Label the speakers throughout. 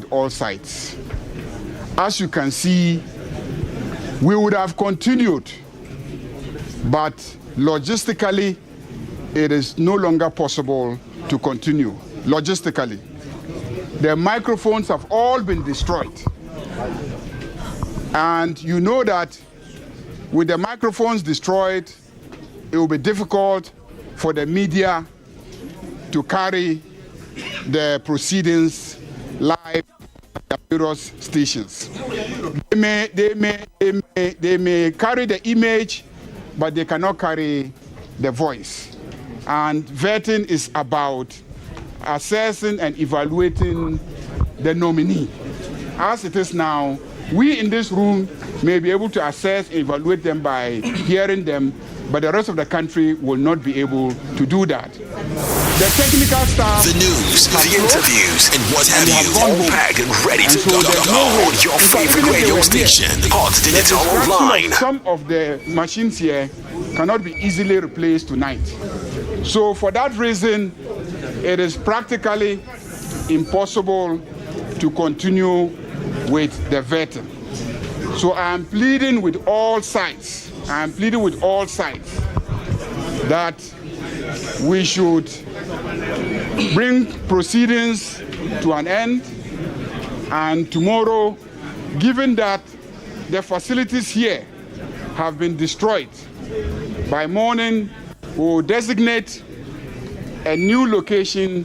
Speaker 1: with all sides. As you can see, we would have continued, but logistically, it is no longer possible to continue. Logistically, the microphones have all been destroyed. And you know that with the microphones destroyed, it will be difficult for the media to carry the proceedings live at various stations. They may carry the image, but they cannot carry the voice. And vetting is about assessing and evaluating the nominee. As it is now, we in this room may be able to assess and evaluate them by hearing them, but the rest of the country will not be able to do that. The technical staff,
Speaker 2: the news, the interviews, and what have you, all packed and ready to go on your favorite radio station, Hot Digital Online.
Speaker 1: Some of the machines here cannot be easily replaced tonight. So for that reason, it is practically impossible to continue with the vetting. So I am pleading with all sides. That we should bring proceedings to an end, and tomorrow, given that the facilities here have been destroyed, by morning we will designate a new location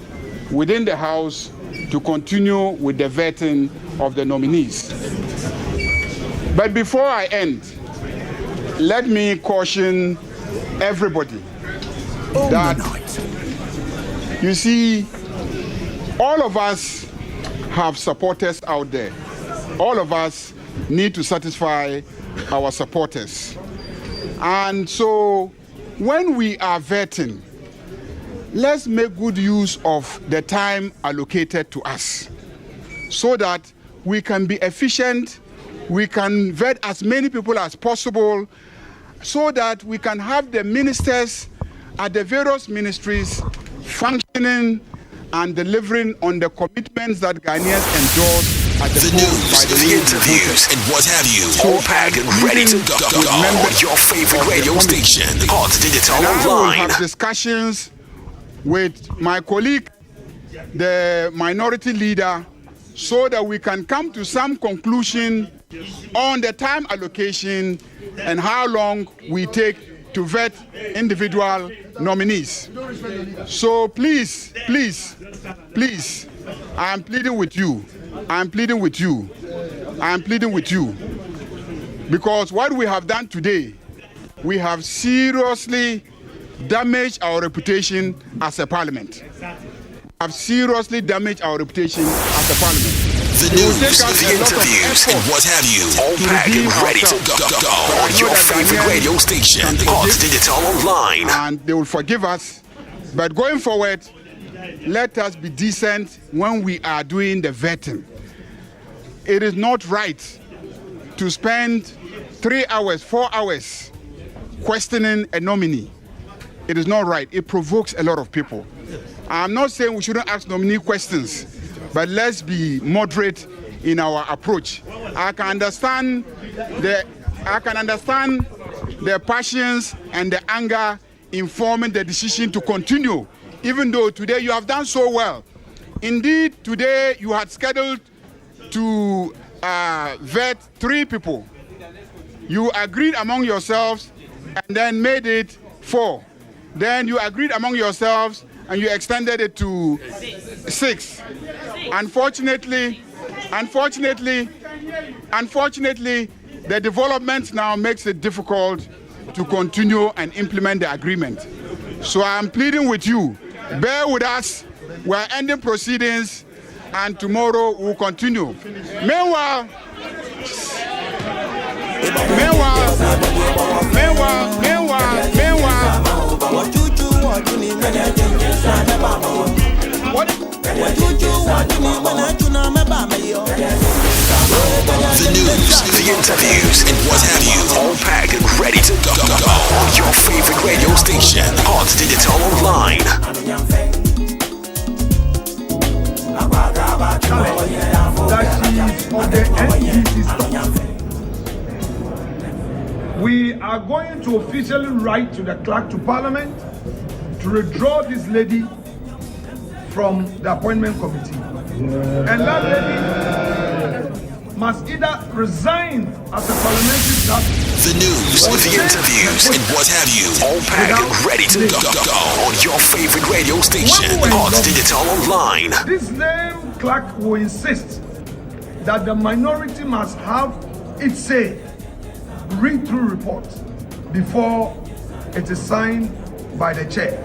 Speaker 1: within the House to continue with the vetting of the nominees. But before I end, let me caution everybody that, you see, all of us have supporters out there. All of us need to satisfy our supporters. And so when we are vetting, let's make good use of the time allocated to us so that we can be efficient, we can vet as many people as possible, so that we can have the ministers at the various ministries functioning and delivering on the commitments that Ghanaians endorse at the
Speaker 2: news, the interviews, and what have you, all packed and ready to go on your favorite radio station, Hot Digital Online.
Speaker 1: I will have discussions with my colleague, the minority leader, so that we can come to some conclusion on the time allocation and how long we take to vet individual nominees. So please, I am pleading with you. Because what we have done today, we have seriously damaged our reputation as a parliament. The
Speaker 2: news, the interviews, and what have you, all packed and ready to go on your favorite radio station, Hot Digital Online.
Speaker 1: And they will forgive us, but going forward, let us be decent when we are doing the vetting. It is not right to spend 3 hours, 4 hours questioning a nominee. It is not right. It provokes a lot of people. I'm not saying we shouldn't ask nominee questions, but let's be moderate in our approach. I can understand the passions and the anger informing the decision to continue, even though today you have done so well. Indeed, today you had scheduled to vet 3 people. You agreed among yourselves and then made it 4. Then you agreed among yourselves and you extended it to 6. Unfortunately, the development now makes it difficult to continue and implement the agreement. So I am pleading with you, bear with us. We're ending proceedings and tomorrow we'll continue. Meanwhile,
Speaker 2: the news, the interviews, and what have you, all packed and ready to go on your favorite radio station, Hot Digital Online.
Speaker 3: are going to officially write to the clerk to Parliament to withdraw this lady from the appointment committee. And that lady must either resign as a parliamentary staff.
Speaker 2: The news, the interviews, and what have you, all packed and ready to go on your favorite radio station, Odds Digital Online.
Speaker 3: This same clerk will insist that the minority must have its say, read through reports before it is signed by the chair.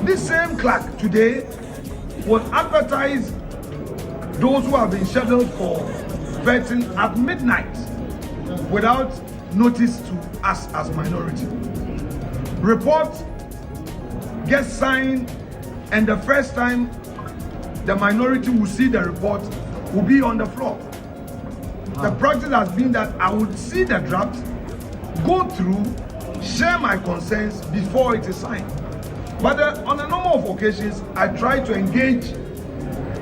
Speaker 3: This same clerk today will advertise those who have been scheduled for vetting at midnight without notice to us as minority. Report gets signed, and the first time the minority will see the report will be on the floor. The practice has been that I would see the draft, go through, share my concerns before it is signed. But on a number of occasions, I try to engage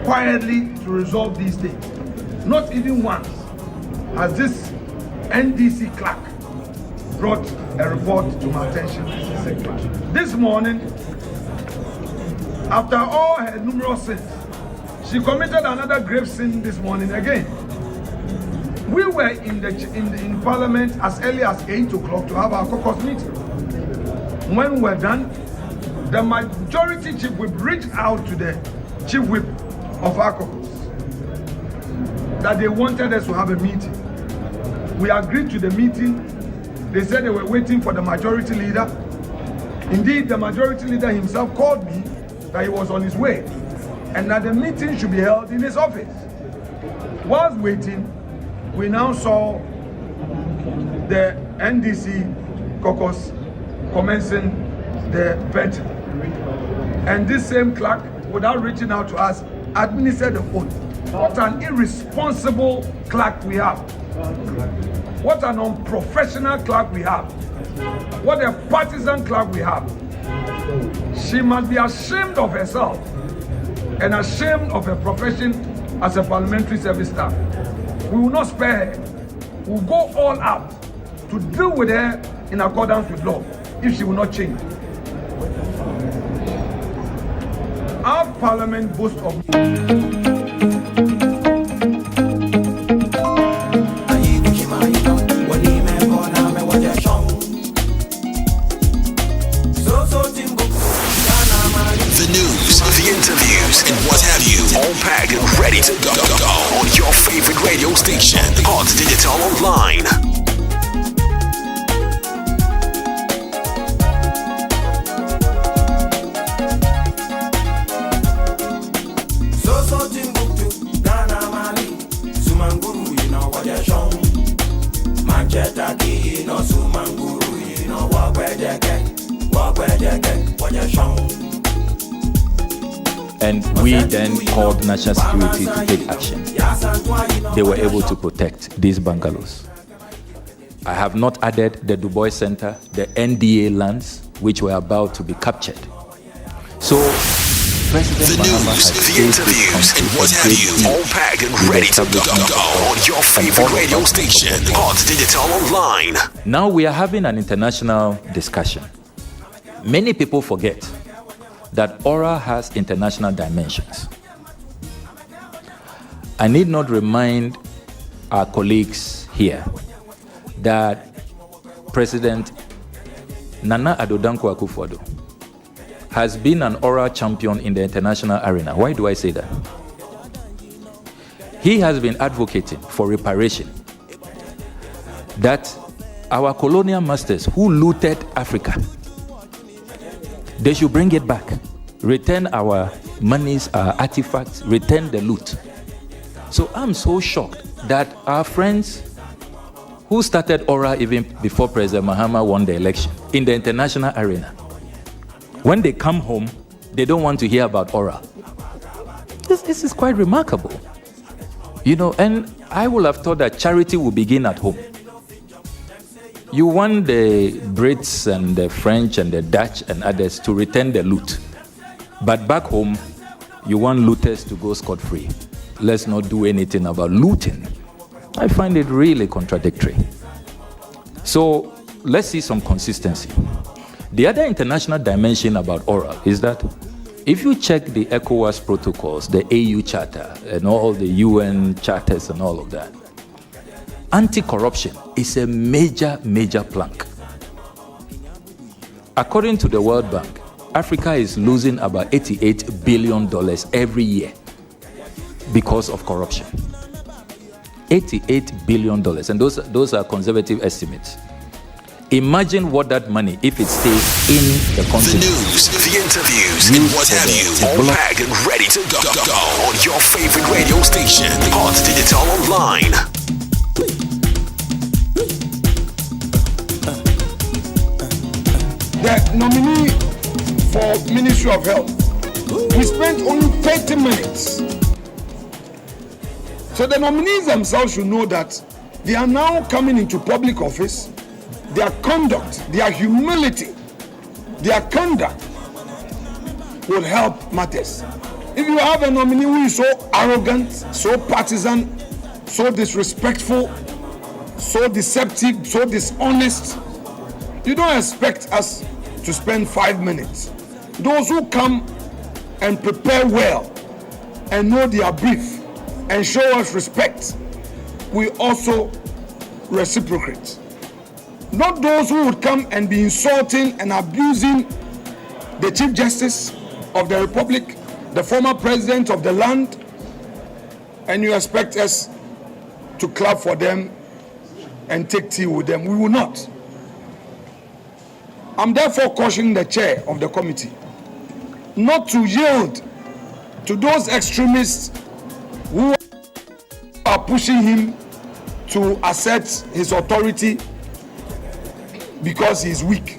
Speaker 3: quietly to resolve these things. Not even once has this NDC clerk brought a report to my attention. This morning, after all her numerous sins, she committed another grave sin this morning again. We were in Parliament as early as 8 o'clock to have our caucus meeting. When we were done, the majority chief whip reached out to the chief whip of our caucus that they wanted us to have a meeting. We agreed to the meeting. They said they were waiting for the majority leader. Indeed, the majority leader himself called me that he was on his way and that the meeting should be held in his office. Whilst waiting, we now saw the NDC caucus commencing the vetting. And this same clerk, without reaching out to us, administered the oath. What an irresponsible clerk we have. What an unprofessional clerk we have. What a partisan clerk we have. She must be ashamed of herself and ashamed of her profession as a parliamentary service staff. We will not spare her. We will go all out to deal with her in accordance with law if she will not change. Our parliament boasts of
Speaker 2: interviews, and what have you, all packed and ready to go on your favorite radio station, Odds Digital Online.
Speaker 4: Timbuktu, Ghana, Mali, Sumanguru, you know what you're shown. Manchester, you know Sumanguru, you know what you're shown.
Speaker 5: And we then called National Security to take action. They were able to protect these bungalows. I have not added the Du Bois Center, the NDA lands, which were about to be captured. So, President Mahama has
Speaker 2: the interviews and what have you, all packed and ready to go on your favorite radio station, Odds Digital Online.
Speaker 5: Now we are having an international discussion. Many people forget that ORA has international dimensions. I need not remind our colleagues here that President Nana Addo Dankwa Akufo-Addo has been an ORA champion in the international arena. Why do I say that? He has been advocating for reparation, that our colonial masters who looted Africa, they should bring it back, return our monies, our artifacts, return the loot. So I'm so shocked that our friends who started ORA even before President Mahama won the election in the international arena, when they come home, they don't want to hear about ORA. This is quite remarkable. You know, and I would have thought that charity will begin at home. You want the Brits and the French and the Dutch and others to return the loot. But back home, you want looters to go scot-free. Let's not do anything about looting. I find it really contradictory. So let's see some consistency. The other international dimension about oral is that if you check the ECOWAS protocols, the AU Charter, and all the UN charters and all of that, anti-corruption is a major, major plank. According to the World Bank, Africa is losing about $88 billion every year because of corruption. $88 billion, and those are conservative estimates. Imagine what that money, if it stays in the country.
Speaker 2: The news, the interviews, and what have you, all packed and ready to go on your favorite radio station, Hot Digital Online.
Speaker 3: The nominee for Ministry of Health, we spent only 30 minutes. So the nominees themselves should know that they are now coming into public office. Their conduct, their humility, their conduct will help matters. If you have a nominee who is so arrogant, so partisan, so disrespectful, so deceptive, so dishonest, you don't expect us to spend 5 minutes. Those who come and prepare well and know their brief and show us respect, we also reciprocate. Not those who would come and be insulting and abusing the Chief Justice of the Republic, the former president of the land, and you expect us to clap for them and take tea with them. We will not. I'm therefore cautioning the chair of the committee not to yield to those extremists who are pushing him to assert his authority because he is weak.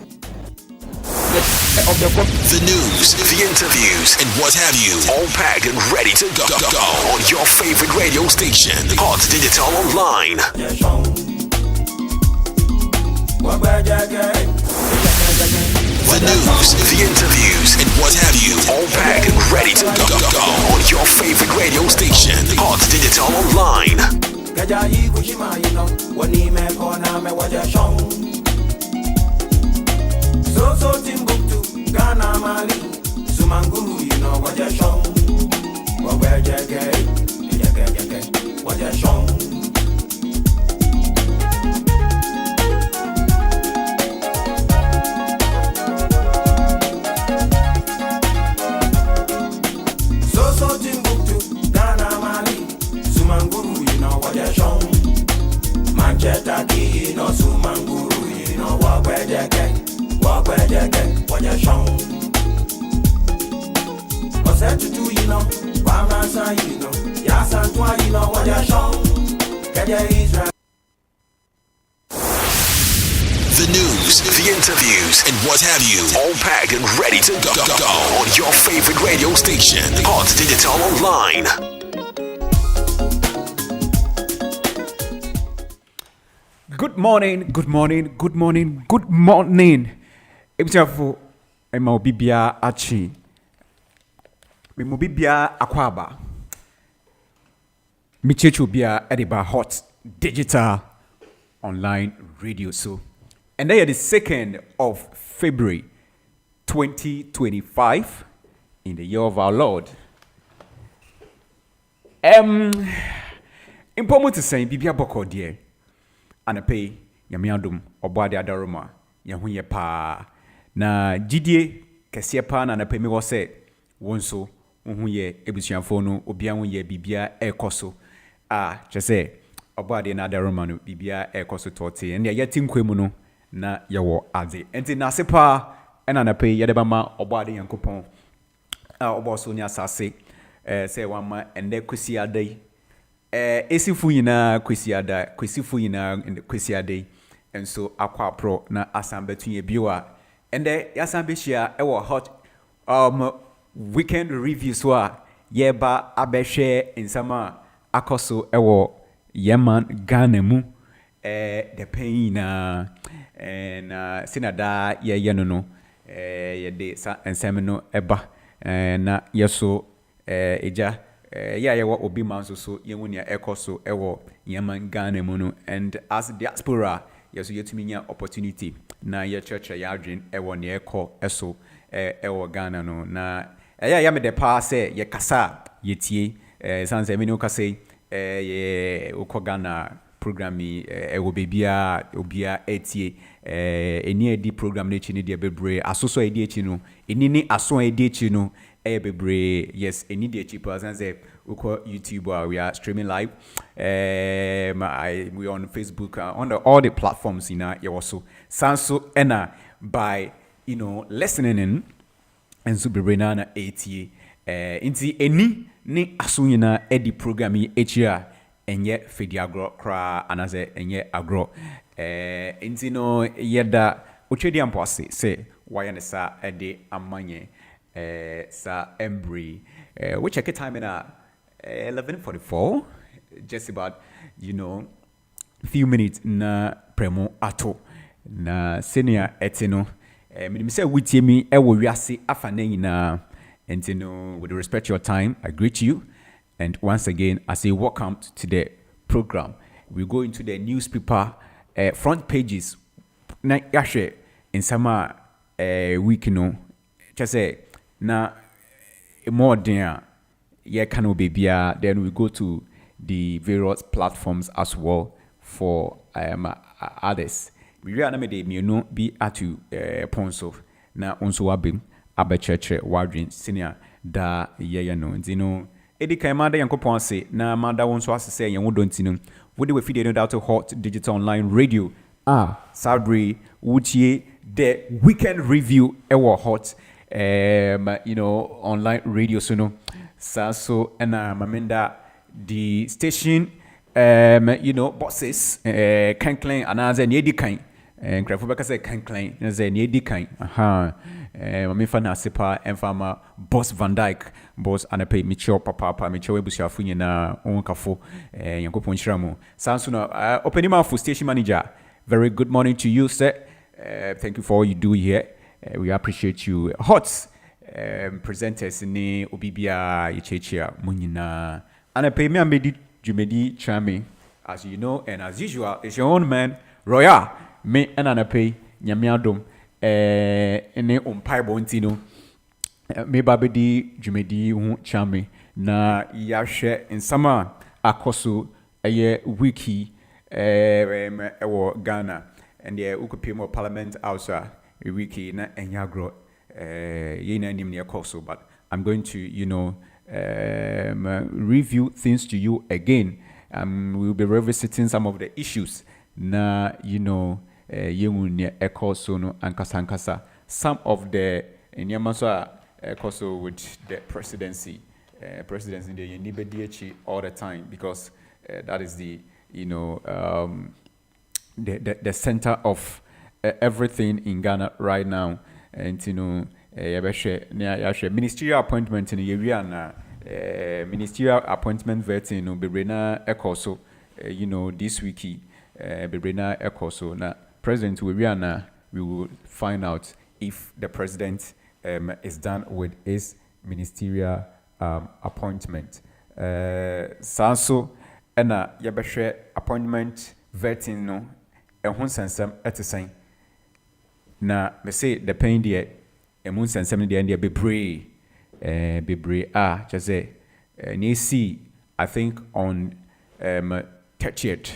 Speaker 2: The news, the interviews, and what have you, all packed and ready to go on your favorite radio station, Hot Digital Online. The news, the interviews, and what have you, all packed and ready to go on your favorite radio station, Hot Digital Online.
Speaker 4: So Timbuktu, Ghana, Mali, Sumanguru, you know what you're shown. Where what you're shown. So Timbuktu, Ghana, Mali, Sumanguru, you know what you're shown. Manchester, you know Sumanguru, you know what you're shown. What's to do, you know? Bamasa, you know. Yasantwa, you know what you're shown. Israel.
Speaker 2: The news, the interviews, and what have you, all packed and ready to go on your favorite radio station, Hot Digital Online.
Speaker 6: Good morning, good morning, good morning, good morning. Ebitiafo ema obibia achi. Me mobibia akwaba. Me chechu bia ediba Hot Digital Online Radio. So, and they are the 2nd of February 2025 in the year of our Lord. Important to say bibia boko dear. Anape yamiadum obwade adaroma yahuye pa na jidie kese pa na anape me wo se wonso huye ebusuafo no obia huye bibia ekoso chese obwade na adaroma no bibia ekoso tote ene yati nkwemu no na yawo ade enti na sepa ena anape yedeba ma obwade yankopon oboso nya asase se wama ende kwesi adai esifu yina kwesiada enso akwa pro na asambetunye biwa ende yasambeshia ewo hot weekend reviews wa yeba abehwe nsama akoso ewo yeman Ghana mu the pain na sinada ye no yede ensem no eba na yeso eja yawa obi man so yemunia ekoso ewo yeman Ghana mu no and as diaspora yeso yetuminya opportunity na ye church ya adwen ewo ne ekọ eso ewo Ghana no na ya me de pa say ye kasa yetie sanse me no kasa ye ukọ Ghana program ewo bebia obia etie eni edi program na echi ne de bebre asoso edi echi no eni ni aso edi echi no bebre yes eni de echi pa sanse ukọ YouTube we are streaming live we on Facebook on all the platforms you also sanso ena by listening in and so bebre na etie inti eni ni aso nyina edi program yi echi a enye fediagro kra anaze enye agro inti no yeda ochedi ampose say why ne sa ede amanye sa embry which check time in 11:44 just about few minutes na premo ato na senior etino me say witie mi ewo wiase afana nyina entino with respect to your time I greet you. And once again, I say welcome to the program. We go into the newspaper front pages. Na yashe in summer week just say na more than ye cano babya. Then we go to the various platforms as well for others. We really aname de be atu ponso na onso wabim abecheche wadrin senior da ye no ndino. Edi kaimada yankopon ase na mada wonso asese yen wodontinum wode we feed no to Hot Digital Online Radio Sabri wuchie the weekend review ewo Hot online radio so so na mamenda the station bosses kanklen anaze ne edi kan nkrafo beka say kanklen na ze ne edi kan mami fana sepa enfama Boss Van Dyke boss anape micho papa micho ebusiafo nyina onkafo yankopon chiramu sanso na openima for station manager very good morning to you sir. Thank you for all you do here. We appreciate you. Hot presenters ni obibia ichechia munyina anape me amedi jumedi chame as you know and as usual it's your own man Royal me anape nyamiadom ene umpaibo ntino me babedi jumedi hu chame na yahwe nsama akoso eye wiki ewo Ghana and the ukupimo parliament outside wiki na enyagro yena nim ne akoso but I'm going to review things to you again. We will be revisiting some of the issues na yemunya ekoso no ankasa some of the nyamaso ekoso with the presidency the yenibediachi all the time because that is the the center of everything in Ghana right now and ministerial appointment in area na ministerial appointment vetting bebrena ekoso this week bebrena ekoso na president we will find out if the president is done with his ministerial appointment sanso ena yebehwe appointment vetting no ehun sensem etesen na me say the pain there ehun sensem there bebre just say see I think on 30th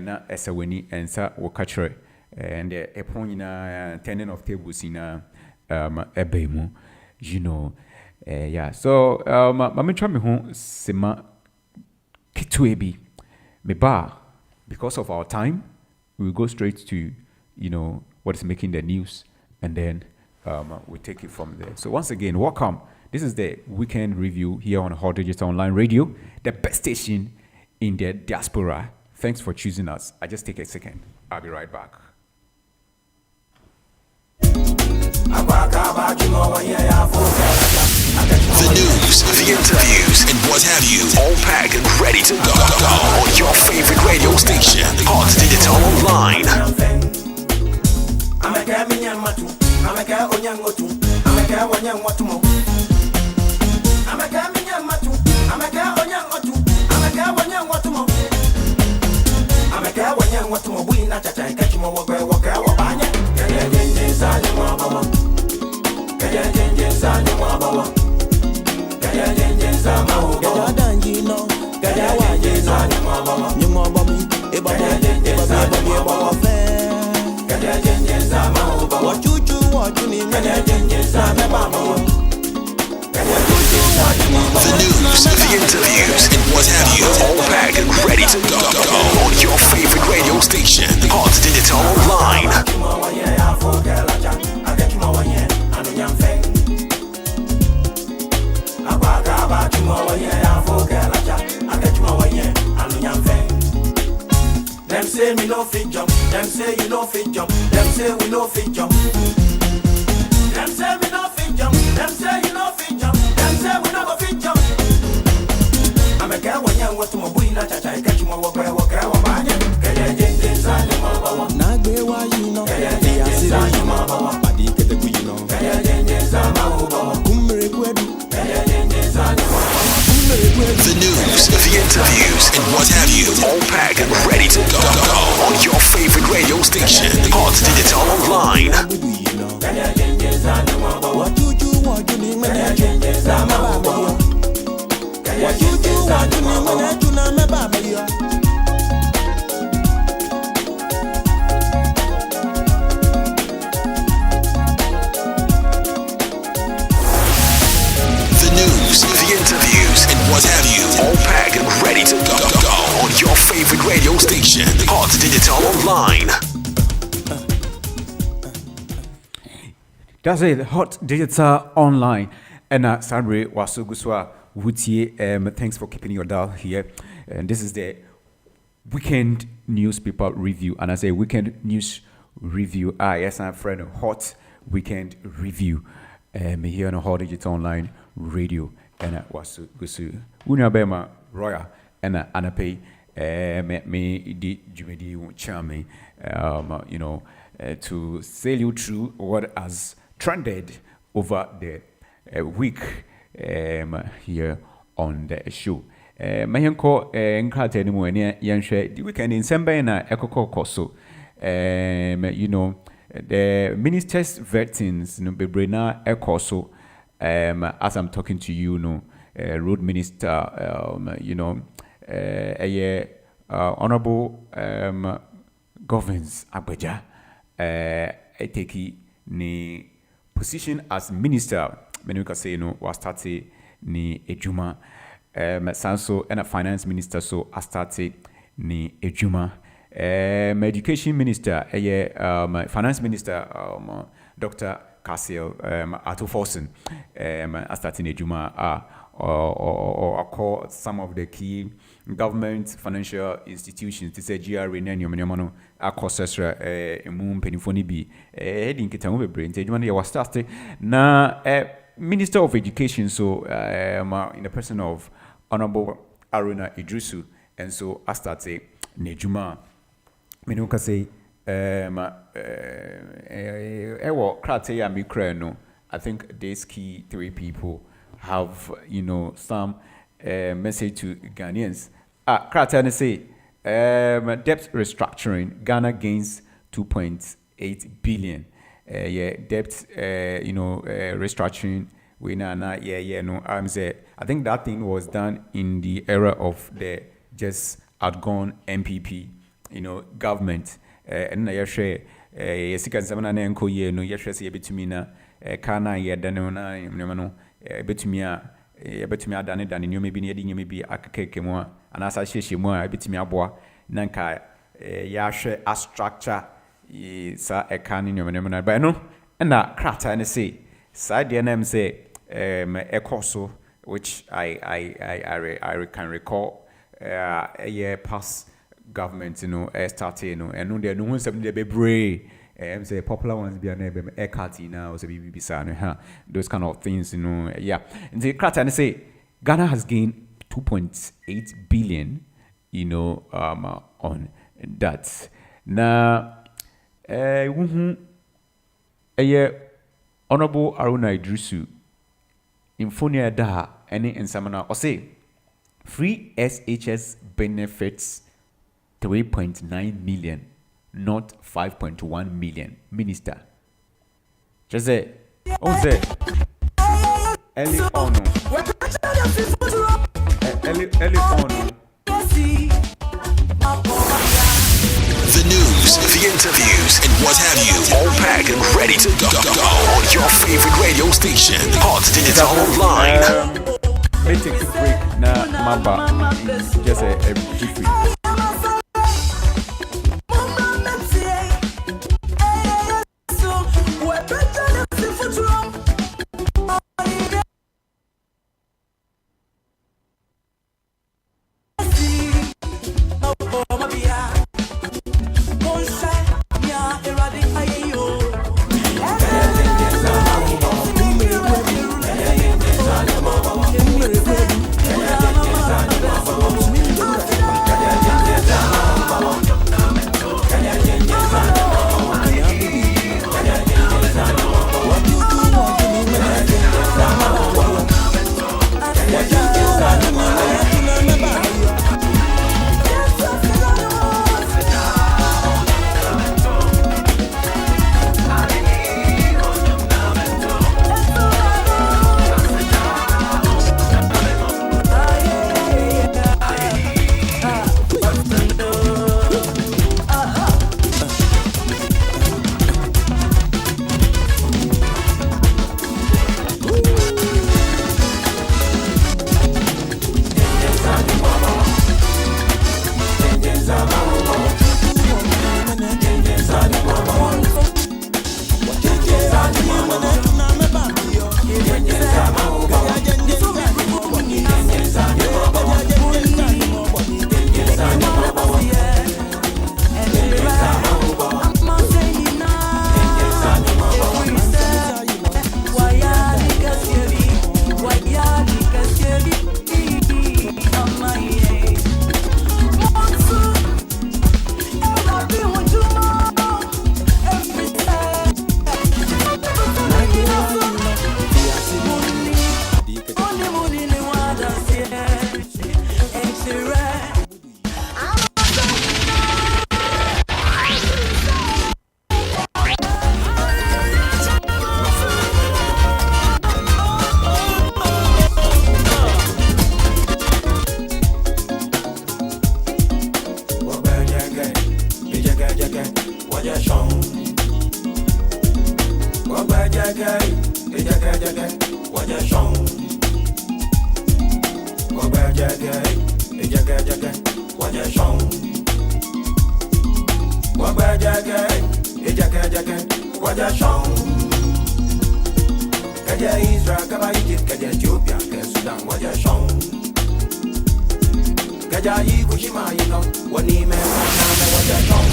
Speaker 6: na esaweni ensa wo kachre and epon nyina turning of tables in ebemu yeah so mama twa me ho sema kitwebi me ba because of our time we will go straight to what is making the news and then we take it from there. So once again, welcome. This is the weekend review here on Hot Digital Online Radio, the best station in the diaspora. Thanks for choosing us. I just take a second. I'll be right back.
Speaker 2: The news, the interviews, and what have you, all packed and ready to go on your favorite radio station, Hot Digital Online. The news, the interviews, and what have you, all packed and ready to go on your favorite radio station, Hot Digital Online.
Speaker 4: Them say me no fit jump, them say you no fit jump, them say we no fit jump. Them say me no fit jump, them say you no fit jump, them say we no go fit jump. I'm a girl when you want to my boy na cha cha, catch my walk wa banya. Kaya jen sa ni ma bawa. Na gbe wa you know, kaya jen sa ni ma bawa. Padi kete ku you know, kaya jen sa ma bawa. Kumre kwedu, kaya jen sa ni ma bawa.
Speaker 2: The news, the interviews, and what have you, all packed and ready to go on your favorite radio station, Hot Digital Online. The news, the interviews, and what have you, all packed and ready to go on your favorite radio station, Hot Digital Online.
Speaker 6: That's it, Hot Digital Online. And Sandre Wasuguswa Wutie, thanks for keeping your dial here. And this is the weekend newspaper review. And I say weekend news review. Yes, I'm friend of Hot Weekend Review. Here on Hot Digital Online Radio. And Wasugusu Unabema Roya and Anape me di Jumedi Charming, to sail you through what has trended over the week here on the show. Mayanko Nkate anymore the weekend in Sembena Ekoko Koso. The minister's vettings Bebrena Ekoso. As I'm talking to you, road minister, honorable Govins Agbeja, take ni position as minister. Menuka say was started ni ejuma. Sanso and a finance minister so I started ni ejuma. Education minister, finance minister, Dr. Cassiel Atufosen, I started in Ejuma or call some of the key government financial institutions to say GRA Nanyamano, Akosesra, Moon Penifoni B, heading Kitamu brain, Ejuma was started. Now, Minister of Education, so in the person of Honorable Aruna Idrisu, and so I started Nejuma. Menuka say, I think these key three people have, some message to Ghanaians. Krate say, debt restructuring, Ghana gains 2.8 billion. Debt, restructuring. I think that thing was done in the era of the just outgone MPP, government. And I share a second 7 and co year no yeshe betumina kana ye danona no betumia betumia dane dane no maybe near maybe akeke mo and as I share mo betumia boa nanka ya share a structure sa e kan no no but no and na krata and say side the name say e course which I can recall a year past government, started, and there no one something they be say popular ones be an aircarty now, so be those kind of things, yeah. And the crater and say Ghana has gained 2.8 billion, on that. Now, Honorable Aruna Idrisu, Infonia da any ensamana or say free SHS benefits 3.9 million, not 5.1 million. Minister. Just say, say, early on. Early on.
Speaker 2: the interviews, and what have you, all packed and ready to go on your favorite radio station, Hot Digital Online.
Speaker 6: May take a break now, Mamba. Just a brief break.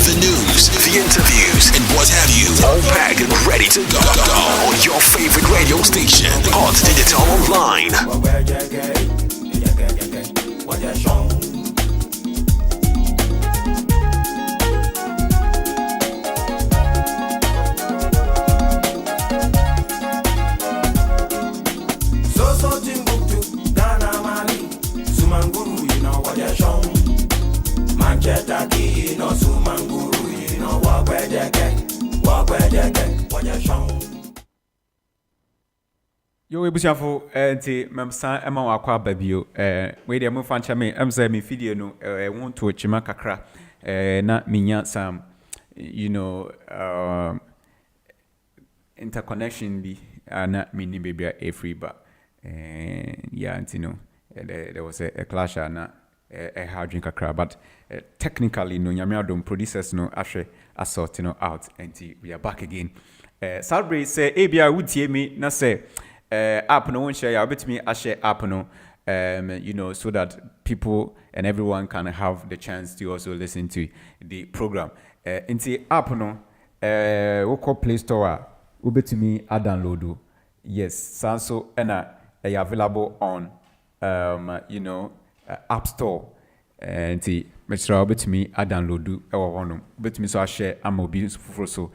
Speaker 2: The news, the interviews, and what have you, all packed and ready to go on your favorite radio station, Hot Digital Online.
Speaker 6: Yo, ebusiafo enti memsan ema wakwa babio we dey mo fancha me emsa me video no won to chima kakra na minya some interconnection bi na mini baby a free ba yeah enti no there was a clash na a hard drink kakra but technically no nyamiadom producers no ahwe assort no out enti we are back again Salbre say ebia wutie me na say app no one share bit me I share app no so that people and everyone can have the chance to also listen to the program into app no we call Play Store ubet me download yes so and available on App Store and Mr. ubet me download ubet me so I share amobi so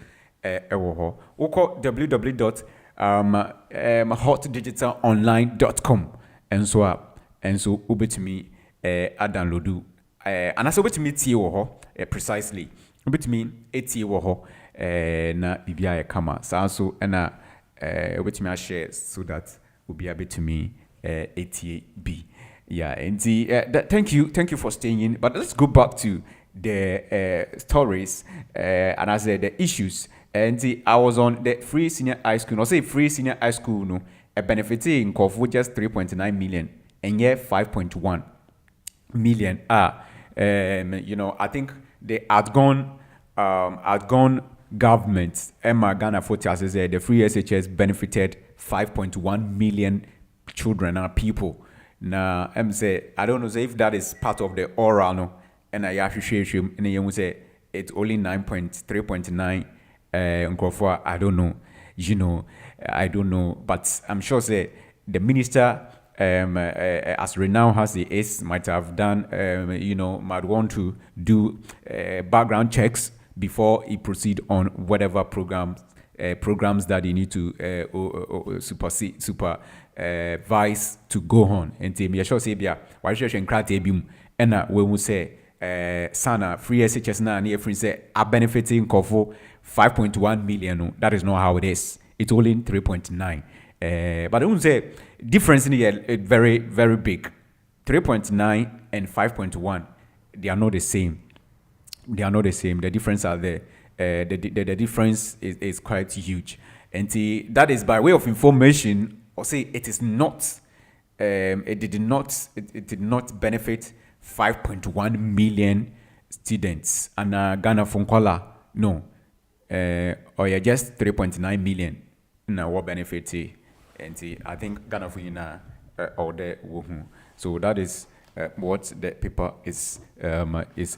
Speaker 6: we call www.hotdigitalonline.com and so ubetumi download and as ubetumi tie wo ho precisely ubetumi etie wo ho na bibia kama so na ubetumi share so that ubia betumi etie b yeah and thank you for staying in but let's go back to the stories and as the issues. And I was on the free senior high school. No, say free senior high school no, a benefiting of just 3.9 million and yet 5.1 million. I think the outgone government, Emma Ghana Fortias said the free SHS benefited 5.1 million children and people. Now, say I don't know if that is part of the oral no, and I appreciate you. And you say it's only 3.9. I don't know. I don't know, but I'm sure say the minister, as renowned as he is, might have done, might want to do background checks before he proceed on whatever programs that he need to supervise to go on. And me sure say bia why should you cry ebim and when we say sana free SHS na near free say are benefiting for 5.1 million. That is not how it is. It's only 3.9. But I won't say difference in here very, very big. 3.9 and 5.1, they are not the same. They are not the same. The difference are there. The difference is quite huge. And that is by way of information, or say it is not. It did not benefit 5.1 million students. And Ghana Funkola, no. Or yeah, just 3.9 million. Now what benefit? And I think Ghana Funina or the so that is what the paper is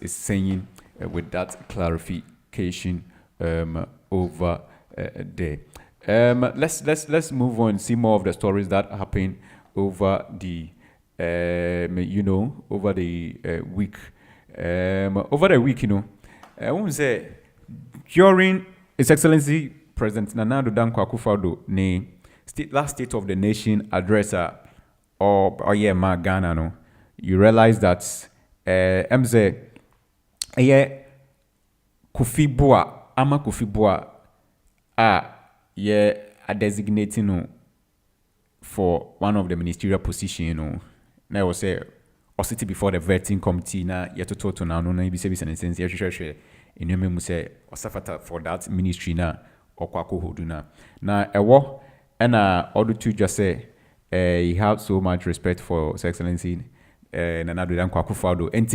Speaker 6: saying with that clarification over there. Let's move on. See more of the stories that happen over the over the week. Over the week, I won't say during His Excellency President Nana Addo Dankwa Akufo-Addo last State of the Nation address or Ghana no, you realize that MZ Kofi Boa ama Kofi Boa a designating no for one of the ministerial position na was say or sit before the vetting committee na yetoto to na no na be service and sense hwehwehwe enweme mu say osafata for that ministry na okwako hoduna na ewo and all the two just say he have so much respect for His Excellency Nana Addo Dankwa Akufo-Addo. And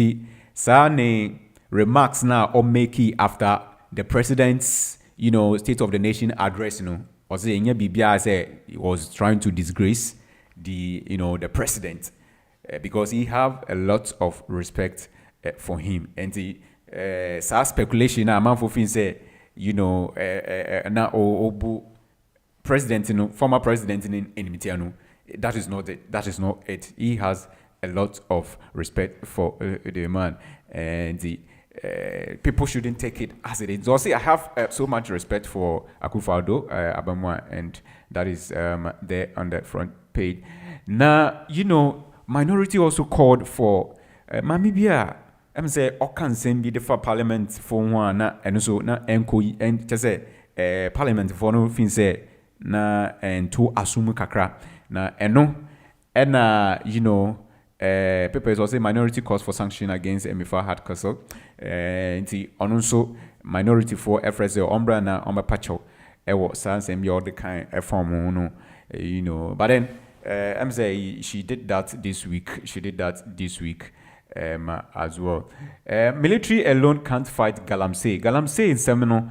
Speaker 6: sa ne remarks now or make after the president's State of the Nation address, or say BBI say he was trying to disgrace the the president because he have a lot of respect for him. And the speculation now man for say na obu president, former president in Mitiano, that is not it. That is not it. He has a lot of respect for the man, and the people shouldn't take it as it is. So I have so much respect for Akufo-Addo Abamwa, and that is there on the front page. Now, minority also called for Mamibia. I'm say Okan send be the for parliament for one, and also na enko and just say parliament for no fin say. Na and to assume kakra na eno and papers also minority cause for sanction against Emifa Hardcastle and also minority for FSA Ombra na Omba Pacho ewo sans and all the kind of form but then I'm say she did that this week as well. Military alone can't fight Galamsey in Seminole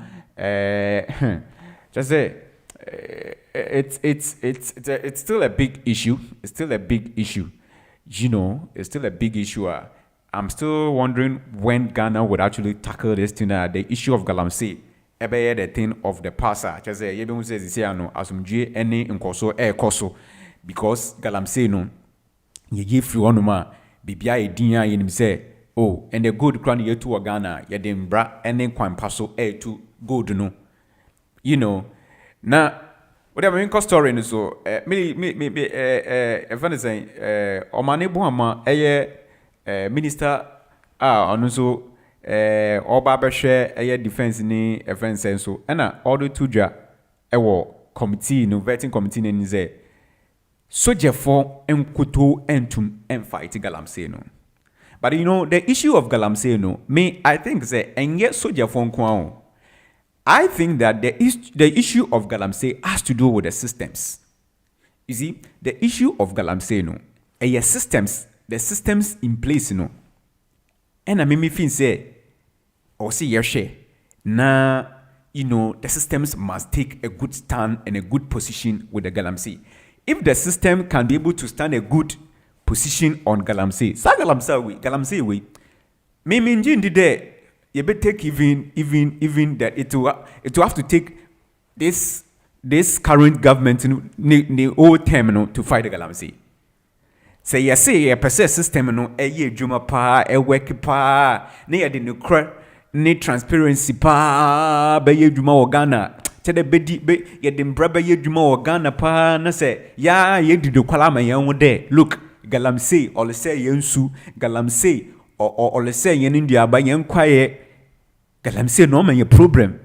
Speaker 6: just say it's still a big issue. It's still a big issue. It's still a big issue. I'm still wondering when Ghana would actually tackle this thing. The issue of Galamsey. The thing of the passer. Just say, you don't say this year no. Asumji any inkoso koso because Galamsey no. You give free one ma. Bibia edinya yenim say oh and the good crown ye to Ghana. Ye dem bra any kwan paso to good no. Now, what I'm in story so if anything Omane Buhama minister on so Oba Beshe defense ni defense so and all the tuja committee vetting committee ni say soldier for enkuto entum and fight Galamsey no But you know, the issue of Galamsey, I think say and yet soldier phone kwao. I think that the issue of Galamsey has to do with the systems. You see, the issue of Galamsey, systems, the systems in place, and I me feel say, or see your share. Now, the systems must take a good stand and a good position with the Galamsey. If the system can be able to stand a good position on Galamsey, Galamsey we, me indeed there. You better take even that it will have to take this current government the old term to fight the Galamsey. Say you say a process system juma pa work pa ne de no ne transparency pa be juma Ghana te de be ye de braba juma Ghana pa na say ya ye di do kwala ma yan there. Look, Galamsey all say yensu Galamsey or say yen India ba yen kwaye Galamsey no man your problem.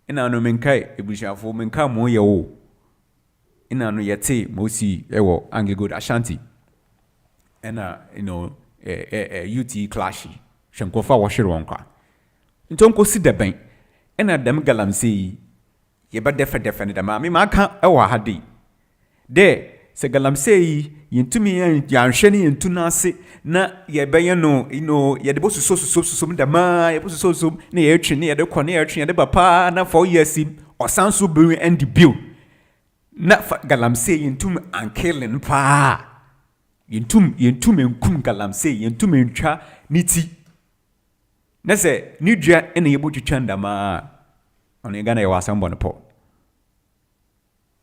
Speaker 6: Ina no menkai ebushafo menka mo ye o. Ina no yete mosi ewo Angligold Ashanti. Ena UT clashy. Shankofa washiro onka. Ntonko si deben. Ena dem Galamsey ye ba defend dem ma me maka ewa hadi. De se Galamsey yintumi yanhwe ne yintunase na ye beye no ye de bosu so dama ye bosu so na ye twe ne ye de kɔ ne ye twe de papa na 4 years osanso be end bill na Galamsey yintum ankelen pa yintum enkum Galamsey yintum entwa niti na se ni dua ene ye botwitwa ndama ono Ghana ye wasambo ne po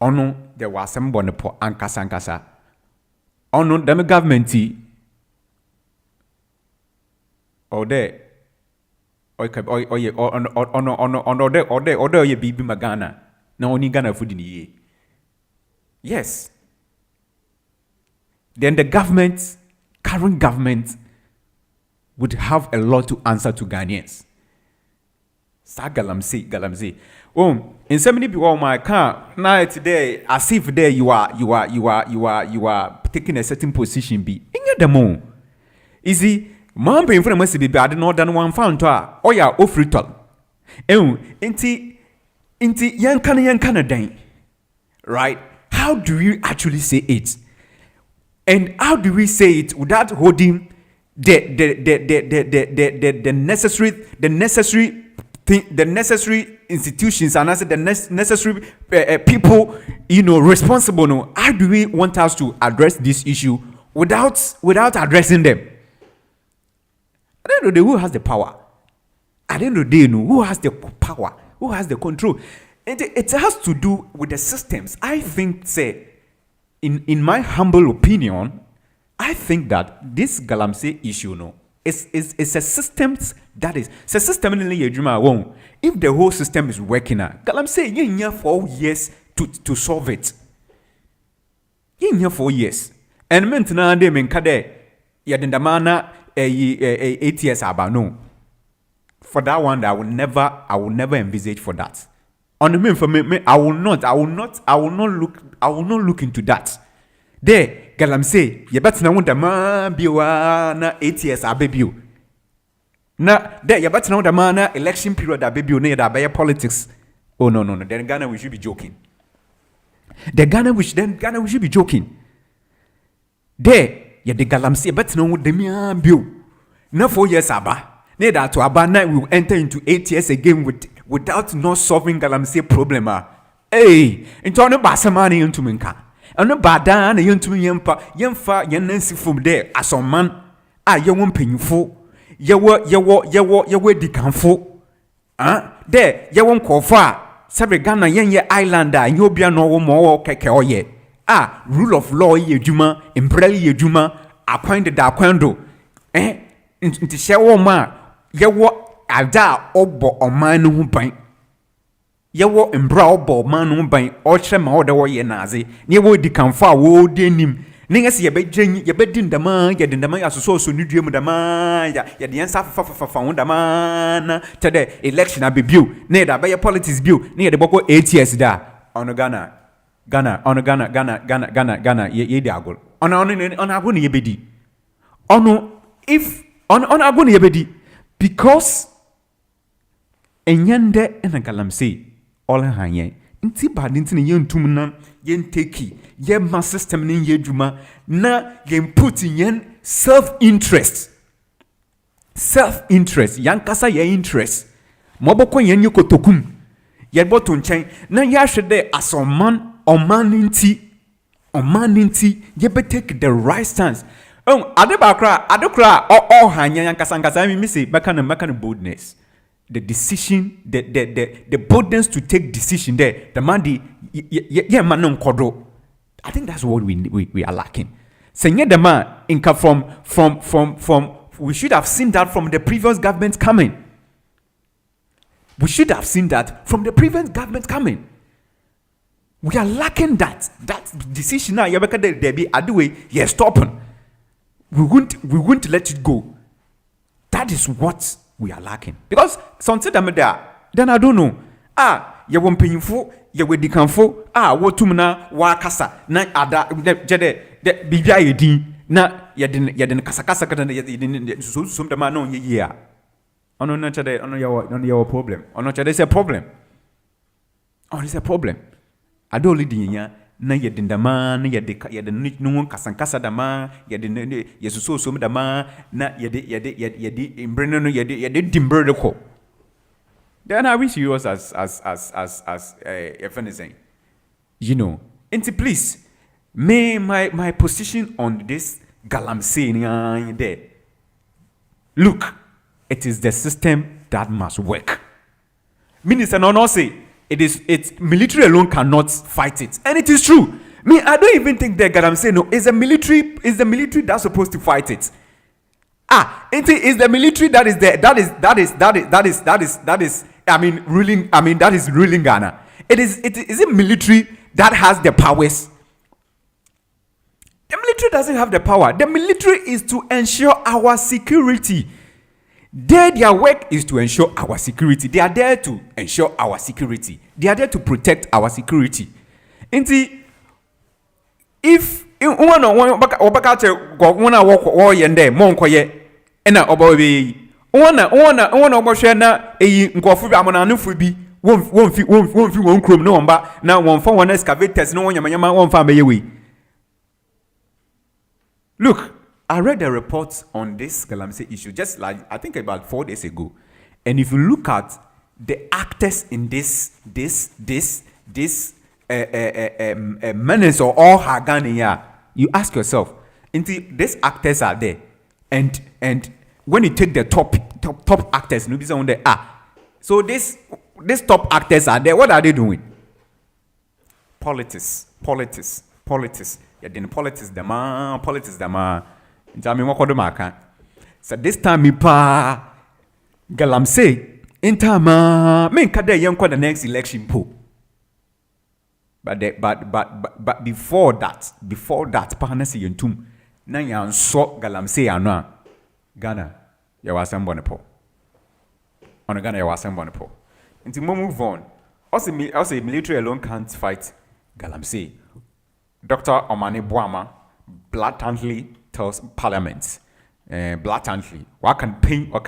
Speaker 6: ono de wasambo ne po ankasa ono dem government ode ye bibi magana na oni Ghana food ni ye. Yes, then the current government would have a lot to answer to Ghanaians. Sa Galamsey. In so many people my car now today, as if there you are taking a certain position be in your demo. Easy, man being from must be bad no than one found to or ya ofritol. Inti yan Canada. Right? How do you actually say it? And how do we say it without holding the necessary institutions and the necessary people, responsible? No, how do we want us to address this issue without addressing them? At the end of the day, who has the power? At the end of the day, who has the power? Who has the control? It has to do with the systems. I think, say, in my humble opinion, I think that this Galamsey issue, is a system that is. It's a system in the if the whole system is working, Galamsey, you need 4 years to solve it. You need 4 years. And maintenant, they mean kade yadindamana 8 years about no. For that one, I will never envisage for that. On the for me, I will not look into that. There, Galamsey, you better know the man be na 8 years a baby. Na there, you better know the man election period a baby near that politics. Oh no. Then Ghana we should be joking. Ghana we should be joking. There, you the Galamsey, you better know the man be. Na 4 years aba. Near that to Abana we will enter into 8 years again without not solving Galamsey problem. Hey, into no basamani into minka. And no badan into yemfa yenansi from there as a man. You won't pay you for. You were decanfo. There, you won't call far. Sabre Ghana ye islander, and you'll be no more keke oye. Rule of law ye juma, umbrella ye juma, appointed da quando. Into show ma. Yawo ada obo oman no ban yawo embra obo oman no ban o kire ma oda wo ye naze ne wo di kanfa wo de nim ne ngase ye be ndama asoso ni duem dama ya de yansa fa wo dama na tede election abebiu ne da be politics biu ne de boko 8 years da ono Ghana ye di agol ono agol ne ye bedi ono if On agone yebedi because enyande ena galamsey all hanye nti bad nti ne yentum na yen take ye ma system ne yedwuma na yen put yen self interest yankasa ye interest moboko yen yukotokum ye boto nchen na ya hwede asoman oman nti ye be take the right stance. Adekra all hanya yankasa me say makana boldness. The decision, the boldness to take decision there. The man manon kodro. I think that's what we are lacking. Senye the man inka from we should have seen that from the previous government coming. We should have seen that from the previous government coming. We are lacking that decision now. Yabeka there be aduwe yes stopping. We won't let it go. That is what we are lacking. Because something that then I don't know. You won't pay for, you will decamp for, what to na wakasa, na ada, jede, bibia yedi, na yadin kasakasa, yadin some the man on ye year. On your problem. On there's a problem. Oh, there's a problem. I don't lead in na yedin dama na yedin no kasankasa dama yedin yesuso so dama na yedi imbreno no yedi dimber de ko. Then I wish you as a friend is saying, you know, and please may my position on this galamsey there. Look, it is the system that must work. Minister no say it's military alone cannot fight it, and it is true. Me, I don't even think that galamsey no is the military that's supposed to fight it. It is the military that is ruling. I mean that is ruling Ghana. Is it military that has the powers? The military doesn't have the power. The military is to ensure our security. Their work is to ensure our security. They are there to ensure our security. They are there to protect our security. If one obaka one war yende monkoye ena obawe one obahwe na eyi nkofo bi amona nufu bi won fi krom no omba na won fa one excavators no nyamanyama won fa ameyewe. Look, I read a report on this galamsey issue just like I think about 4 days ago, and if you look at the actors in this menace or all Hagania, you ask yourself, these actors are there, and when you take the top actors, nobody's on there. So these top actors are there. What are they doing? Politics. Yeah, then politics dama. So this time me pa galamsey intama me nkada yenko the next election po. But before that, pahanasi yentum na yan so galamsey anwa Ghana ya wasem bonepo. On Ghana ya wasem bonepo. Until we move on. Also military alone can't fight galamsey. Dr. Omane Boama blatantly tells Parliament, blatantly, what can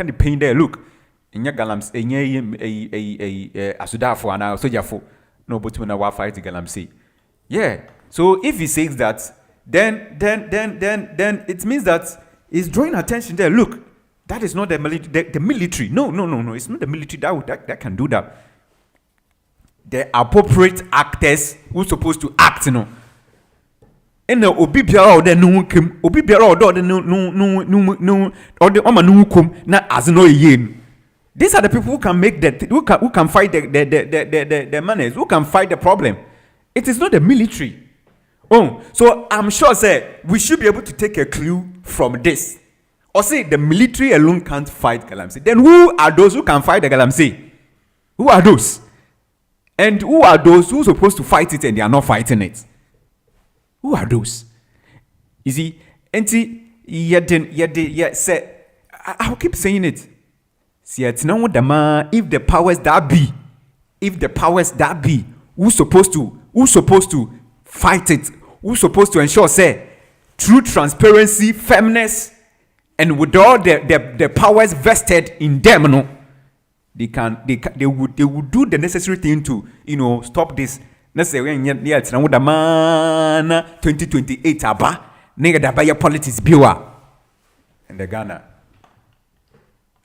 Speaker 6: the pain there? Look, in your galams, a asudafo and a sojafo, no, but when I fight the galamsey. Yeah. So if he says that, then it means that he's drawing attention there. Look, that is not the military. No. It's not the military that can do that. The appropriate actors who's supposed to act, you know. And the obi biara or the no kim, obi biara or the no or the oma no kum na as no yen. These are the people who can make that who can fight the manners, who can fight the problem. It is not the military. Oh, so I'm sure say we should be able to take a clue from this. Or say the military alone can't fight galamsey. Then who are those who can fight the galamsey? Who are those? And who are those who are supposed to fight it and they are not fighting it? Who are those? You see, say, I'll keep saying it. See, it's now the man. If the powers that be, who's supposed to fight it? Who's supposed to ensure, say, true transparency, fairness, And with all the powers vested in them, no, they would do the necessary thing to, stop this. Let's say when it's now the man 2028 aba, nigga da buy politics biwa. And the Ghana,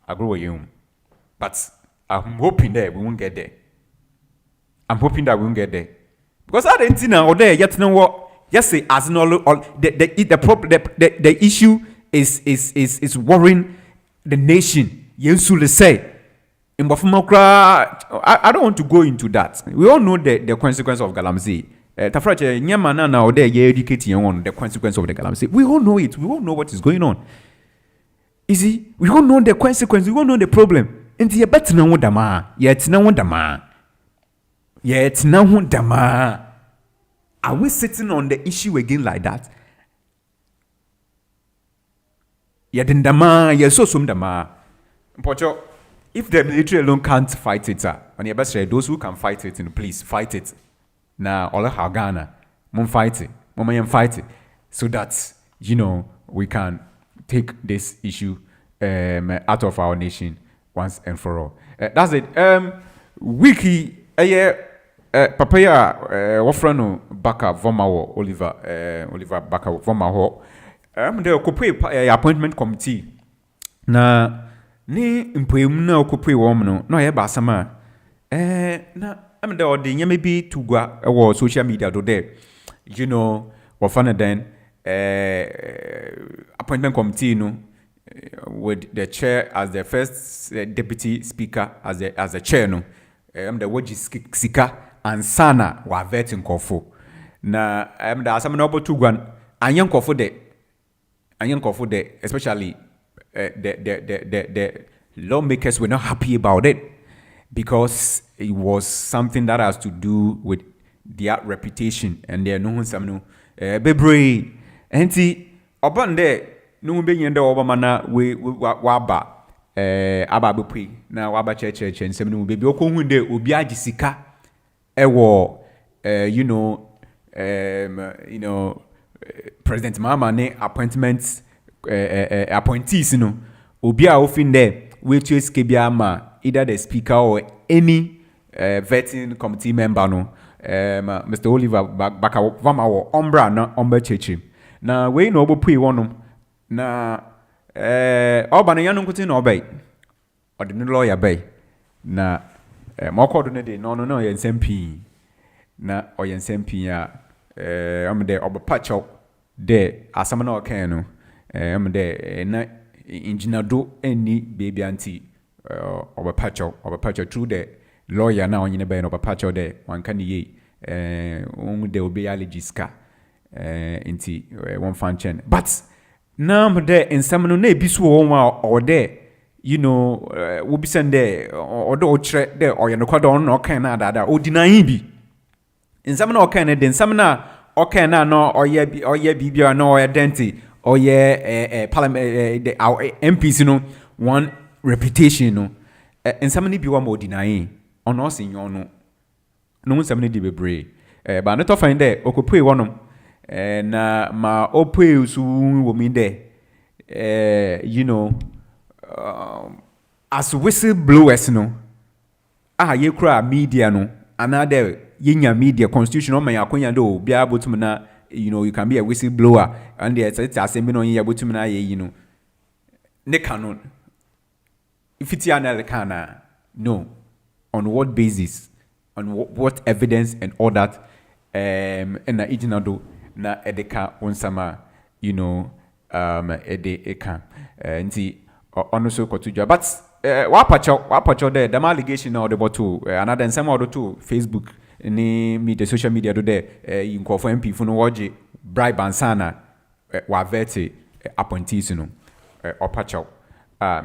Speaker 6: I agree with you, but I'm hoping that we won't get there. I'm hoping that we won't get there because I didn't know or there yet. Know what? Just say as no the issue is worrying the nation. Yensu say. I don't want to go into that. We all know the consequence of Galamsey. Tafrache, Nyamana now there, you educate on the consequence of the Galamsey. We all know it. We all know what is going on. You see, we all know the consequence. We all know the problem. And you better know dama. Yet no dama. Yet no dama. Are we sitting on the issue again like that? Yet in dama, yes, so some dama. Pocho. If the military alone can't fight it, on your best those who can fight it, please fight it. Now, all of Ghana, mum fight it, mum fight it, so that we can take this issue out of our nation once and for all. That's it. Wiki, Papaya, Wafrano Baka Vomawo Oliver Baka Vomaho. The Okupe appointment committee. Now. Ni mpoem na okopwe wo no na ye ba sama na am de ode nyame bi tugwa wo social media do there wafana then appointment committee with the chair as the first deputy speaker as the chair no am the waji sika ansana wa vet nkofo na am da asama na obotugwa anyen nkofo de especially the lawmakers were not happy about it because it was something that has to do with their reputation and their no some bebre enti oban there no be yende obama na we waba aba bepui na waba church nsem no be okohu de obi agisika ewo President Mahama ne appointments appointees obi a ofin there we choose kebiama either the speaker or any vetting committee member Mr. Oliver Baka Vamawo ombra na omba chechi na we no obopui wonom na oba na yanu nkuti na obey odini lawyer bay na moko do ne de no yensempii na oyensempii a amde obapacho de asama na okan no amde na engineer do any baby auntie obapacho through the lawyer na onyine bay no obapacho de wanka ni ye de obe allegiska inti one fan chen but now there in some no na ebisu wo or there wo bi sende odo o chere there oye no kwado no kan na dada o deny bi in some no kan de some na okay na no oye bibia no oye denti oye parliament the MPs one reputation and somebody be one more denying on us in your no somebody di bebre but not find there okopwe one na ma opwe su wo mi there as whistleblowers ye kura media no another yenya media constitution on my akonya do bia botum na you can be a whistleblower and the assembly no ye botum na ye ne canon if it's an kana no on what basis on what evidence and all that and na itinado na edeka onsama eka nti ono so kotuja but wapacho there the allegation or the bottle another some other to Facebook ni media social media do there inko for MP fu no woje bribe ansana wa vete appointees opacho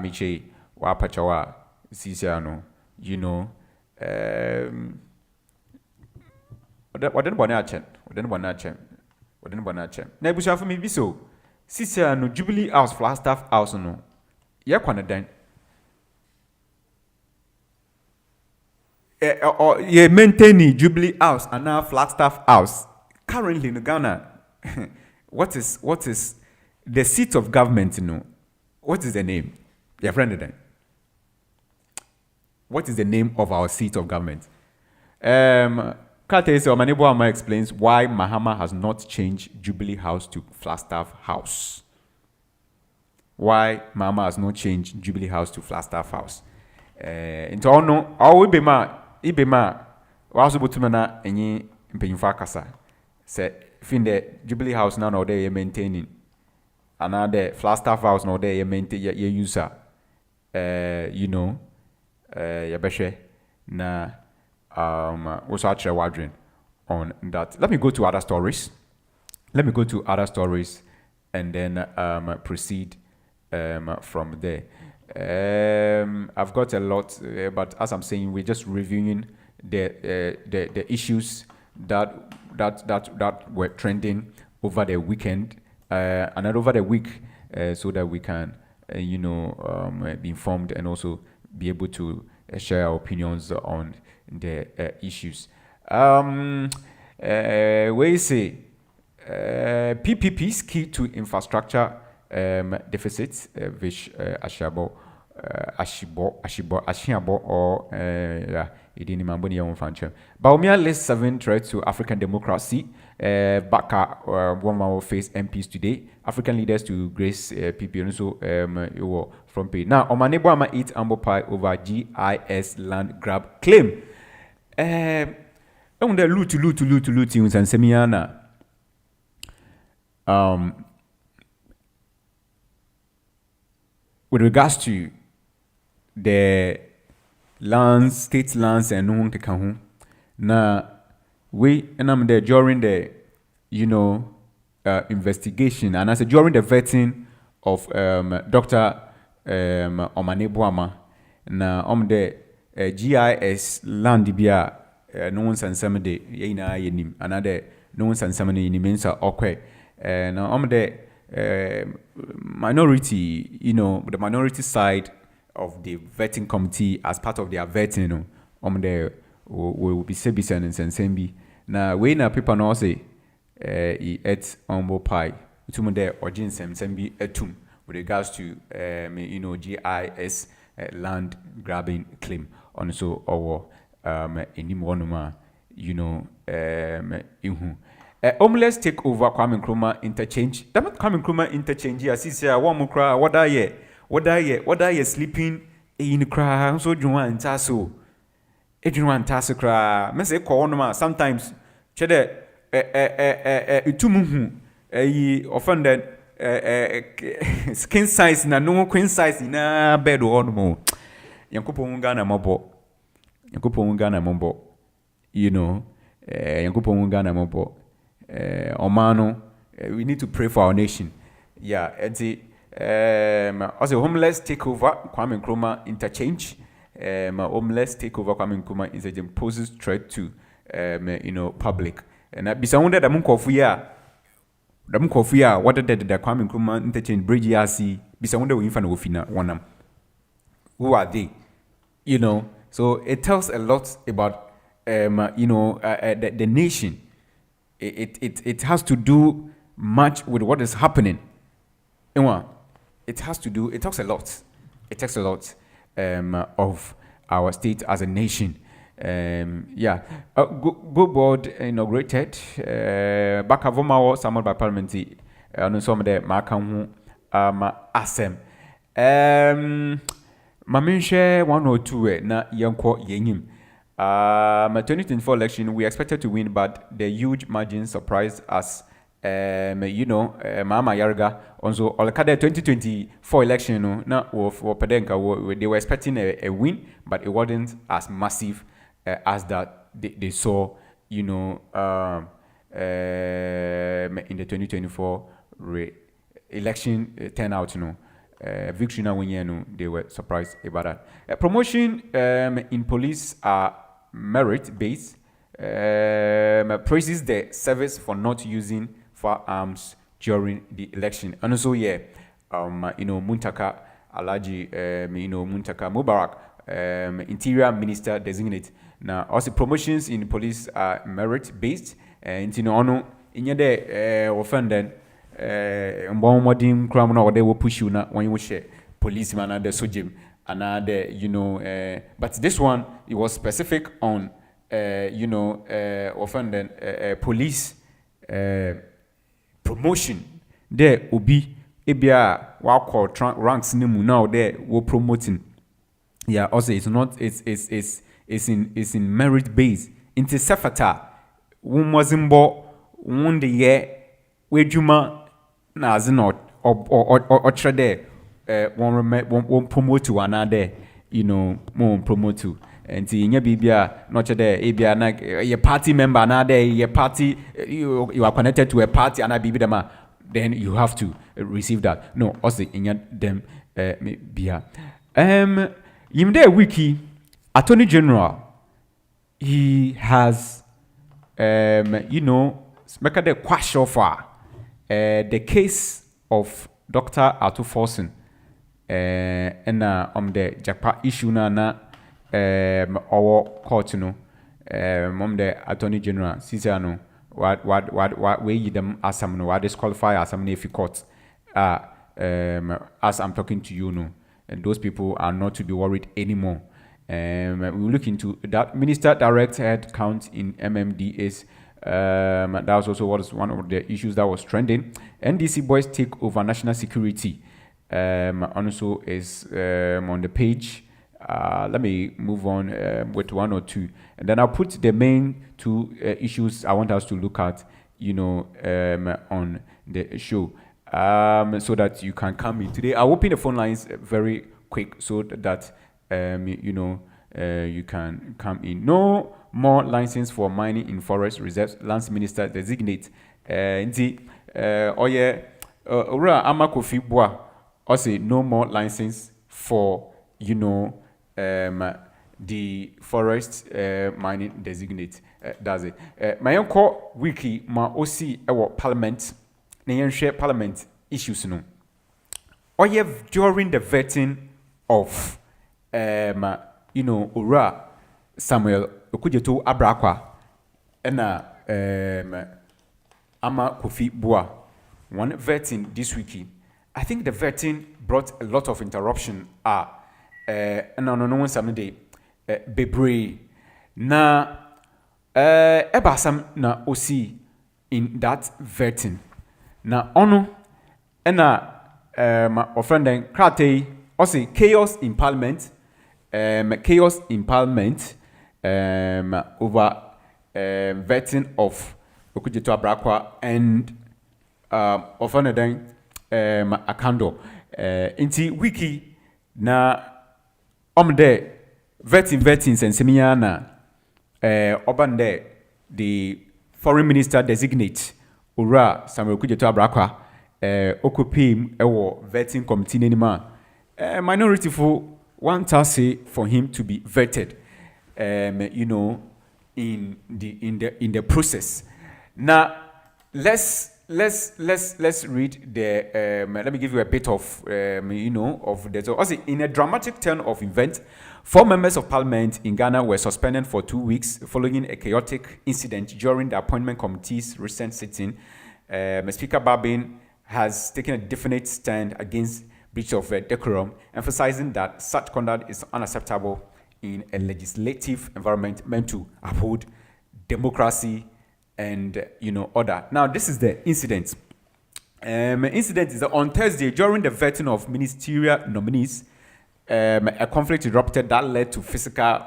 Speaker 6: miche wapacho wa sisia no oden bona achen na ebusa for me bi so sisia no Jubilee House Flagstaff House no ye kwana dan ye maintain Jubilee House and now Flagstaff House currently in Ghana. what is the seat of government what is the name? Your friend then. What is the name of our seat of government? Kate Omaniboama explains why Mahama has not changed Jubilee House to Flagstaff House. Why Mahama has not changed Jubilee House to Flagstaff House. Into ono, ibema, also butumana enyi mpenyufa kasa. Se finde Jubilee House now there you maintaining. Another Flagstaff House now there you maintain your user. Yabeshe na also actually wondering on that. Let me go to other stories. And then proceed from there. I've got a lot, but as I'm saying, we're just reviewing the issues that were trending over the weekend and over the week, so that we can be informed and also be able to share our opinions on the issues. We say PPP's key to infrastructure deficits, which Ashiabo or Baumia lists 7 threats to African democracy. Baka one will face MPs today. African leaders to grace PP and so from pay. Now Omaneboama eats ambo pie over GIS land grab claim. On the loot in Semiana. With regards to the lands, state lands, and no one now we and I'm there during the investigation, and I said during the vetting of Dr. Omaneboama. Now the GIS land bia no one san some day yina yenim another no one san some in mensa okay. Now the minority, the minority side of the vetting committee as part of their vetting, there will be Sebisen and Sensembi. Now, when people know say, he ate umbo pie, utum there or Jinsem Sembi etum with regards to, GIS land grabbing claim on so our inimonuma, homeless take over Kwame Nkrumah interchange. That Kwame Nkrumah interchange. I see say one more cry. What are you sleeping in cry? So Juwan Tasso. Juwan Tasso cry. Me say call no sometimes. Chede itumuhu offended skin size na no queen size na bed on mo. Yankupo Ngana mobo. Yankupo Ngana mobo. Omano, we need to pray for our nation. Yeah, and also homeless takeover Kwame Nkrumah interchange. Homeless takeover Kwame Nkrumah interchange poses threat to public. And bisaunde da munkofuya what the Kwame Nkrumah interchange bridge yasi bisaunde we infana ofina wanam. Who are they? So it tells a lot about the nation. It has to do much with what is happening. It talks a lot. It takes a lot of our state as a nation. Go board inaugurated. Bakavomawo summoned by Parliament. And some of the Makamu Asem. Maminshe 102 na yanko yenyim. 2024 election, we expected to win, but the huge margin surprised us. Mama Yarga also Olakada 2024 election, they were expecting a win, but it wasn't as massive as that they saw, in the 2024 election turnout, victory now when they were surprised about that. Promotion in police are merit-based. Praises the service for not using firearms during the election. And also, Muntaka Alhaji, Muntaka Mubarak, Interior Minister designate. Now, also promotions in police are merit-based. And in your offended, modim crown or they will push you when you share. policeman and the sojim and the but this one it was specific on often police promotion there obi ebia wa call ranks nimu now there we promoting also it's in merit base into sefata wumwazimbo wunde ye wejuma na azin or trade one promote to another more promote to and nya bibia not there ebia na your party member another your party you are connected to a party and bibidama then you have to receive that no also nya them bia yimde wiki Attorney General he has make the question for the case of Dr. Arthur Forson and the Japa issue na our court the Attorney General Cesano what way them as some what disqualify as some if court as I'm talking to you no, and those people are not to be worried anymore. We will look into that minister direct head count in MMDAs. That was also one of the issues that was trending. NDC boys take over national security. Also is on the page. Let me move on with one or two, and then I'll put the main two issues I want us to look at. On the show, so that you can come in today. I'll open the phone lines very quick so that you can come in. No more license for mining in forest reserves. Lands Minister designate. Ora Amakofi Boa also no more license for the forest mining designate. That's it. My uncle wiki ma osi ewo parliament. Na share parliament issues no. During the vetting of Ora Samuel Okujeto Abrakwa and Ama Kofi Boa, one vetting this week. I think the vetting brought a lot of interruption. And on one Sunday, Bebre na Ebasam na osi in that vetting. Na ono ena my friend then Krate also chaos in parliament. Chaos in parliament over vetting of Okujeto Abrakwa and Ofaneden Akando. Inti wiki na omde vetting and semiana obande the foreign minister designate Ura Samuel Okujeto Abrakwa okupim ewo vetting committee anymore. Minority for one task for him to be vetted, in the process. Now, let's read the. Let me give you a bit of of the. Also, in a dramatic turn of events, 4 members of parliament in Ghana were suspended for 2 weeks following a chaotic incident during the appointment committee's recent sitting. Speaker Barbin has taken a definite stand against breach of decorum, emphasizing that such conduct is unacceptable in a legislative environment meant to uphold democracy and order. Now, this is the incident. Incident is that on Thursday, during the vetting of ministerial nominees, a conflict erupted that led to physical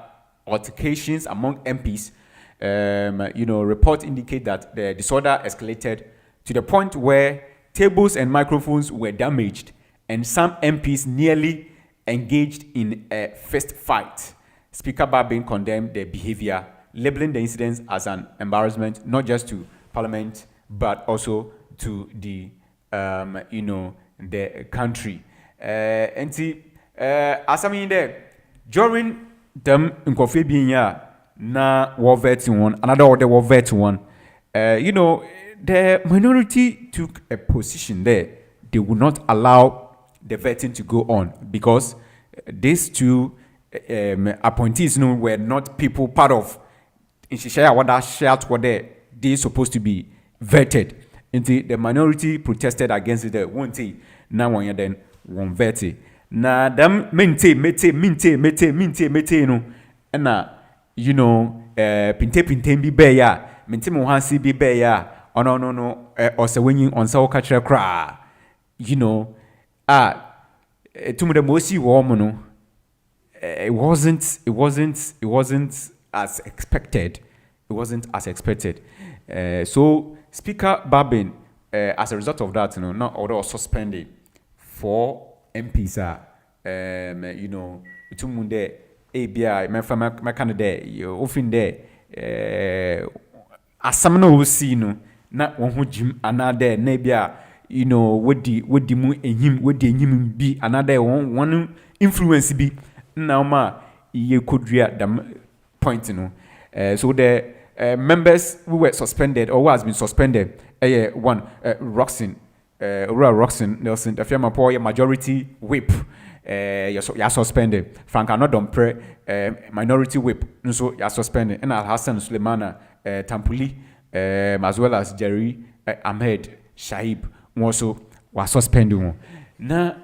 Speaker 6: altercations among MPs. Reports indicate that the disorder escalated to the point where tables and microphones were damaged, and some MPs nearly engaged in a fist fight. Speaker Barbin condemned the behavior, labeling the incidents as an embarrassment not just to Parliament but also to the the country. And see, as I mean there, during them Nkofi Binya na war vetting one, another order war vetting one. The minority took a position there. They would not allow the vetting to go on because these two appointees were not people part of what that shared what they supposed to be vetted. And the minority protested against it. One thing now one then one vetted. na them mete no na you know pinte bi be ya mente mo hansi bi be ya ono ose wenyin onsa wo ka kire kra you know to the mosi wo mo no it wasn't as expected. It wasn't as expected. So Speaker Babin, as a result of that, not order suspended 4 MPs you know, to munde ABI, my candidate, you often there, as some no see no, not one who Jim another nebia, you know, what the mu and him, what the him be another one influence be now ma you could read them point, you know. So the members who were suspended or who has been suspended, one Roxin, Nelson, the firm for majority whip, you're suspended. Frank Anodompre, minority whip, so you're suspended. And Al Hassan Sulemana, Tampuli, as well as Jerry Ahmed Shaib, also was suspended. Now,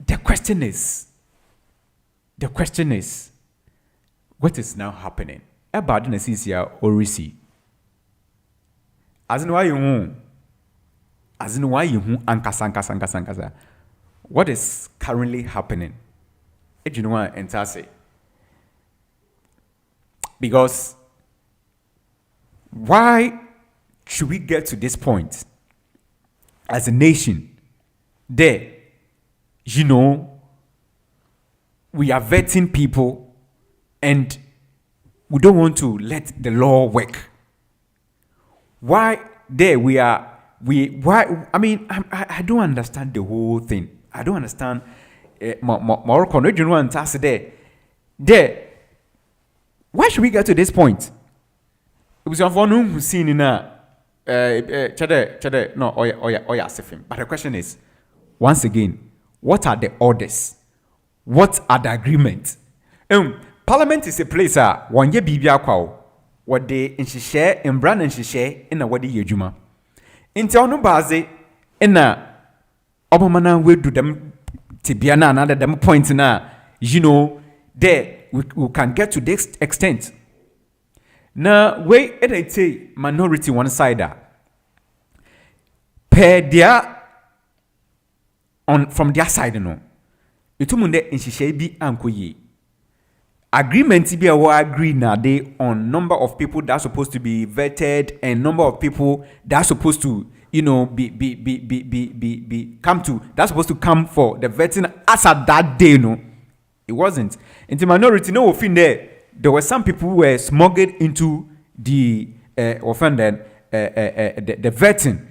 Speaker 6: the question is, what is now happening? About the Nesisia or Risi. As in why you ankasa. What is currently happening? You know what enter say. Because why should we get to this point as a nation? There, you know, we are vetting people and we don't want to let the law work. Why there why I mean I don't understand the whole thing. I don't understand Morocco no general and task there. Why should we get to this point? It was for no who seen in no oya sefim. But the question is, once again, what are the orders? What are the agreements? Parliament is a place one year bibia kwa what they in share in brand and share in a wadi yejuma. Into no baze in a obamana will do them tibiana another them point na you know there we can get to this extent. Now way it say minority one side per their on from their side no. Itumunde in share bi ankoye. Agreement be agree now they on number of people that's supposed to be vetted and number of people that's supposed to be come to that's supposed to come for the vetting as at that day. No, it wasn't. In the minority, no offend there were some people who were smuggled into the offended the vetting.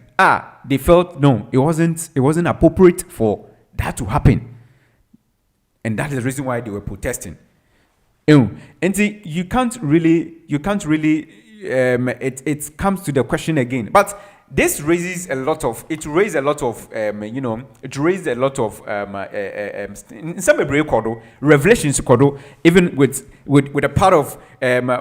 Speaker 6: They felt no, it wasn't appropriate for that to happen, and that is the reason why they were protesting. And you can't really it comes to the question again. But this raises a lot of in some revelations even with a part of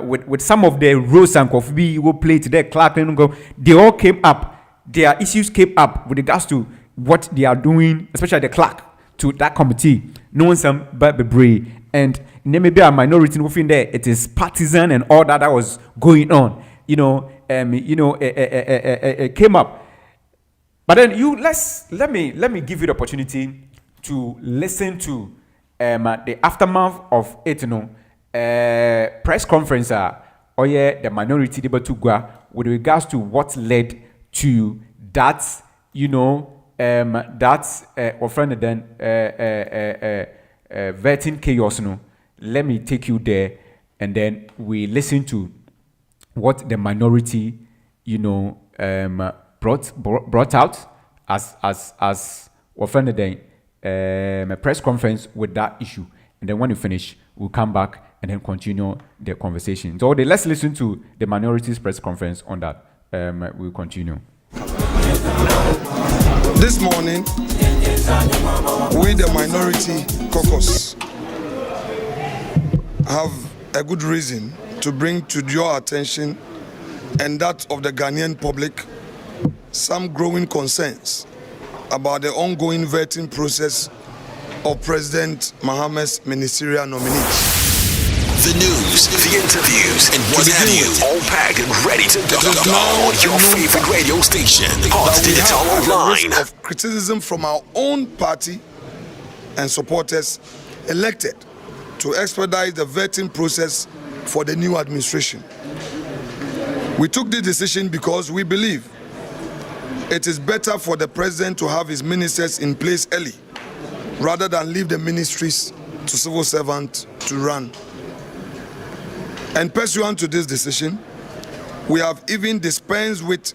Speaker 6: with some of the roles and coffee who played today Clark and go, they all came up, their issues came up with regards to what they are doing, especially the clerk to that committee, knowing some but brave. And there may be a minority within there. It is partisan and all that was going on. It came up. But then let me give you the opportunity to listen to the aftermath of it. Press conference. The minority debate to go with regards to what led to that. Vetting chaos. Let me take you there, and then we listen to what the minority, brought out as offended a press conference with that issue, and then when we finish, we'll come back and then continue the conversation. So let's listen to the minority's press conference on that. We'll continue.
Speaker 7: This morning, we the minority caucus have a good reason to bring to your attention and that of the Ghanaian public some growing concerns about the ongoing vetting process of President Mohammed's ministerial nominees.
Speaker 2: The news, the interviews, and what have you, all packed and ready to go on your favorite radio station, Hot Digital Online.
Speaker 7: Of criticism from our own party and supporters elected to expedite the vetting process for the new administration. We took this decision because we believe it is better for the president to have his ministers in place early rather than leave the ministries to civil servants to run. And pursuant to this decision, we have even dispensed with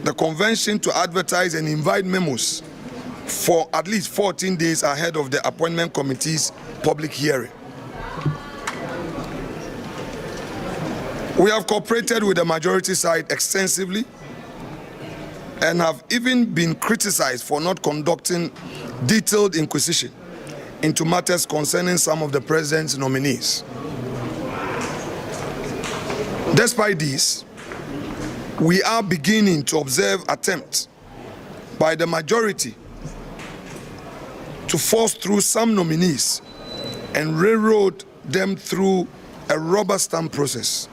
Speaker 7: the convention to advertise and invite memos for at least 14 days ahead of the appointment committee's public hearing. We have cooperated with the majority side extensively and have even been criticized for not conducting detailed inquisition into matters concerning some of the president's nominees. Despite this, we are beginning to observe attempts by the majority to force through some nominees and railroad them through a rubber stamp process.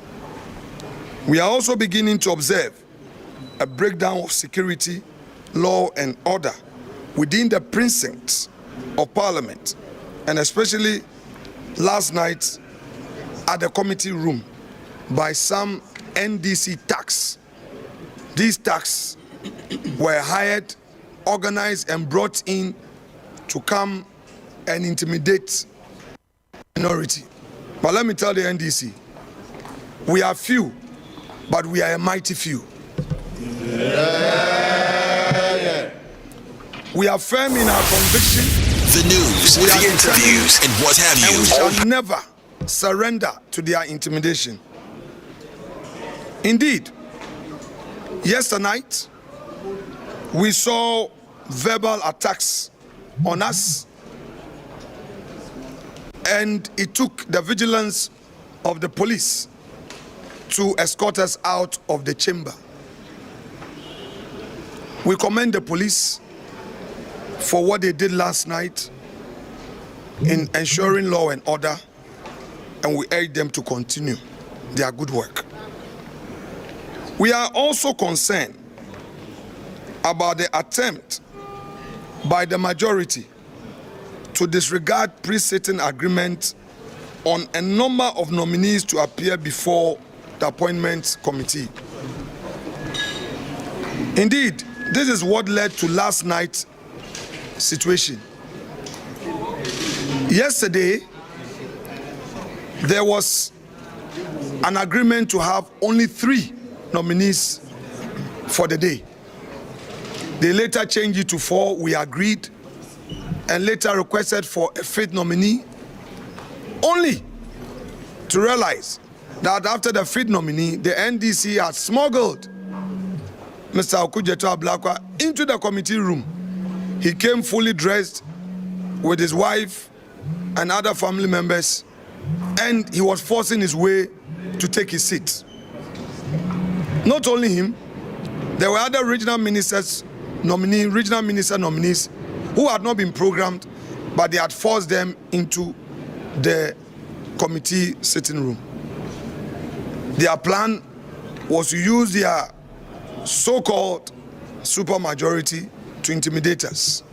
Speaker 7: We are also beginning to observe a breakdown of security, law and order within the precincts of Parliament, and especially last night at the committee room by some NDC thugs. These thugs were hired, organized and brought in to come and intimidate the minority. But let me tell the NDC, we are few, but we are a mighty few. We are firm in our conviction.
Speaker 2: The news, the interviews, and what have you.
Speaker 7: And we shall never surrender to their intimidation. Indeed, yesterday night, we saw verbal attacks on us, and it took the vigilance of the police to escort us out of the chamber. We commend the police for what they did last night in ensuring law and order, and we urge them to continue their good work. We are also concerned about the attempt by the majority to disregard pre-sitting agreement on a number of nominees to appear before the appointments committee. Indeed, this is what led to last night's situation. Yesterday, there was an agreement to have only 3 nominees for the day. They later changed it to 4. We agreed, and later requested for a 5th nominee, only to realize that after the 5th nominee, the NDC had smuggled Mr. Okudzeto Ablakwa into the committee room. He came fully dressed with his wife and other family members, and he was forcing his way to take his seat. Not only him, there were other regional minister nominees who had not been programmed, but they had forced them into the committee sitting room. Their plan was to use their so-called supermajority to intimidate us.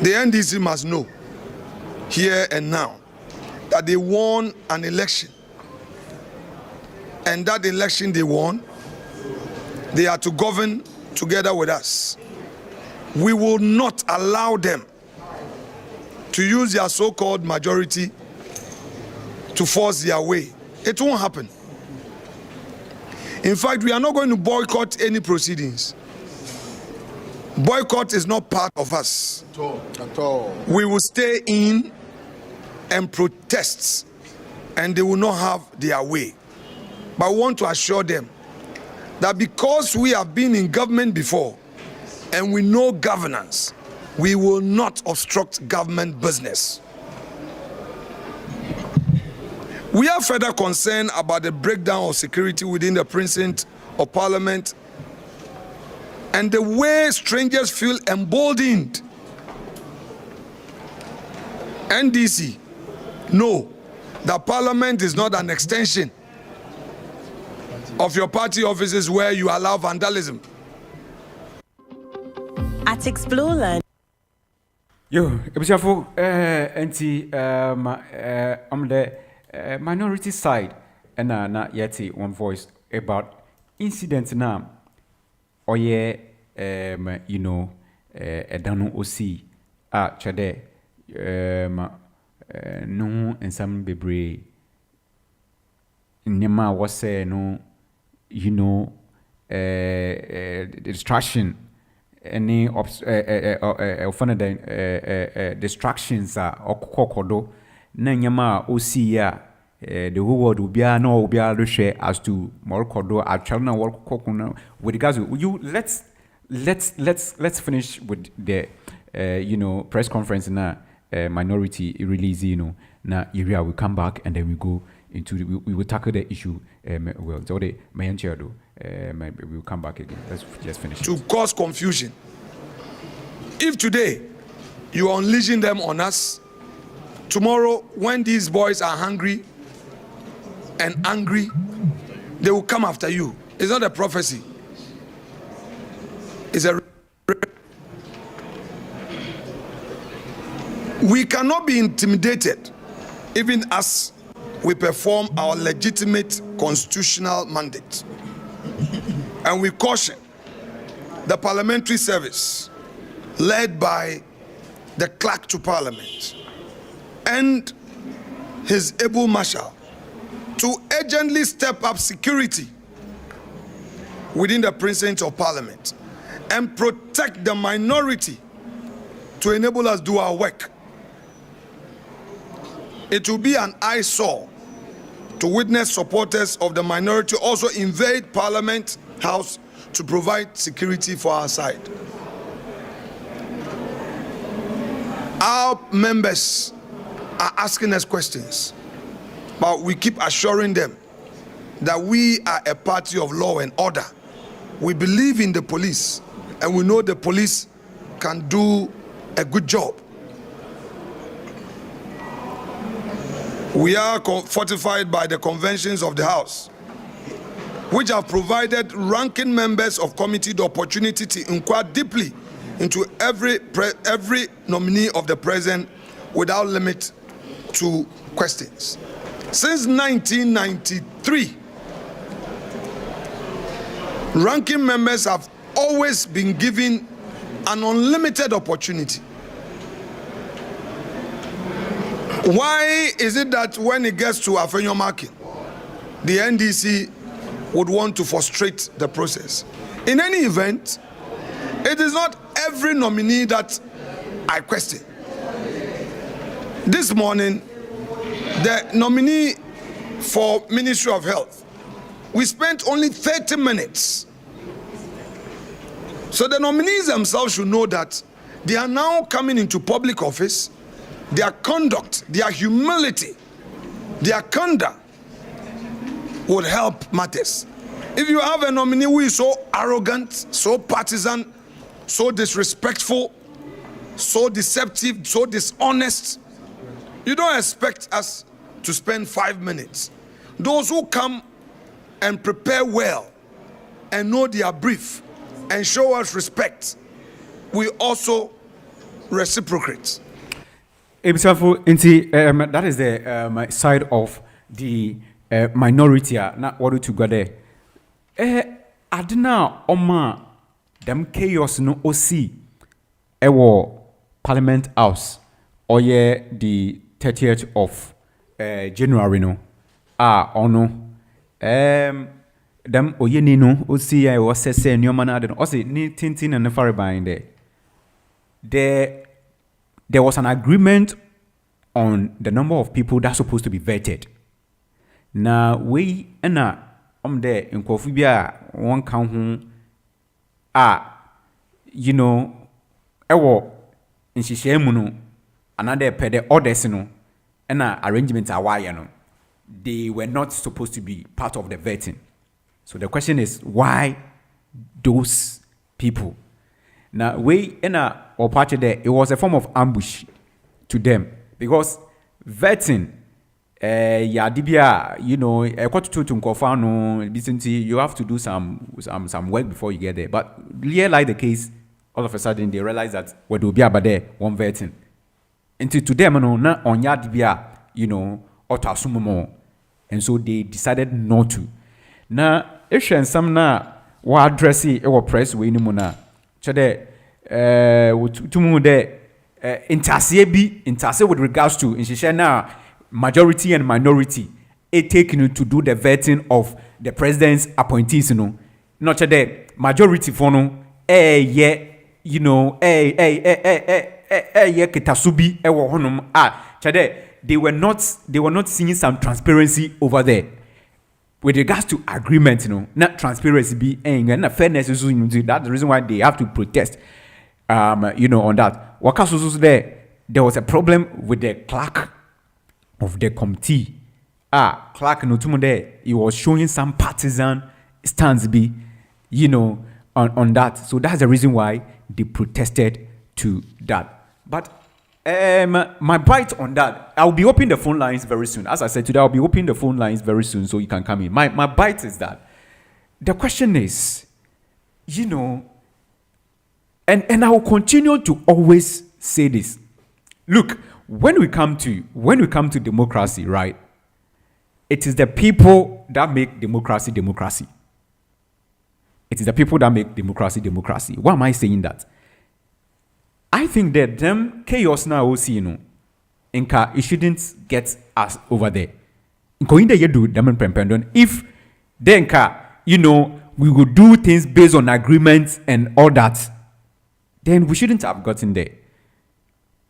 Speaker 7: The NDC must know, here and now, that they won an election. And that election they won, they are to govern together with us. We will not allow them to use their so-called majority to force their way. It won't happen. In fact, we are not going to boycott any proceedings. Boycott is not part of us. At all. We will stay in and protest, and they will not have their way. But I want to assure them that because we have been in government before and we know governance, we will not obstruct government business. We are further concerned about the breakdown of security within the precinct of Parliament and the way strangers feel emboldened NDC know that Parliament is not an extension of your party offices where you allow vandalism.
Speaker 8: At Exploreland.
Speaker 6: Yo, Ebisiafo, on the minority side, and na yeti one voice about incidents now. Or you know, dano osi chade no and some bebre nyama was no, you know, distraction. Any distractions are okokodo na nyama osi ya the whole world will be no be able to share as to more kodo actually na work kokuna with regards to you let's finish with the you know press conference na minority release you know na area we come back and then we go into we will tackle the issue well so the mayan chair do we will come back again. Let's just finish
Speaker 7: to cause confusion. If today you are unleashing them on us, tomorrow when these boys are hungry and angry, they will come after you. It's not a prophecy. It's a. We cannot be intimidated even as we perform our legitimate constitutional mandate. And we caution the parliamentary service led by the clerk to parliament and his able marshal to urgently step up security within the precincts of parliament and protect the minority to enable us do our work. It will be an eyesore to witness supporters of the minority also invade Parliament House to provide security for our side. Our members are asking us questions, but we keep assuring them that we are a party of law and order. We believe in the police, and we know the police can do a good job. We are fortified by the conventions of the House, which have provided ranking members of committee the opportunity to inquire deeply into every nominee of the president without limit to questions. Since 1993, ranking members have always been given an unlimited opportunity. Why is it that when it gets to Afenyo Markin, the NDC would want to frustrate the process? In any event, it is not every nominee that I question. This morning, the nominee for Ministry of Health, we spent only 30 minutes. So the nominees themselves should know that they are now coming into public office. Their conduct, their humility, their conduct would help matters. If you have a nominee who is so arrogant, so partisan, so disrespectful, so deceptive, so dishonest, you don't expect us to spend 5 minutes. Those who come and prepare well and know their brief and show us respect, we also reciprocate.
Speaker 6: That is the side of the minority. Not what to go there. Adina Oma them chaos no osi ewo Parliament House or the 30th of January no ono them oyeni no osi ya was say nyoma na ade no osi ni tintin and fariban there. There was an agreement on the number of people that's supposed to be vetted. Now we there in Kofibia one count you know in Shishemuno another per the orders no arrangements are why they were not supposed to be part of the vetting. So the question is why those people? Now, or part of there, it was a form of ambush to them because vetting yadibia, you know, you have to do some work before you get there. But here like the case, all of a sudden they realize that what will be about there one vetting. Until to them, na on yadibia, you know, or to assume more. And so they decided not to. Now, if you some na wa addressing our press we ni muna, chade tumu de interse with regards to in now majority and minority taking to do the vetting of the president's appointees, you know. Not chade majority for no you know kitasubi ewo honum chade they were not seeing some transparency over there with regards to agreement, you know, not transparency be and fairness is that's the reason why they have to protest you know, on that. Wakasusu there was a problem with the clerk of the committee. Clerk no tumo there, he was showing some partisan stance be, you know, on that. So that's the reason why they protested to that. But my bite on that, I'll be opening the phone lines very soon. As I said today, I'll be opening the phone lines very soon so you can come in. My bite is that the question is, you know, and I will continue to always say this. Look, when we come to democracy, right? It is the people that make democracy democracy. It is the people that make democracy democracy. Why am I saying that? I think that them chaos now also, you know, inka it shouldn't get us over there. Inko in the year do them prempendon. If then you know, we would do things based on agreements and all that, then we shouldn't have gotten there.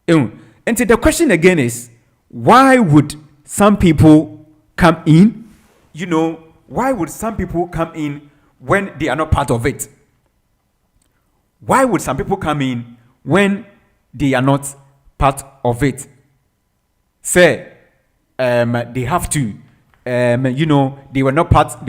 Speaker 6: And so the question again is, why would some people come in? You know, why would some people come in when they are not part of it? Why would some people come in when they are not part of it? Say, they have to, you know, they were not part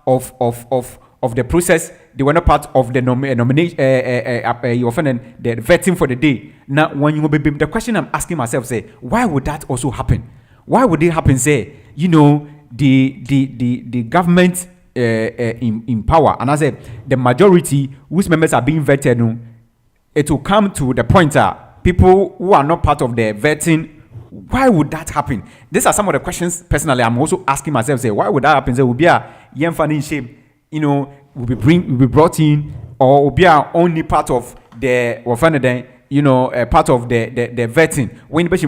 Speaker 6: of the process. They were not part of the nomination, the vetting for the day. Now, when you be the question I'm asking myself, say, why would that also happen? Why would it happen? Say, you know, the government in power, and I said the majority whose members are being vetted, it will come to the point that people who are not part of the vetting, why would that happen? These are some of the questions personally I'm also asking myself. Say, why would that happen? Say, will be a young funny shape, you know, will be brought in, or will be only part of the you know, part of the vetting.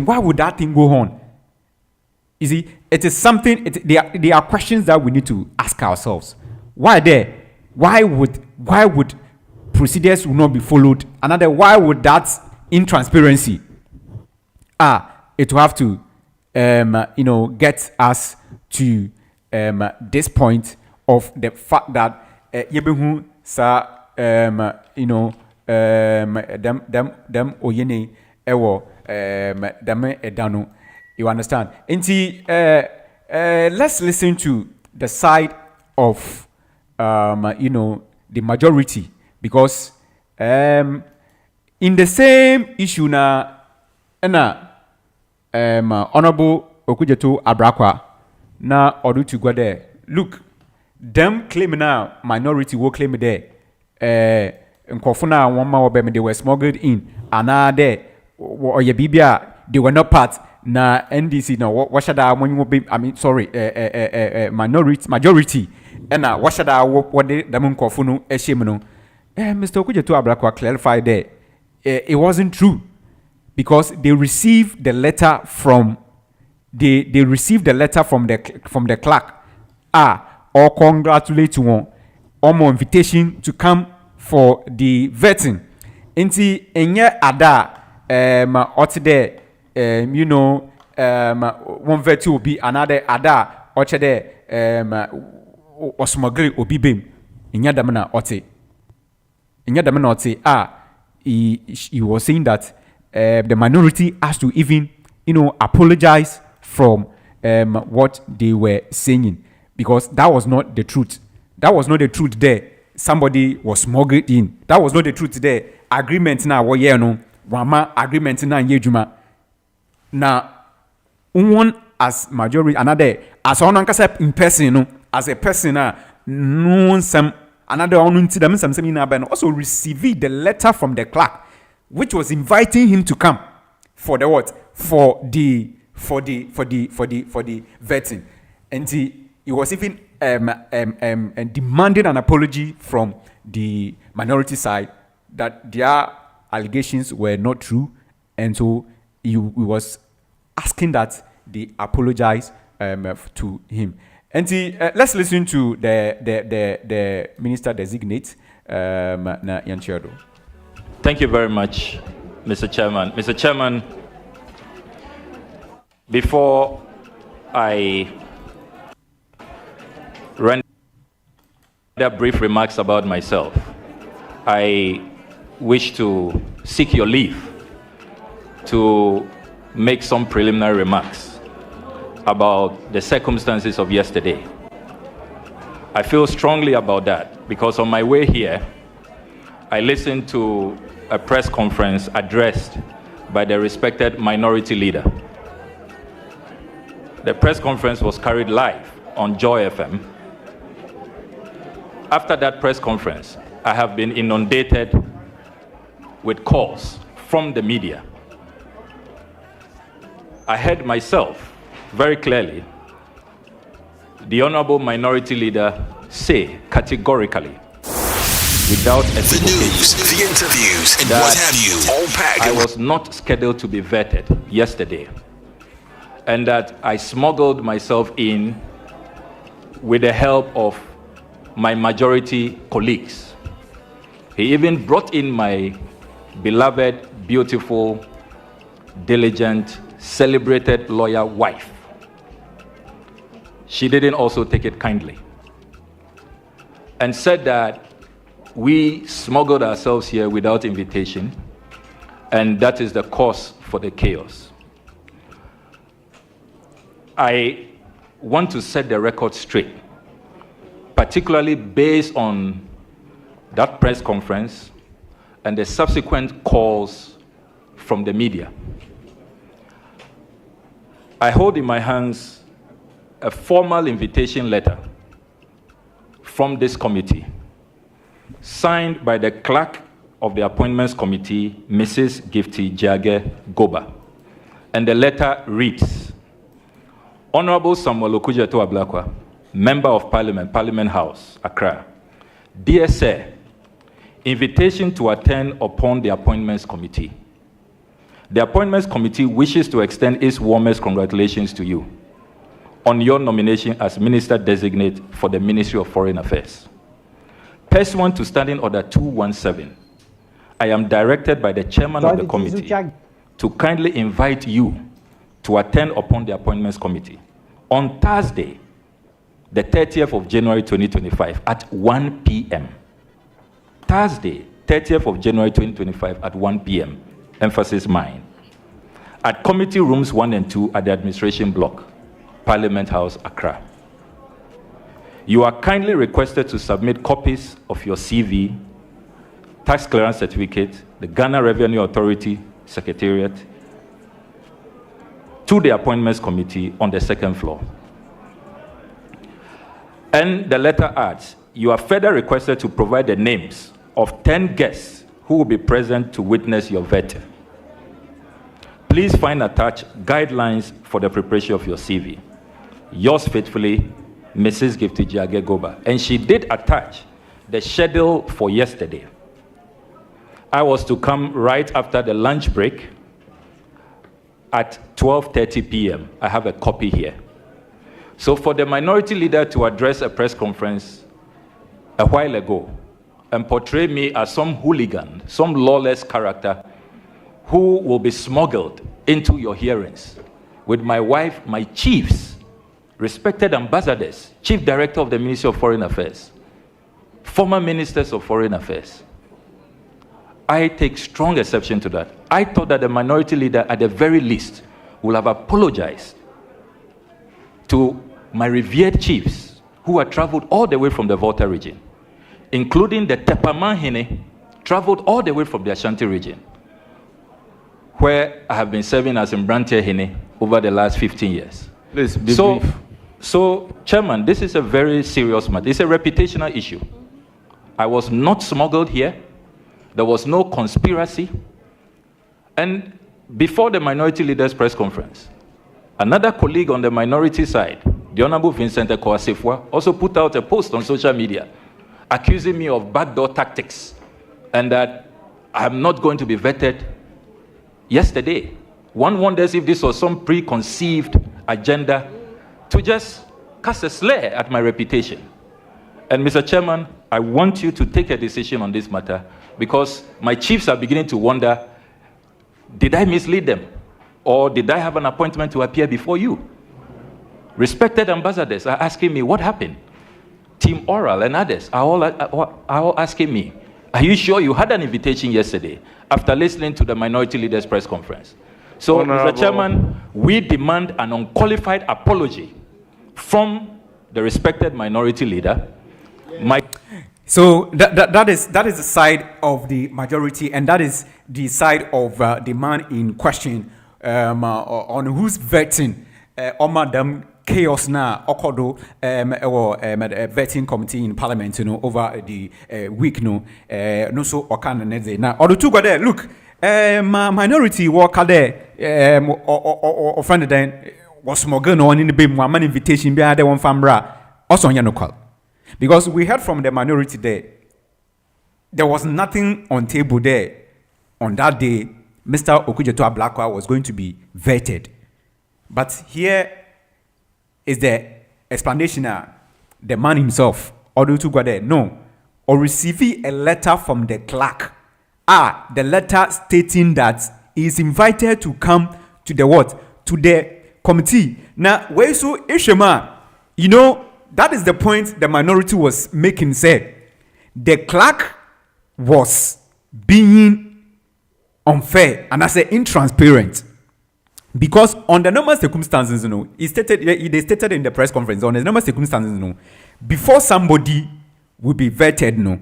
Speaker 6: Why would that thing go on? You see, it is something. There are questions that we need to ask ourselves. Why there? Why would procedures will not be followed? Another, why would that intransparency? It will have to, you know, get us to this point of the fact that yebehu sa you know, them oyene ewo them edano. You understand? Let's listen to the side of you know, the majority, because in the same issue na Honorable Okudzeto Abrakwa na odu to go there. Look, them claim now minority will claim there. Nkofuna one ma they were smuggled in. Another or ye bibia they were not part. Na NDC na what should I when you be, I mean sorry, majority and what should I what they damun kofunu eshimno. Mr. Okudzeto Abrakwa clarified there. It wasn't true, because they received the letter from they received the letter from the clerk or congratulate one or more invitation to come for the vetting. Inti enye ada ote there you know, one vetting will be another ada oche there osmogri obi bem inya damana ote he was saying that the minority has to even, you know, apologize from what they were saying, because that was not the truth. That was not the truth there. Somebody was smuggled in. That was not the truth there. Agreement now, what no, wama agreement na yejuma. na one as majority another as on ankasa in person no as a person no some another on unti them some na ben also received the letter from the clerk which was inviting him to come for the what for the vetting, and he was even demanding an apology from the minority side that their allegations were not true, and so he was asking that they apologize to him. And let's listen to the minister designate, Yanchedo.
Speaker 5: Thank you very much, Mr. Chairman. Mr. Chairman, before I render brief remarks about myself, I wish to seek your leave to make some preliminary remarks about the circumstances of yesterday. I feel strongly about that because on my way here, I listened to a press conference addressed by the respected minority leader. The press conference was carried live on Joy FM. After that press conference, I have been inundated with calls from the media. I heard myself very clearly the Honorable Minority Leader say categorically, without
Speaker 2: the news, the interviews, and what have you, all packed.
Speaker 5: I was not scheduled to be vetted yesterday, and that I smuggled myself in with the help of my majority colleagues. He even brought in my beloved, beautiful, diligent, celebrated lawyer wife. She didn't also take it kindly and said that we smuggled ourselves here without invitation, and that is the cause for the chaos. I want to set the record straight, particularly based on that press conference and the subsequent calls from the media. I hold in my hands a formal invitation letter from this committee, signed by the clerk of the Appointments Committee, Mrs. Gifty Jage Goba. And the letter reads, Honorable Samuel Okudzeto Ablakwa, Member of Parliament, Parliament House, Accra. Dear Sir, invitation to attend upon the Appointments Committee. The Appointments Committee wishes to extend its warmest congratulations to you on your nomination as Minister-Designate for the Ministry of Foreign Affairs. Pursuant to Standing Order 217, I am directed by the Chairman of the Committee to kindly invite you to attend upon the Appointments Committee on Thursday, the 30th of January 2025 at 1 p.m. Thursday, 30th of January 2025 at 1 p.m. Emphasis mine. At Committee Rooms 1 and 2 at the Administration Block, Parliament House, Accra. You are kindly requested to submit copies of your CV, tax clearance certificate, the Ghana Revenue Authority Secretariat, to the Appointments Committee on the second floor. And the letter adds, you are further requested to provide the names of 10 guests who will be present to witness your vetting. Please find attached guidelines for the preparation of your CV. Yours faithfully, Mrs. Gifty Jage Goba. And she did attach the schedule for yesterday. I was to come right after the lunch break at 12:30 p.m. I have a copy here. So for the minority leader to address a press conference a while ago and portray me as some hooligan, some lawless character who will be smuggled into your hearings with my wife, my chiefs, respected ambassadors, Chief Director of the Ministry of Foreign Affairs, former ministers of Foreign Affairs. I take strong exception to that. I thought that the minority leader, at the very least, will have apologized to my revered chiefs who had traveled all the way from the Volta region, including the Tepaman Hene, traveled all the way from the Ashanti region, where I have been serving as Mbrantia Hene over the last 15 years.
Speaker 1: Please, be
Speaker 5: So,
Speaker 1: brief.
Speaker 5: so, Chairman, this is a very serious matter. It's a reputational issue. I was not smuggled here. There was no conspiracy. And before the minority leaders press conference, another colleague on the minority side, the Honorable Vincent Ekowasefwa, also put out a post on social media accusing me of backdoor tactics and that I'm not going to be vetted. Yesterday, one wonders if this was some preconceived agenda to just cast a slur at my reputation. And Mr. Chairman, I want you to take a decision on this matter because my chiefs are beginning to wonder, did I mislead them? Or did I have an appointment to appear before you? Respected ambassadors are asking me, what happened? Team Oral and others are all asking me, are you sure you had an invitation yesterday after listening to the minority leaders press conference? So,
Speaker 1: Honorable.
Speaker 5: Mr. Chairman, we demand an unqualified apology from the respected minority leader.
Speaker 6: So that is the side of the majority, and that is the side of the man in question on who's vetting Madam chaos na okodo vetting committee in parliament, over the week no so okan neze na odo two go there. Look, minority work there or friend then was smuggle no one in the bim one invitation be there one famra also on call. Because we heard from the minority there was nothing on table there on that day. Mr. Okudzeto-Ablakwa was going to be vetted. But here is the explanation. The man himself, no, or receiving a letter from the clerk. The letter stating that he is invited to come to the what? To the committee. Now, where so Ishema, that is the point the minority was making. Say the clerk was being unfair and I say intransparent because on the normal circumstances, they stated in the press conference on the normal circumstances, before somebody will be vetted,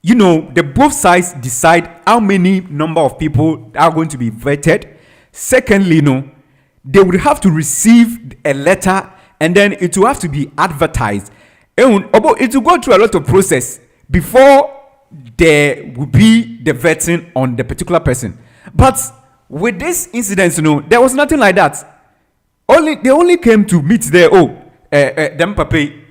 Speaker 6: the both sides decide how many number of people are going to be vetted. Secondly, they would have to receive a letter. And then it will have to be advertised. It will go through a lot of process before there will be the vetting on the particular person. But with this incident, there was nothing like that. They only came to meet there. Them pape,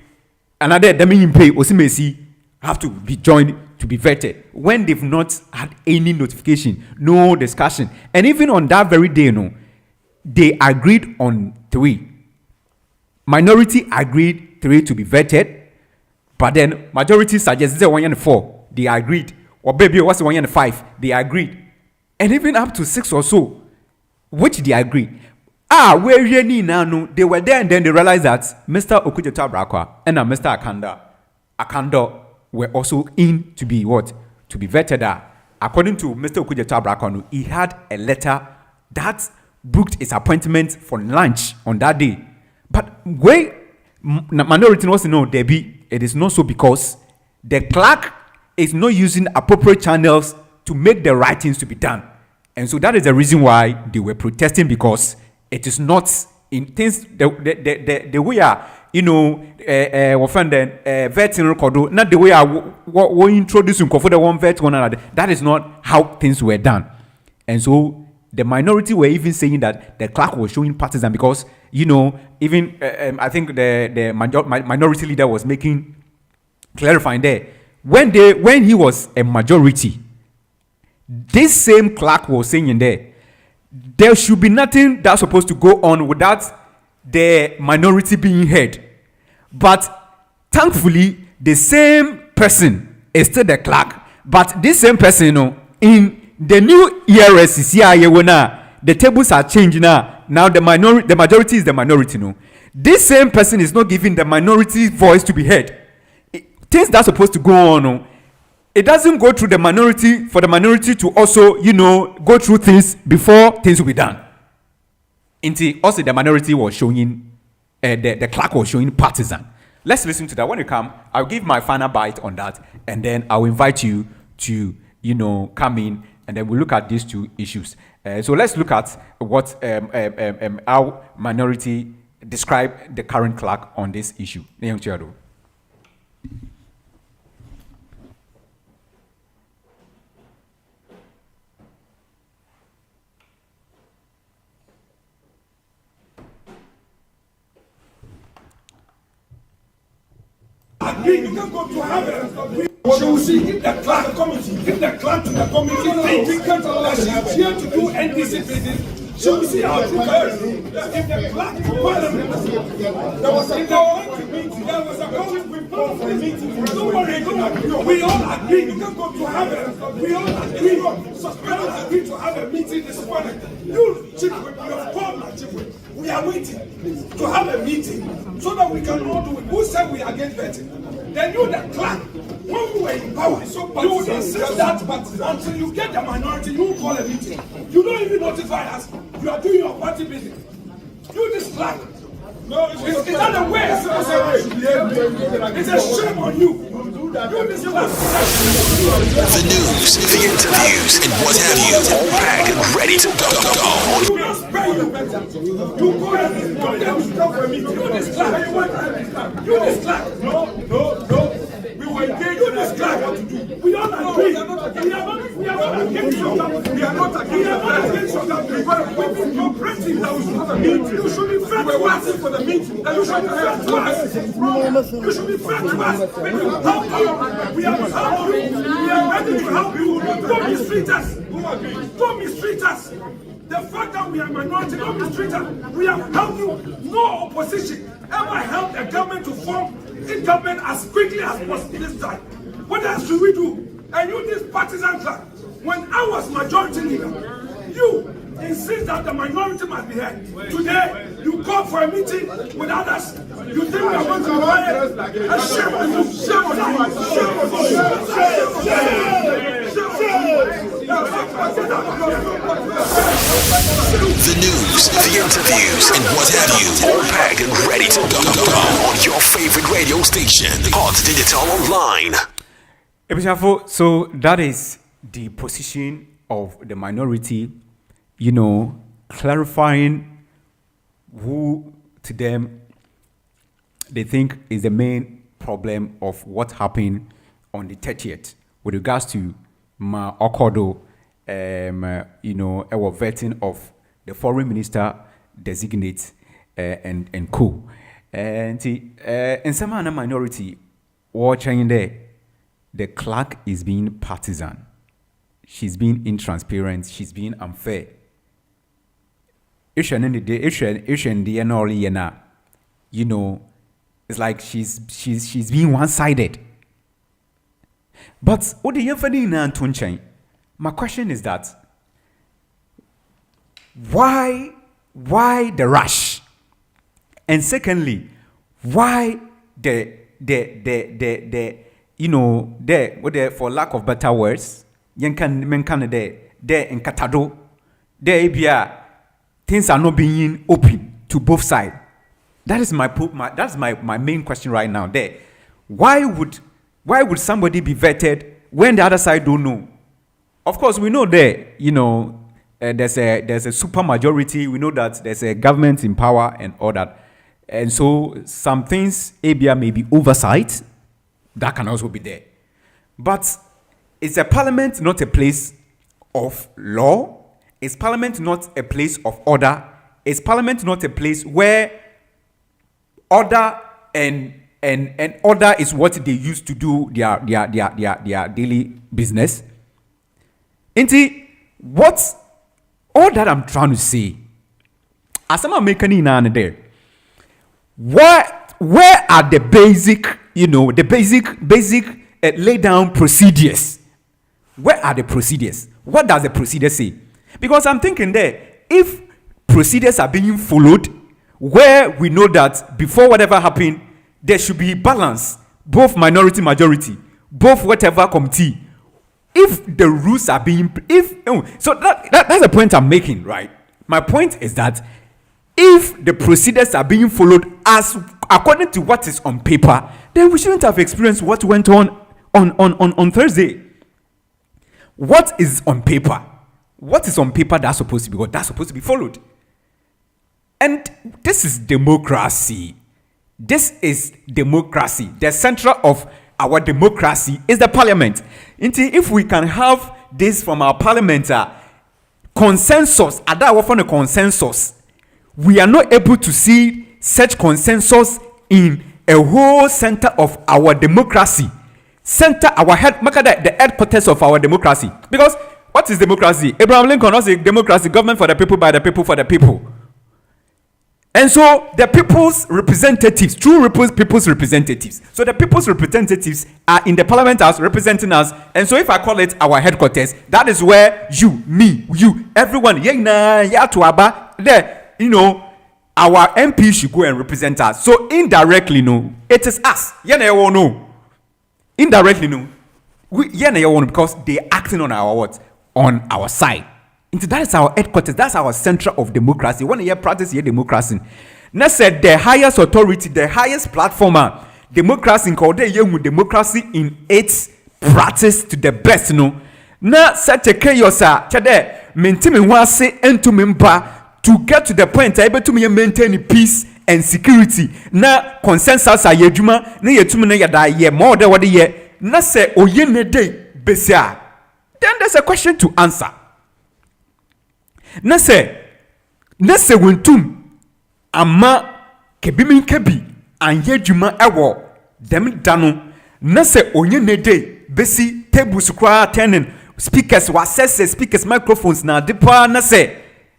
Speaker 6: another them in pay Osimesi have to be joined to be vetted when they've not had any notification, no discussion, and even on that very day, they agreed on 3. Minority agreed 3 to be vetted, but then majority suggested 1 and 4. They agreed. Or maybe what's 1 and 5? They agreed. And even up to 6 or so, which they agreed. Where you now, they were there and then they realized that Mr. Okudzeto-Ablakwa and Mr. Akando were also in to be what? To be vetted. According to Mr. Okudzeto-Ablakwa, he had a letter that booked his appointment for lunch on that day. But where minority wants to know, Debbie, it is not so because the clerk is not using appropriate channels to make the right things to be done. And so that is the reason why they were protesting, because it is not in things the way vetting record, not the way we introducing for the one vet one another. That is not how things were done. And so the minority were even saying that the clerk was showing partisan because, even I think the minority leader was clarifying there. When he was a majority, this same clerk was saying in there should be nothing that's supposed to go on without the minority being heard. But thankfully, the same person is still the clerk. But this same person, in the new ERS, the tables are changing now. Now the majority is the minority. This same person is not giving the minority voice to be heard. Things that's supposed to go on, it doesn't go through the minority for the minority to also, go through things before things will be done. Also, the minority was showing, the clerk was showing partisan. Let's listen to that. When you come, I'll give my final bite on that, and then I'll invite you to, come in and then we look at these two issues. So let's look at what how minority describe the current clerk on this issue.
Speaker 3: You can go to Harvard. She will see, give the clerk to the committee, give the clerk to the committee, that she's here to do NDC business. She will see how to work. If the clerk to Parliament, there was a going report for a meeting. Don't worry, we all agree. You can go to Harvard. We all agree. Suspenders agree to have a meeting this morning. You, Chief Whip, you have called my Chief Whip. We are waiting to have a meeting so that we can all do it. Who said we are against vetting? Then you, the clerk, when we were in power, you would insist that, but until you get the minority, you call a meeting. You don't even notify us. You are doing your party business. You, this clerk. No, it's not a way. It's a shame on you. You, this clerk.
Speaker 2: The news, the interviews, and what have you, all packed and ready to go.
Speaker 3: You will spare you better. You go and condemn stuff for me. You, this clerk. You, this clerk. No. We will engage you, this clerk. What to do? We don't agree. We are not against your government. We are not against your government. But we've been cooperating that we should have a meeting. You should be fair to us for the meeting. That you should be fair to us. You should be fair to us. We will help you. We have helped you. We are ready to help you. Don't mistreat us. Don't mistreat us. The fact that we are minority, don't mistreat us. We have helped you. No opposition ever helped a government to form a government as quickly as possible this time. What else should we do? And you, this partisan club, when I was majority leader, you insist that the minority must be heard. Today, you call for a meeting with others. You think we are going to riot? A shame on you! Shame on you!
Speaker 2: The news, the interviews, and what have you, all packed and ready to go on your favorite radio station, Hot Digital Online.
Speaker 6: So that is the position of the minority, clarifying who to them they think is the main problem of what happened on the 30th with regards to Ma Okodo, our vetting of the foreign minister designate and co. And in some other minority, watching there, the clerk is being partisan. She's being intransparent. She's being unfair. It's like she's being one-sided. But my question is that why the rush? And secondly, why the for lack of better words, things are not being open to both sides. That is my main question right now. There, why would somebody be vetted when the other side don't know? Of course, we know there, there's a super majority. We know that there's a government in power and all that, and so some things ABA may be oversight. That can also be there, but is a parliament not a place of law? Is parliament not a place of order? Is parliament not a place where order and order is what they used to do their daily business? What all that I'm trying to say, as I'm making it there, where are the basic lay down procedures? Where are the procedures? What does the procedure say? Because I'm thinking there, if procedures are being followed, where we know that before whatever happened, there should be balance, both minority, majority, both whatever committee. If the rules are being, so that's the point I'm making, right? My point is that if the procedures are being followed as according to what is on paper, then we shouldn't have experienced what went on Thursday. what is on paper? What is on paper that's supposed to be what? That's supposed to be followed. And this is democracy. This is democracy. The center of our democracy is the parliament. If we can have this from our parliament, consensus, a consensus, we are not able to see such consensus in a whole center of our democracy. Center, our the headquarters of our democracy. Because what is democracy? Abraham Lincoln was a democracy, government for the people, by the people, for the people. And so the people's representatives, true people's representatives. So the people's representatives are in the parliament house representing us. And so if I call it our headquarters, that is where you, me, you, everyone, there, our MP should go and represent us. So indirectly, no, it is us. Indirectly, no, because they are acting on our what? On our side. That is our headquarters. That's our center of democracy. When you practice your democracy, now said the highest authority, the highest platformer, democracy called democracy in its practice to the best. Now such a chaos, today, maintaining one say and to member to get to the point able to maintain peace and security. Now consensus are yejuma. Na yetume na yada ye more than what ye. Na say oye ne day besia. Then there's a question to answer. Nese wentum ama kebimin kebi anye dwuma ewo dem dano nese onye nede besi tables kwa turning speakers access speakers microphones na depa nese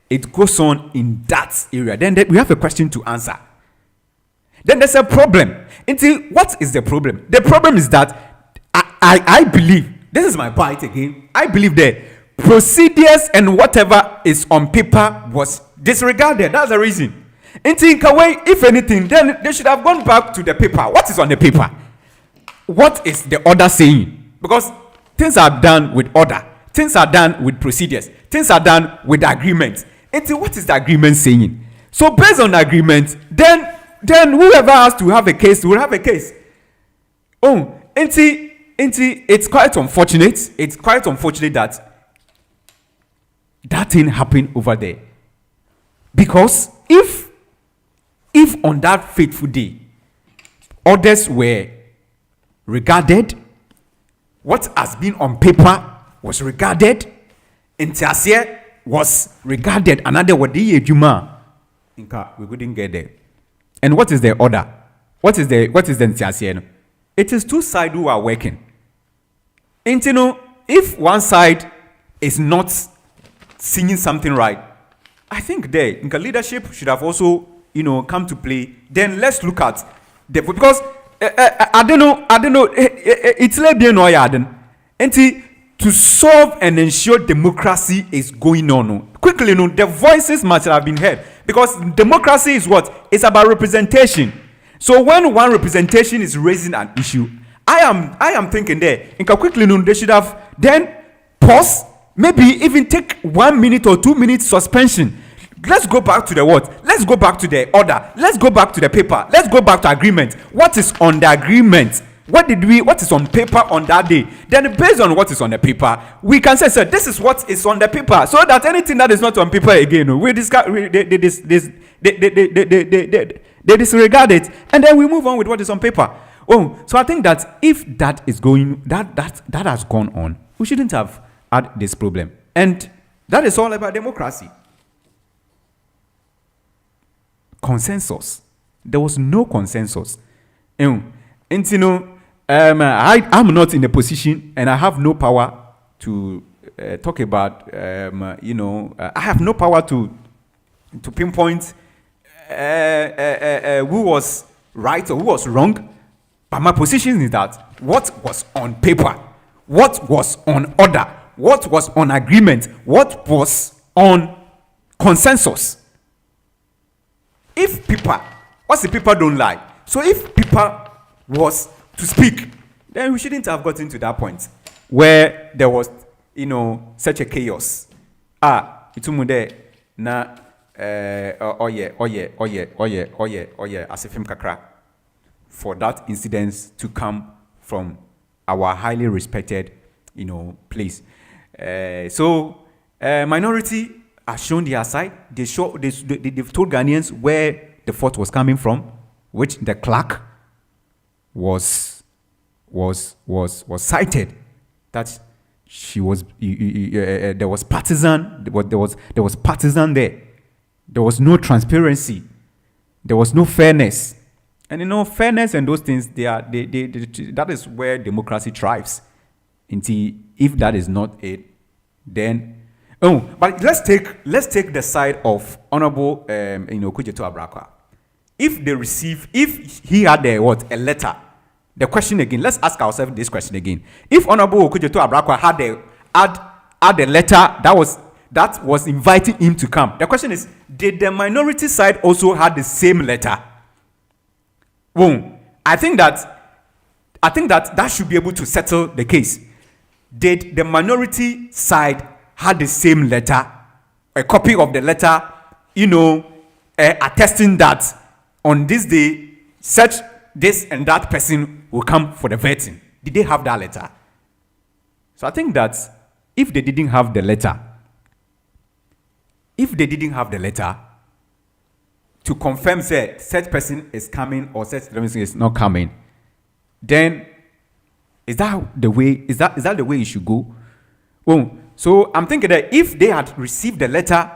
Speaker 6: it goes on in that area. Then we have a question to answer. Then there's a problem. What is the problem? The problem is that I believe, this is my point again, I believe that procedures and whatever is on paper was disregarded. That's the reason. If anything, then they should have gone back to the paper. What is on the paper? What is the order saying? Because things are done with order. Things are done with procedures. Things are done with agreement. What is the agreement saying? So based on the agreement, then whoever has to have a case will have a case. It's quite unfortunate. It's quite unfortunate that thing happened over there. Because if on that fateful day, orders were regarded, what has been on paper was regarded, Intiasie was regarded, another wadi ejuma, we couldn't get there. And what is the order? What is the Intiasie? It is two sides who are working. And if one side is not singing something right, I think the leadership should have also, come to play. Then let's look at because I don't know. It's like being and to solve and ensure democracy is going on quickly. The voices must have been heard because democracy is what? It's about representation. So when one representation is raising an issue, I am thinking there. Quickly, they should have then pause. Maybe even take 1 minute or 2 minutes suspension. Let's go back to the what? Let's go back to the order. Let's go back to the paper. Let's go back to agreement. What is on the agreement? What is on paper on that day? Then based on what is on the paper, we can say, sir, this is what is on the paper. So that anything that is not on paper again, we discuss, they disregard it, and then we move on with what is on paper. So I think that if that is going, that has gone on, we shouldn't have had this problem. And that is all about democracy. Consensus. There was no consensus. I'm not in a position and I have no power to talk about, I have no power to pinpoint who was right or who was wrong. But my position is that what was on paper, what was on order, what was on agreement, what was on consensus. If people, what's the people don't lie? So if people was to speak, then we shouldn't have gotten to that point where there was, such a chaos. Itumude na asifim kakra. For that incident to come from our highly respected, place. Minority has shown their side. They've told Ghanaians where the fault was coming from, which the clerk was cited that she was there was partisan there. There was no transparency. There was no fairness. And fairness and those things, that is where democracy thrives. Until if that is not it, then but let's take the side of Honorable Okudzeto Abrakwah. If he had a letter, the question again, let's ask ourselves this question again. If Honorable Okudzeto Abrakwah had a letter that was inviting him to come, the question is, did the minority side also have the same letter? Well, I think that should be able to settle the case. Did the minority side had the same letter, a copy of the letter, attesting that on this day, such this and that person will come for the vetting? Did they have that letter? So I think that if they didn't have the letter, to confirm that such person is coming or such person is not coming, then is that the way it should go? Well, so I'm thinking that if they had received the letter,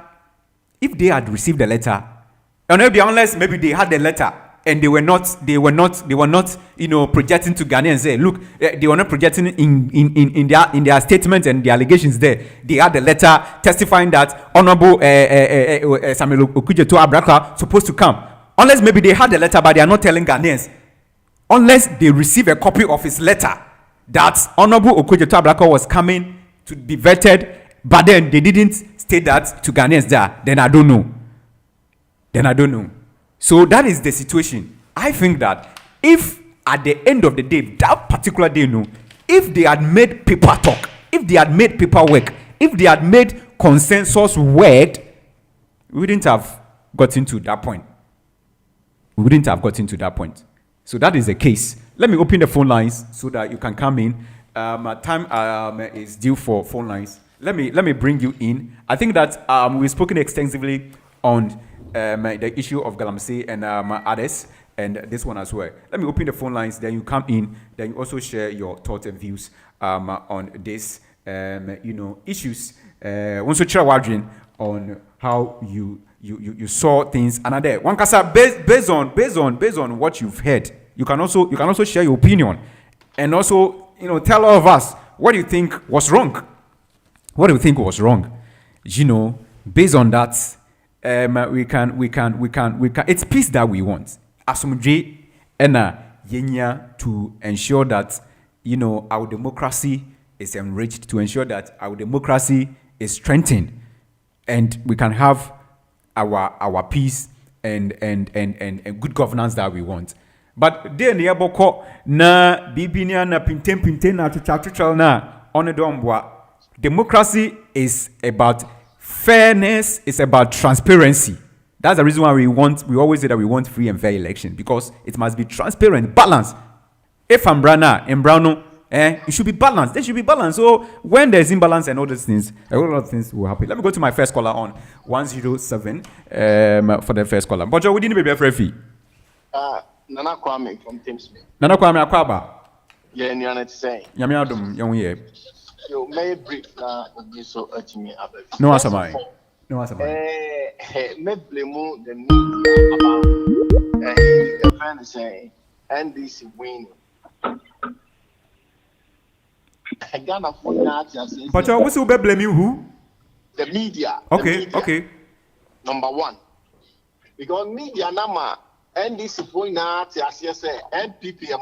Speaker 6: unless maybe they had the letter and they were not projecting to Ghanaians and say, look, they were not projecting in their statements and the allegations there. They had the letter testifying that Honorable Samuel Okudzeto Abrakwah supposed to come. Unless maybe they had the letter but they are not telling Ghanaians. Unless they receive a copy of his letter that Honorable Okudzeto Abrakwah was coming to be vetted, but then they didn't state that to Ghanaians there, then I don't know. So that is the situation. I think that if at the end of the day, that particular day, if they had made paper talk, if they had made paperwork, if they had made consensus work, we wouldn't have gotten to that point. So that is the case. Let me open the phone lines so that you can come in. Time is due for phone lines. Let me bring you in. I think that we've spoken extensively on the issue of Galamsey and others, and this one as well. Let me open the phone lines, then you come in, then you also share your thoughts and views on this, issues. Also share wondering on how you saw things. Another one, based on what you've heard, you can also share your opinion, and also tell all of us what do you think was wrong. Based on that. We can. It's peace that we want. Asumdwe ena yenya to ensure that our democracy is enriched, to ensure that our democracy is strengthened, and we can have our peace and good governance that we want. But there neaboko na bibinia na pintem na tucha na onedombwa. Democracy is about fairness, is about transparency. That's the reason why we always say that we want free and fair election, because it must be transparent, balanced. If I'm Brano, it should be balanced. There should be balance. So when there's imbalance and all those things, a lot of things will happen. Let me go to my first caller on 107 for the first caller. But we didn't be a free.
Speaker 8: Nana Kwame from Thames.
Speaker 6: Nana Kwame Akwaba.
Speaker 8: Yeah, and you're not saying.
Speaker 6: Yamiadum, young year.
Speaker 8: You may brief now, so me about.
Speaker 6: No answer, my.
Speaker 8: Me blame the media about the friend saying NDC win. I got a phone now.
Speaker 6: But you also blame you who?
Speaker 8: The media.
Speaker 6: Okay, okay.
Speaker 8: Number one, because media nama NDC phone now. As you say, NPP a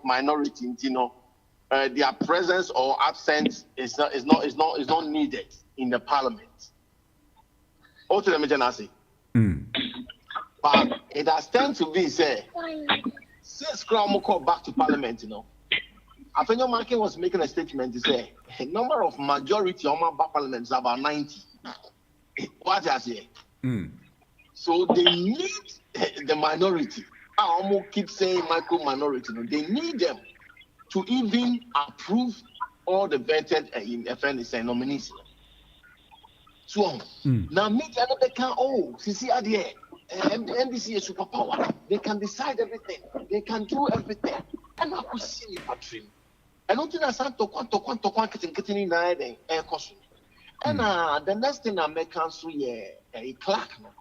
Speaker 8: minority, their presence or absence is not needed in the parliament. Also, let me just say, but it has tend to be say, since Kramoko back to parliament, Afenyo Markin was making a statement to say a number of majority on my parliament is about 90. What I say? So they need the minority. I almost keep saying micro minority. They need them to even approve all the vetted nominees. So now media no they can NDC is superpower. They can decide everything. They can do everything. And I could see Patrick. I don't think I said to getting in air costume. And the next thing I make cancel a clerk now.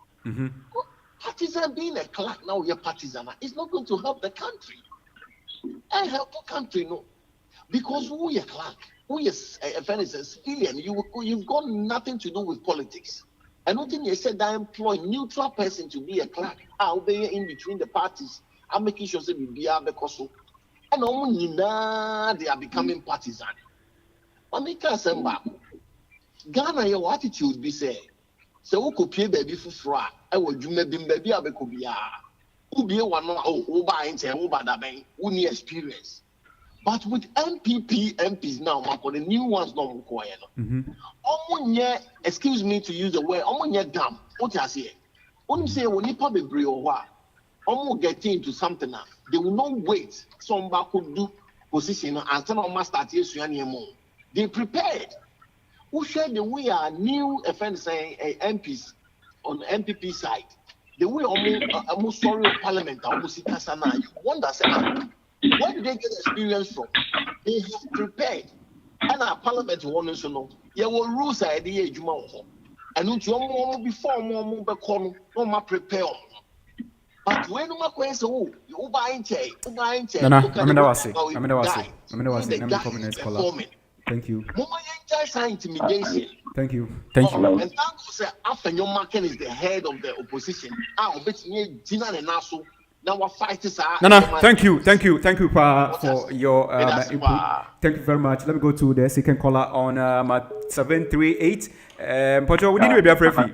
Speaker 8: Partisan being a clerk now, you're partisan. It's not going to help the country. I help the country, no. Because who is a clerk? Who is a civilian? You've got nothing to do with politics. I don't think you said I employ neutral person to be a clerk. I'll be in between the parties. I'm making sure they be because and only now they are becoming partisan. But make us Ghana, your attitude be say, so who could pay baby for fra? I would you maybe I could be who be one who buy into who by that who need experience. But with MPs now, the new ones not required. Excuse me to use the word, damn. What I say? When you say when you probably bring or get into something now, they will not wait. Somebody could do position and turn on master anymore. They prepared. Who said the way are new offenders MPs on the MPP side? The way almost sorry parliament, almost you wonder, where did they get experience from? They have prepared. And our parliament won't know. There were rules at the age of and not before more prepare. But when my question, you buying
Speaker 6: Thank you.
Speaker 8: Intimidation.
Speaker 6: Thank you.
Speaker 8: And after your market is the head of the opposition. I'll bet you Gina and Nassau. Now what fighters are.
Speaker 6: No. Thank you, for your input. Thank you very much. Let me go to the second caller on 738. Pocho, we need to be afraid.
Speaker 9: From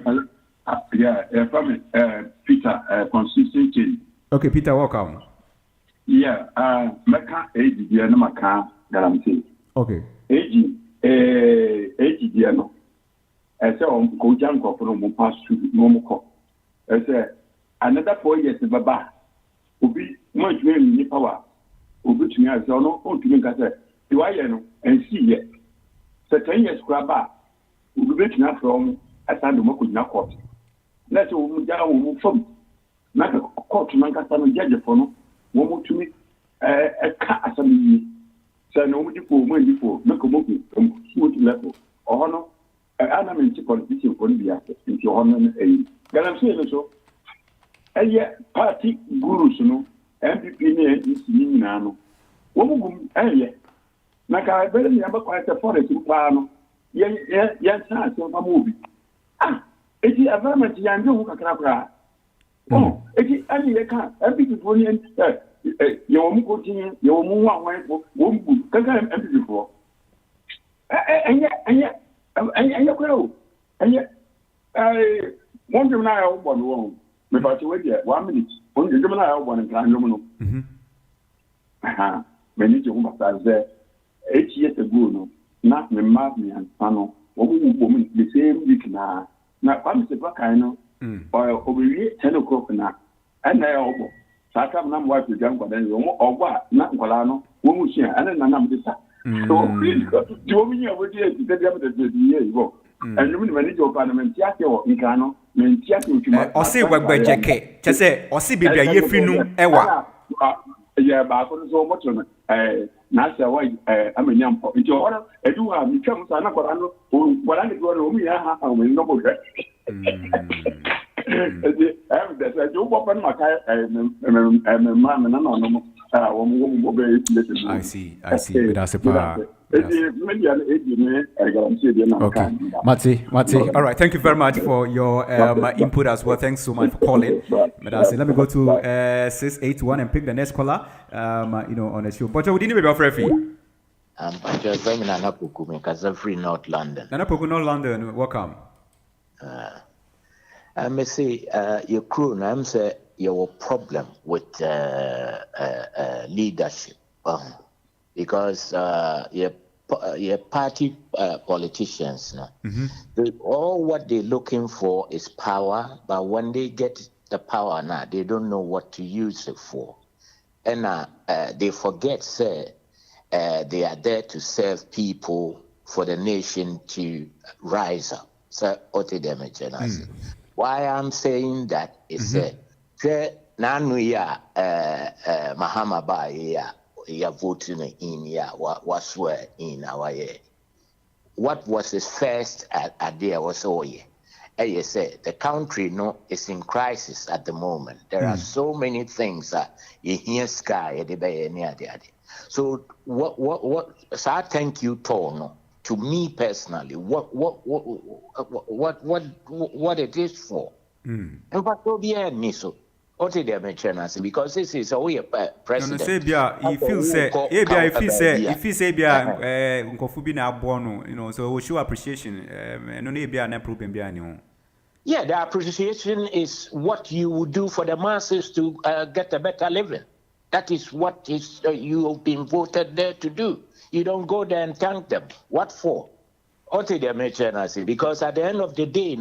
Speaker 9: Peter, consistency.
Speaker 6: Okay, Peter, welcome.
Speaker 9: Yeah, Mecca AG, Maka, guarantee.
Speaker 6: Okay.
Speaker 9: AG, no. I say on Kojanko from pass through Momoko. I say another 4 years, Baba. Ubi, much really power. Ubi to me, I say, no, on to me, I say, do I know and see yet? So 10 years, grabba. Ubi to me from a son of Moko court. Let's move down from not a court to Lancaster judge for no. One to me, a cat as a me. So no when before, make a movie from smooth level. Or no, I'm in politician for the asset into honor a. I'm saying so. And yet, party gurus, no, MPP is Nano. Woman, and yet, like I better never quite a forest in Plano. Yes, sir, so a movie. Ah, it is a very much young who can cry. Oh, it is only a car. MPP for you, your woman continue, your woman, won't can MPP for. And yet, and yet, I want to know one wrong. Because you wait 1 minute. When you come out, one and climb no. Aha, many to whom I there 8 years ago, no, not me, Martin and Pano, woman, the same week now. Now, I'm the back I know, or over 10 o'clock now, and I also. So I come and wife with young, but then or what, not Colano, won't share, and then I'm this. So, please, do me over here to get them the year ago. And you manage your parliament, Tiago, Nicano.
Speaker 6: Ose wagbejeke chese ose bibia yefinu ewa
Speaker 9: yeah ba ko so much on na say why amanyam po nti ora edu ha mi twam sa na kwara no wala ni do no mi ya ha we no bo hwe that's a job open my
Speaker 6: I see. But that's a part.
Speaker 9: Okay.
Speaker 6: Mati. All right. Thank you very much for your input as well. Thanks so much for calling. Let me go to 681 and pick the next caller. On the show. But we didn't be afraid.
Speaker 10: Nana Poku, North London.
Speaker 6: Nana Poku, North London. Welcome.
Speaker 10: I may say your crew now say your problem with leadership because your party politicians now all what they're looking for is power, but when they get the power now they don't know what to use it for, and they forget say they are there to serve people for the nation to rise up. So, why I'm saying that is Nanuya Mahama Ba ya voting in ya was swear in our year. What was his first idea was you say the country is in crisis at the moment. There are so many things that you hear sky. So so I thank you, Tono. To me personally, what it is for. And what will be a niso? Because this is a way president.
Speaker 6: If you say so we show appreciation.
Speaker 10: Yeah, the appreciation is what you would do for the masses to get a better living. That is what is you have been voted there to do. You don't go there and thank them. What for? Because at the end of the day,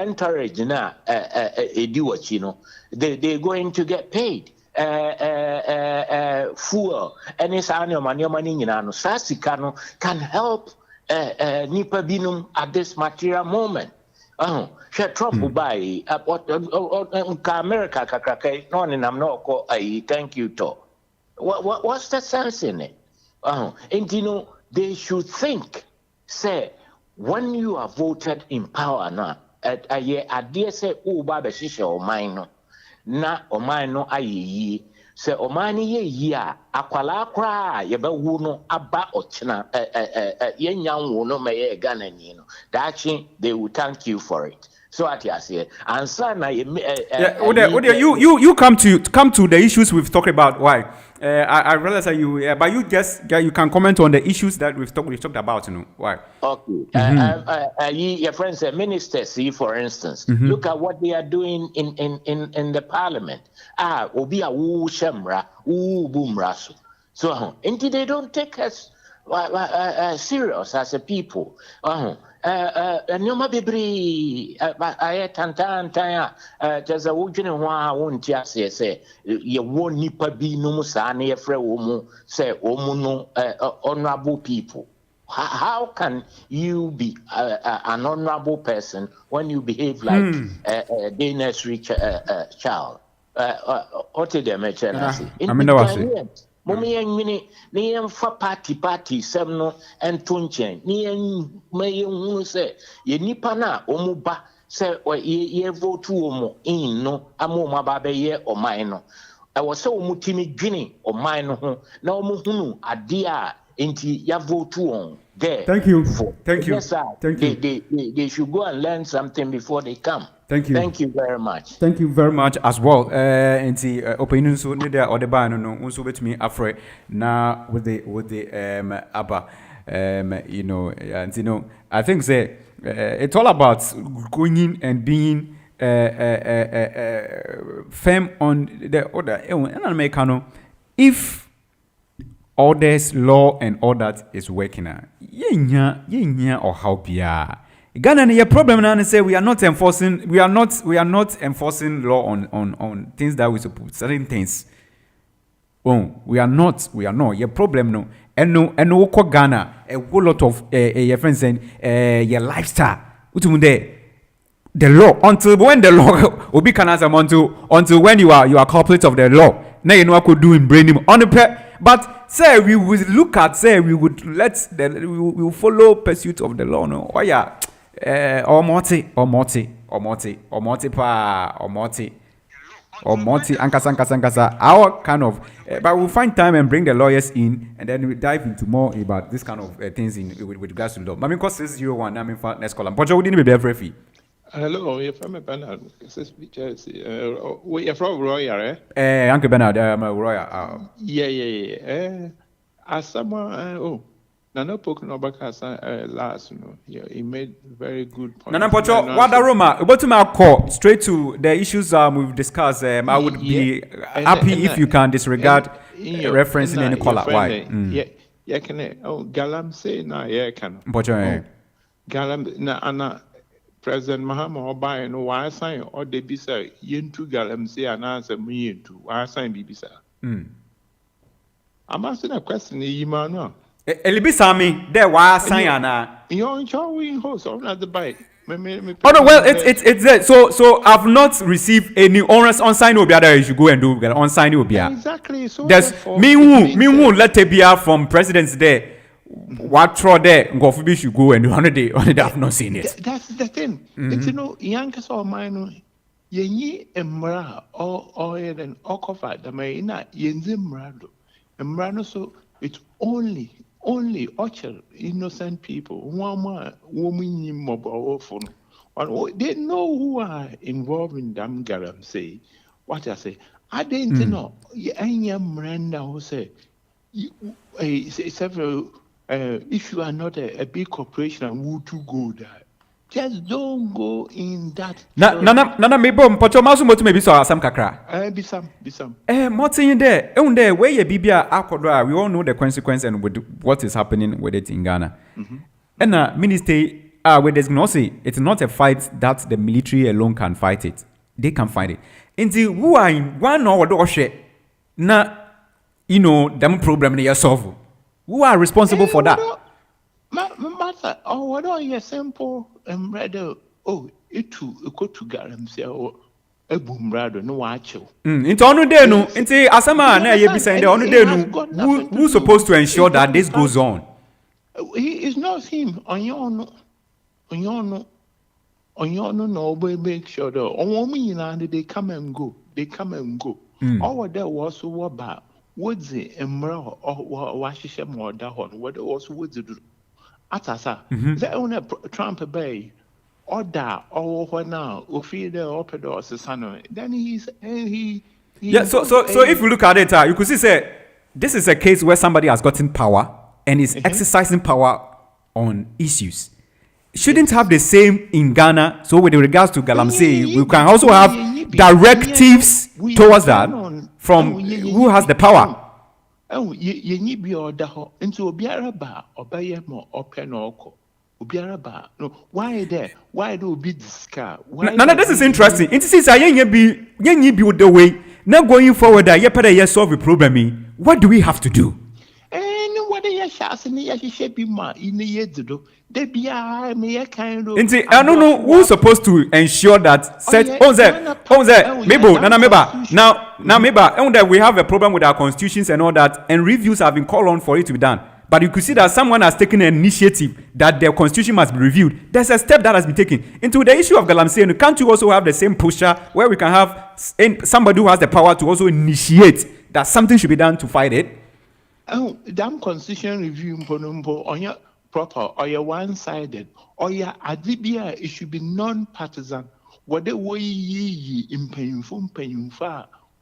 Speaker 10: encourage they're going to get paid. Fuel and it's can help Nipa Binum at this material moment. Trump buy America thank you to. What's the sense in it? And they should think, say, when you are voted in power now, I dare say, Baba Shisha or mine, na or mine no aye, say, or mine ye, aquala cry, yeba wuno, abba or china, yen young wuno may gun and that they will thank you for it. So at say, and son,
Speaker 6: you come to the issues we've talked about. Why? I realize that but you can comment on the issues that we've talked about. Why?
Speaker 10: Okay. Your friends, ministers, see, for instance, look at what they are doing in the parliament. Obi a woo shemra, woo boomrasu. So, indeed, they don't take us serious as a people. Nyoma bibri tantan there's a wujine wa won't say you won nipa bi no sa na yefre wo mu say omu no honorable people. How can you be an honorable person when you behave like a Danish rich child? What did they mention? Mommy and for party some no and tunchen may say ye nipana omuba say or ye vote to omo in no amoma babe ye or mine. I was so mutimi guinea or mine no muhunu adia inti ya vote on there.
Speaker 6: Thank you.
Speaker 10: Yes, sir. Thank you. They should go and learn something before they come.
Speaker 6: Thank you.
Speaker 10: Thank you very much.
Speaker 6: Thank you very much as well. And the opinion so neither or the ban no also with me afraid now with the ABBA and I think say it's all about going in and being firm on the order. And Americano, if orders, law and all that is working out, yeah or how be Ghana, your problem now is say we are not enforcing law on things that we suppose certain things. Oh, we are not. Your problem no. And no Ghana a whole lot of your friends saying your lifestyle. The law until when the law will be until when you are culprit of the law. Now you know what could do in brain him on the but say we would look at we would we will follow pursuit of the law. No, oh yeah. Or Morty, Ankasa. Our kind of, but we'll find time and bring the lawyers in, and then we dive into more about this kind of things with regards to law. I mean, because 601, I mean, for next column. But you didn't be very free.
Speaker 11: Hello, you're from Bernard. You're from Royal, eh?
Speaker 6: Uncle Bernard, I'm a Royal.
Speaker 11: Yeah. As someone, Nana Poknobaka last, he made very good points.
Speaker 6: Nana Pocho, what Roma, about to my call straight to the issues we've discussed. I would be happy if you can disregard referencing any caller. Why?
Speaker 11: Yeah, can Galam say na yeah can.
Speaker 6: Pocho,
Speaker 11: Galam na Anna President Mahama Oba no why sign or they be say yen to Galam say an answer me into why sign be bisa. I'm asking a question, Imano.
Speaker 6: Elibi Sami, there was Sayana.
Speaker 11: You're in charge host, I'm not the bike.
Speaker 6: Oh no, well, it's there. So I've not received any unsigned Obia. You should go and do unsigned Obia.
Speaker 11: Exactly. So
Speaker 6: there's me who let Obia from presidents there. What throw there? Ngofubi should go and do on the day. I've not seen it.
Speaker 11: That's the thing. It's Yankees or mine. Yenyi emra or then okofa the maina yenzi mrado. Emrano so it's only orchard innocent people. One woman mobile phone. They know who are involved in them garam say. What I say, I didn't know. Any Miranda who say several if you are not a big corporation and would to go there. Just don't go in that.
Speaker 6: Nana maybe Pocho Masu maybe saw some kakra.
Speaker 11: Be some.
Speaker 6: Martin there. There where ye bibia akodra. We all know the consequence and with what is happening with it in Ghana. And minister where there's no say it's not a fight that the military alone can fight it. They can fight it. Until who are in one or the share na them problem they solve. Who are responsible for that?
Speaker 11: Matter, what are you simple and rather, it go to Garamsia or a boom rather, no watch.
Speaker 6: Into on day no, into Asama, now you be saying the only day no, who's supposed to ensure that this goes on?
Speaker 11: It's not him, on your no, make sure that on woman they come and go. All there was about what's the emerald or Washington or Dahon, what was woods do. Atasa, they own a Trump Bay, or da, or what now, or feed the open doors, son. Then he.
Speaker 6: Yeah, so if you look at it, you could see, say, this is a case where somebody has gotten power and is exercising power on issues. Shouldn't have the same in Ghana. So, with regards to Galamsey, we can also have directives towards that from who has the power.
Speaker 11: Oh, ye be order into Obiara bar or buy more or pen or Obiara bar. No, why there? Why do be this car?
Speaker 6: No, this is interesting. It says I ain't be the way. Now going forward, I solve the problem. What do we have to do?
Speaker 11: And what are you shouting? You should be more in the year to do. They be I kind of.
Speaker 6: I don't know who's supposed to ensure that set. Now we have a problem with our constitutions and all that, and reviews have been called on for it to be done. But you could see that someone has taken an initiative that their constitution must be reviewed. There's a step that has been taken into the issue of Galamsey. Can't you also have the same pusher where we can have somebody who has the power to also initiate that something should be done to fight it?
Speaker 11: Oh, damn constitution review on your proper or your one-sided or your adibia, it should be non-partisan. What the way ye in painful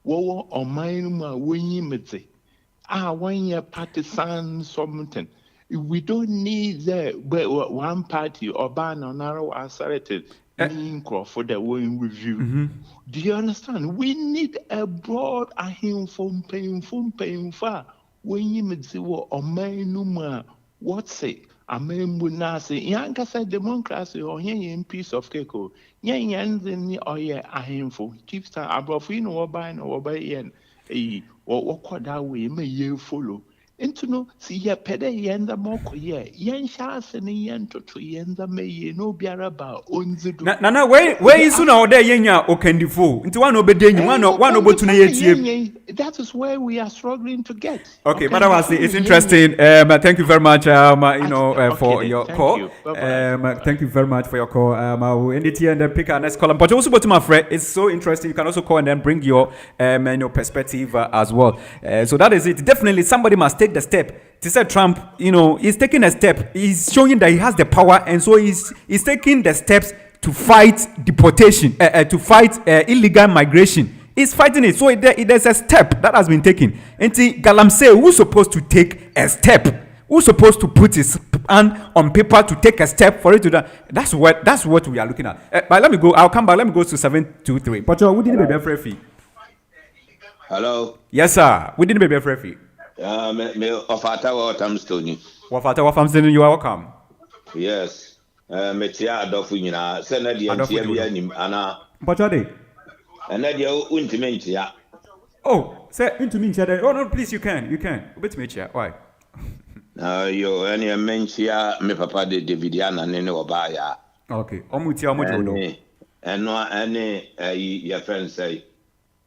Speaker 11: war or mine when ye mete. 1 year partisan something. We don't need one party or ban or narrow asserted for the way review. Do you understand? We need a broad painful when you mete or mine what's it? I mean, when I say, Yanka said democracy or yen piece of cake, yen then or ye a handful. Chief star above in or buying or by yen, what that way may you follow. Into no, see ya pede yen the moko ye, yen shas and yen to yen the may no biaraba on the
Speaker 6: Nana, where is soon or there yenya or candy fool? Into one obedient, one over to
Speaker 11: that is where we are struggling to get.
Speaker 6: Okay, Madam, it's interesting. Thank you very much, for your call. Thank you very much for your call. I will end it here and then pick our next call. But also, to my friend, it's so interesting. You can also call and then bring your perspective as well. So that is it. Definitely, somebody must take the step. To say Trump, he's taking a step. He's showing that he has the power, and so he's taking the steps to fight deportation, to fight illegal migration. He's fighting it. So there's a step that has been taken. And Galamsey, who's supposed to take a step? Who's supposed to put his hand on paper to take a step for it to do? That's what we are looking at. But let me go. I'll come back. Let me go to 723. But we didn't be free.
Speaker 12: Hello.
Speaker 6: Yes, sir. We didn't be free.
Speaker 12: Ofata Watamstone.
Speaker 6: Wafata Wafamstone, you are welcome.
Speaker 12: Yes. Metia Adofu Yina, Senadia, Anna.
Speaker 6: But are they?
Speaker 12: And then you untimentia.
Speaker 6: Oh, say into me, Chad. Oh no, please, you can. Wait me, Chad. Why?
Speaker 12: Yo, any mentia me papa de Davidiana nene obaya.
Speaker 6: Okay. Omutia omujodo.
Speaker 12: Any your friend say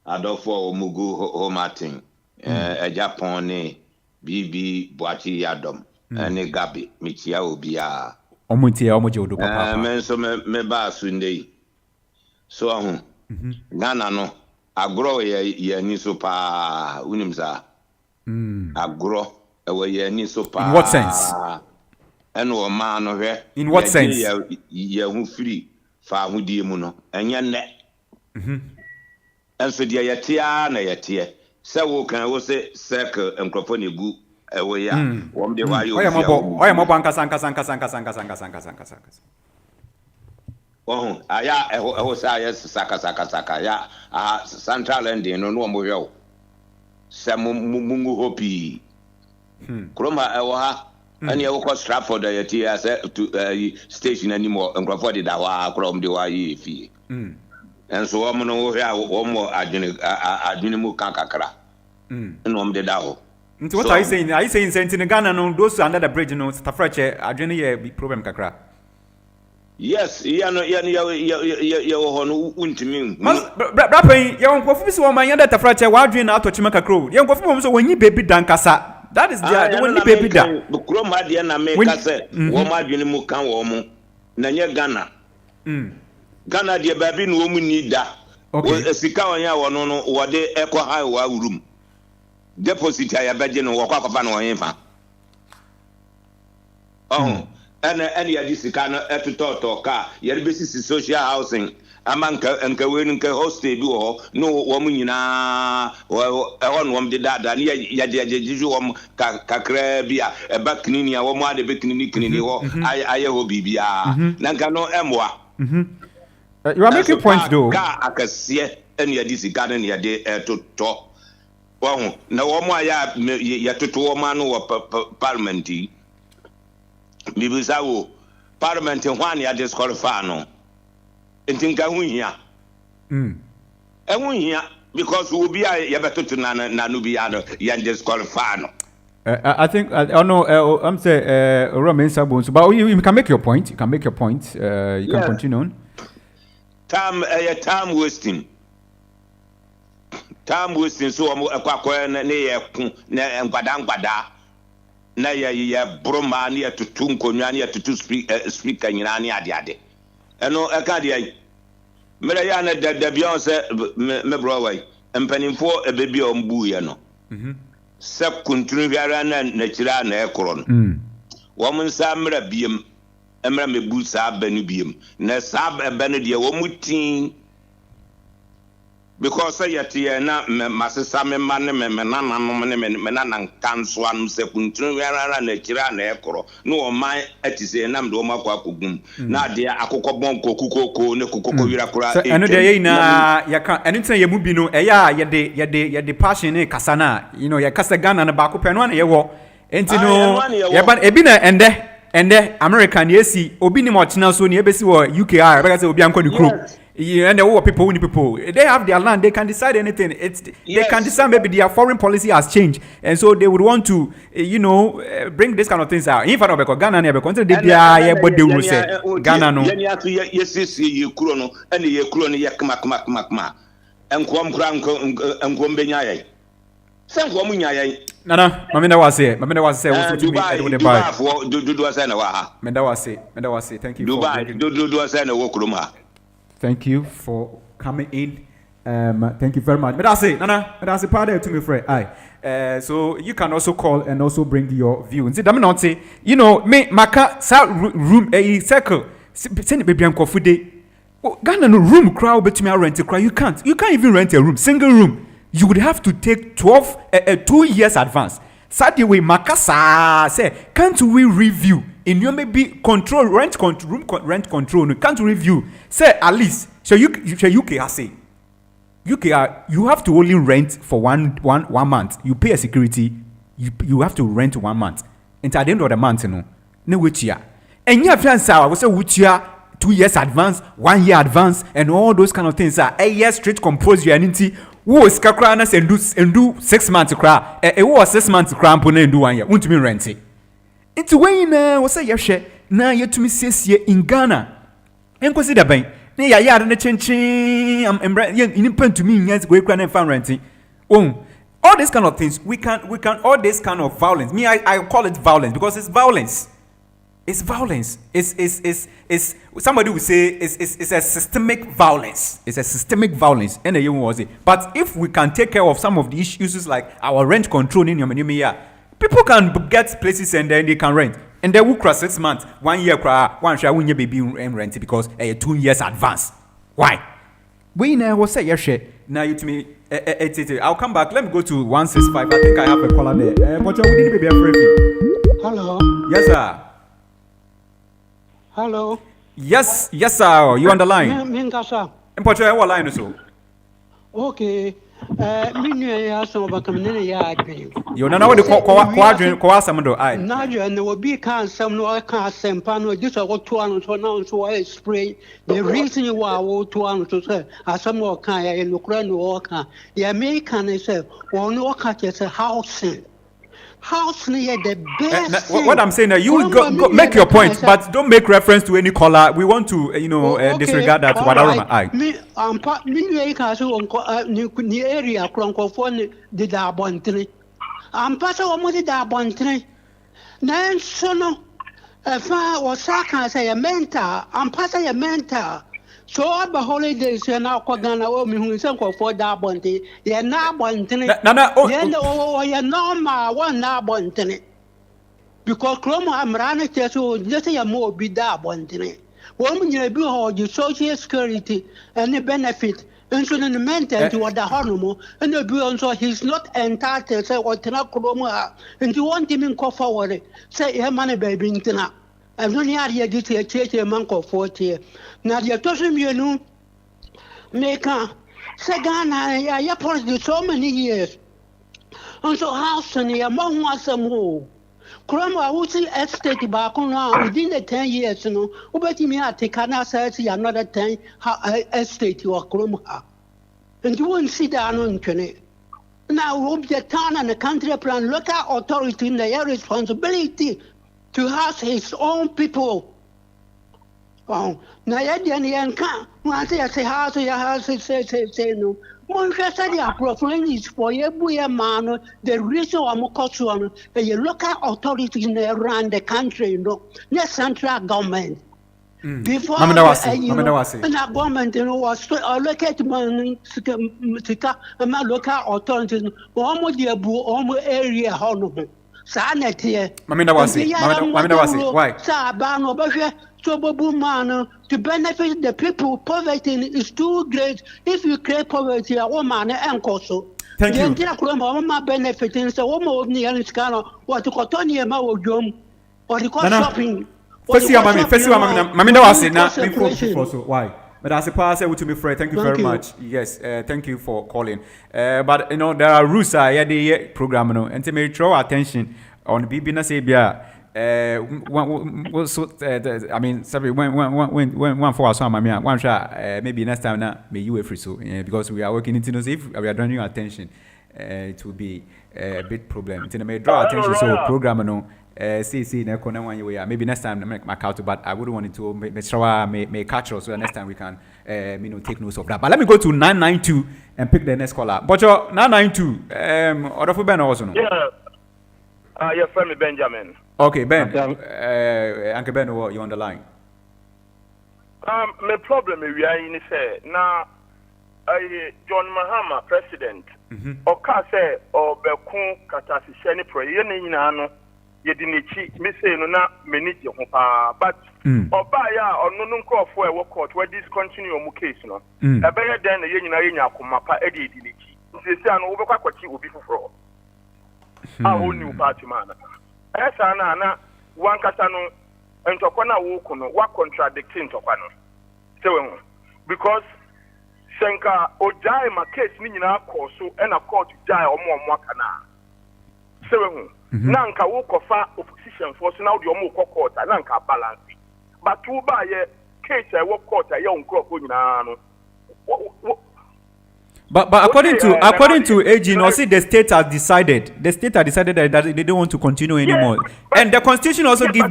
Speaker 12: Adolfo Omugu Homartin. A Japone BB Boachi Yadom. Any Gabi Michia Obia.
Speaker 6: Omutia omujodo papa.
Speaker 12: Men so me ba Sunday. So Ghana no agro ye ni so pa unimsa. Agro ye so pa.
Speaker 6: In what sense?
Speaker 12: And o man no hwe.
Speaker 6: In what sense?
Speaker 12: Ye hu free fa hudie mu no. Enye ne. And so dia yetia na yetie. Se wo kan wo se circle enkrofo ne gu ewo ya. Wom de wa yo.
Speaker 6: Oya mo banka sanka.
Speaker 12: Oh, aya eho sa ya saka ya central ending no mo hwe. Se mungu hopi. Kroma ewo ha ani ewo ko Stratford ya ti ya se station anymore enkrofo de da wa krom de wa yi fi. And so woman no hwe wo mo adwene mu kakakra. No de da ho.
Speaker 6: Nti what are you saying? Are you saying in Ghana no those under the bridge no Stafrache adwene ye problem kakra?
Speaker 12: Yes, ya ho no untimi.
Speaker 6: Brapen ye won kofu bi se wo man ya da Stafrache wa adwene na atochima kakro. Ye kofu bo so wonyi baby dan kasa. That is the wonyi baby dan.
Speaker 12: Kuro ma de na me kase wo ma adwene mu kan wo mu. Na nye Ghana. Ghana de baby no mu ni da. Okay. Sika wanya wo no wo de echo high wa room. Deposit ya beje no wo kwa kwa no yin fa. And ya disika no etototo ka ye be sisi social housing amanka enka we nka hostel bi wo no wo mu nyina wo no de dada ne ya jeju wo kakra bia e ba kinini a wo mu ade be kinini wo aye ho bibia na nka no emwa.
Speaker 6: You are making points though.
Speaker 12: Ka akase en ya disika ne ya de etoto. Wo na wo mu aya ya toto wo ma no wo parliament. Bibisa wo parliament hwan ya disqualify no entinka hu hia hu hia because we be ya betoto na no bi ya no ya disqualify no.
Speaker 6: I think I'm say Roman Sabon, but you can make your point. You can continue on.
Speaker 12: Time wasting so akwa ne ye ku na ngwada na ya broma na ya tutu nkonwa na ya tutu speaker nyina na ade eno eka de mere ya na da Beyonce me browai empanimfo ebebi ombu ye no se kuntunu biara na kira na ekoro no wo mun sa mra biem emra mebu sa banu biem na sa banu de wo mutin because yet na masesa me mane me nana no me nana kanso anu se kuntunu yara na kira na ekoro no o man atise na mde o makwa kogum na de akokọ bon kokoko ne kokoko wira kura
Speaker 6: eno de ye na ya kan eno tin ye mu bi no eya ye de passion ne kasa na ya kasa Ghana na ba ko pe no na ye wo enti no ye ban ebi na ende American yesi obi ni mo china so ne e besi wo UKR be ka se obi anko ni kro. And the people, they have their land, they can decide anything. They can decide maybe their foreign policy has changed, and so they would want to, bring this kind of things out. In fact, because Ghana never consider they but they will say Ghana no.
Speaker 12: Yes, you kurono, and you kurono yakma, and kwam benya. Thank you, Munya.
Speaker 6: Nana, Mamina was say, Dubai,
Speaker 12: do us and
Speaker 6: Menda was say, thank you.
Speaker 12: Dubai, do us and a walk.
Speaker 6: Thank you for coming in. Thank you very much. But I say, Nana, that's a part of to me, friend. Aye. So you can also call and also bring your view. See, not say, me maka sa room a circle. Send baby and coffee day. Ghana no room crowd bet me rent a cry. You can't even rent a room, single room. You would have to take 2 years advance. Sadly, we makasa say, can't we review? In your maybe control rent control. Can't review? Say at least. So UK has say. You have to only rent for one month. You pay a security. You have to rent 1 month. And at the end of the month, no which year. And you have to we say which year 2 years advance, 1 year advance, and all those kind of things are a year straight compose your entity. Wo sika kra na se ndu 6 months kra wo 6 months kra mpo na ndu 1 year wontumi rent into when na wo say yehwe na yetumi siesie in Ghana enkosi da ban na ya yare na chenchin ni pantumi nya go kra na fan renting all these kind of things we can all this kind of violence me I call it violence because it's violence. It's violence. It's somebody will say it's a systemic violence. It's a systemic violence. And you was it. But if we can take care of some of the issues like our rent control in your people can get places and then they can rent. And they will cross 6 months, 1 year, 1 share when your baby rent because 2 years advance. Why? We now will say yes. Now you to me. I'll come back. Let me go to 165. I think I have a caller there. But you didn't be afraid.
Speaker 13: Hello.
Speaker 6: Yes, sir.
Speaker 13: Hello.
Speaker 6: Yes, sir. You on the line?
Speaker 13: Minkasa.
Speaker 6: Importer, what line is so?
Speaker 13: Okay. Minu ya so bakamne ya adwen.
Speaker 6: You na what kwa samdo ai.
Speaker 13: Na je na obi kan sam no ka sempa no dis o to anu so na so wa spray. The reason you wa to anu so say asam no kan ya no kura no kan. The American is say won no ka say housing. House near the best.
Speaker 6: What I'm saying is, you go make your point, but don't make reference to any color. We want to, disregard that. Whatever.
Speaker 13: Me so ni area Kronkofon did da bontri. Pasa o did da bontri. Na so no fa o saka say a mentor. Pasa ya mentor. So all the holidays na kwa Ghana o mi hu se nkofo da bonte ye na bontene ye normal one na bontene because kromo amrana teso just ya mo bi da bontene wo mu nyina bi ho the social security and the benefit insurance maintain to what the honomo and the bi so he's not entitled say what na kromo ha and you want him ko forward say e man baby ntina and no near here this cheche man ko 40 na dia toso mienu meka se Ghana ya policy so many years and so house and ya mo ho asamo kroma wuti estate ba ko na within the 10 years no ubeti mi ateka na say another 10 estate or kroma and you won't see that on ntwene now the town and the country plan local authority in their responsibility to house his own people. Na ya dia ni enka wanse ya say house ya house say no one just say the appropriate is for every man the reason am culture no the local authorities in around the country the central government before the government was allocate money to local authorities almost the area hono sanete
Speaker 6: Mamina wasi why
Speaker 13: sabano behwe so bobu man to benefit the people. Poverty is too great. If you create poverty a woman enkoso
Speaker 6: thank you
Speaker 13: ndira kuramba mama benefiting so woman ni yani skano what ko tony ma wodwom or the shopping
Speaker 6: first mamina wasi na before so why but as a pastor to me Fred thank you very much yes thank you for calling but there are rules the program no and me draw attention on bibi na say bia I mean sorry when for us one shot maybe next time now may you free so because we are working into this if we are drawing your attention it will be a big problem until may draw attention so program no see na kona one way maybe next time make my count but I wouldn't want it to make sure may catch us so next time we can take notes of that but let me go to 992 and pick the next caller but your 992 order for Ben also no
Speaker 14: your friend Benjamin.
Speaker 6: Okay, Ben. Uncle Ben, you on the line?
Speaker 14: My problem is we are in say now. John Mahama, president. Oka say or Bekun katasi sheni pro. Ye ni na no. Ye di nichi. Me say no na meniti ho pa. But oba ya ono no nkofo e wo court where this continue omu case no. Ebeye den ye nyina ye nya akoma pa e di nichi. Nse say no wo bekwa kwachi obi foforo. A whole new party man. Esa na one kasa no ntokwa na wo ku no wa contradicting ntokwa no. Sewe because senka ojai ma case ni nyina akọ so e na court jai omo aka na. Sewe na nka wo kofa opposition force na wo de omo court na nka balance. But wo ba ye case e wo court ye onkro nyina no.
Speaker 6: But according to AG, no, see the state has decided that they don't want to continue anymore. And the constitution also give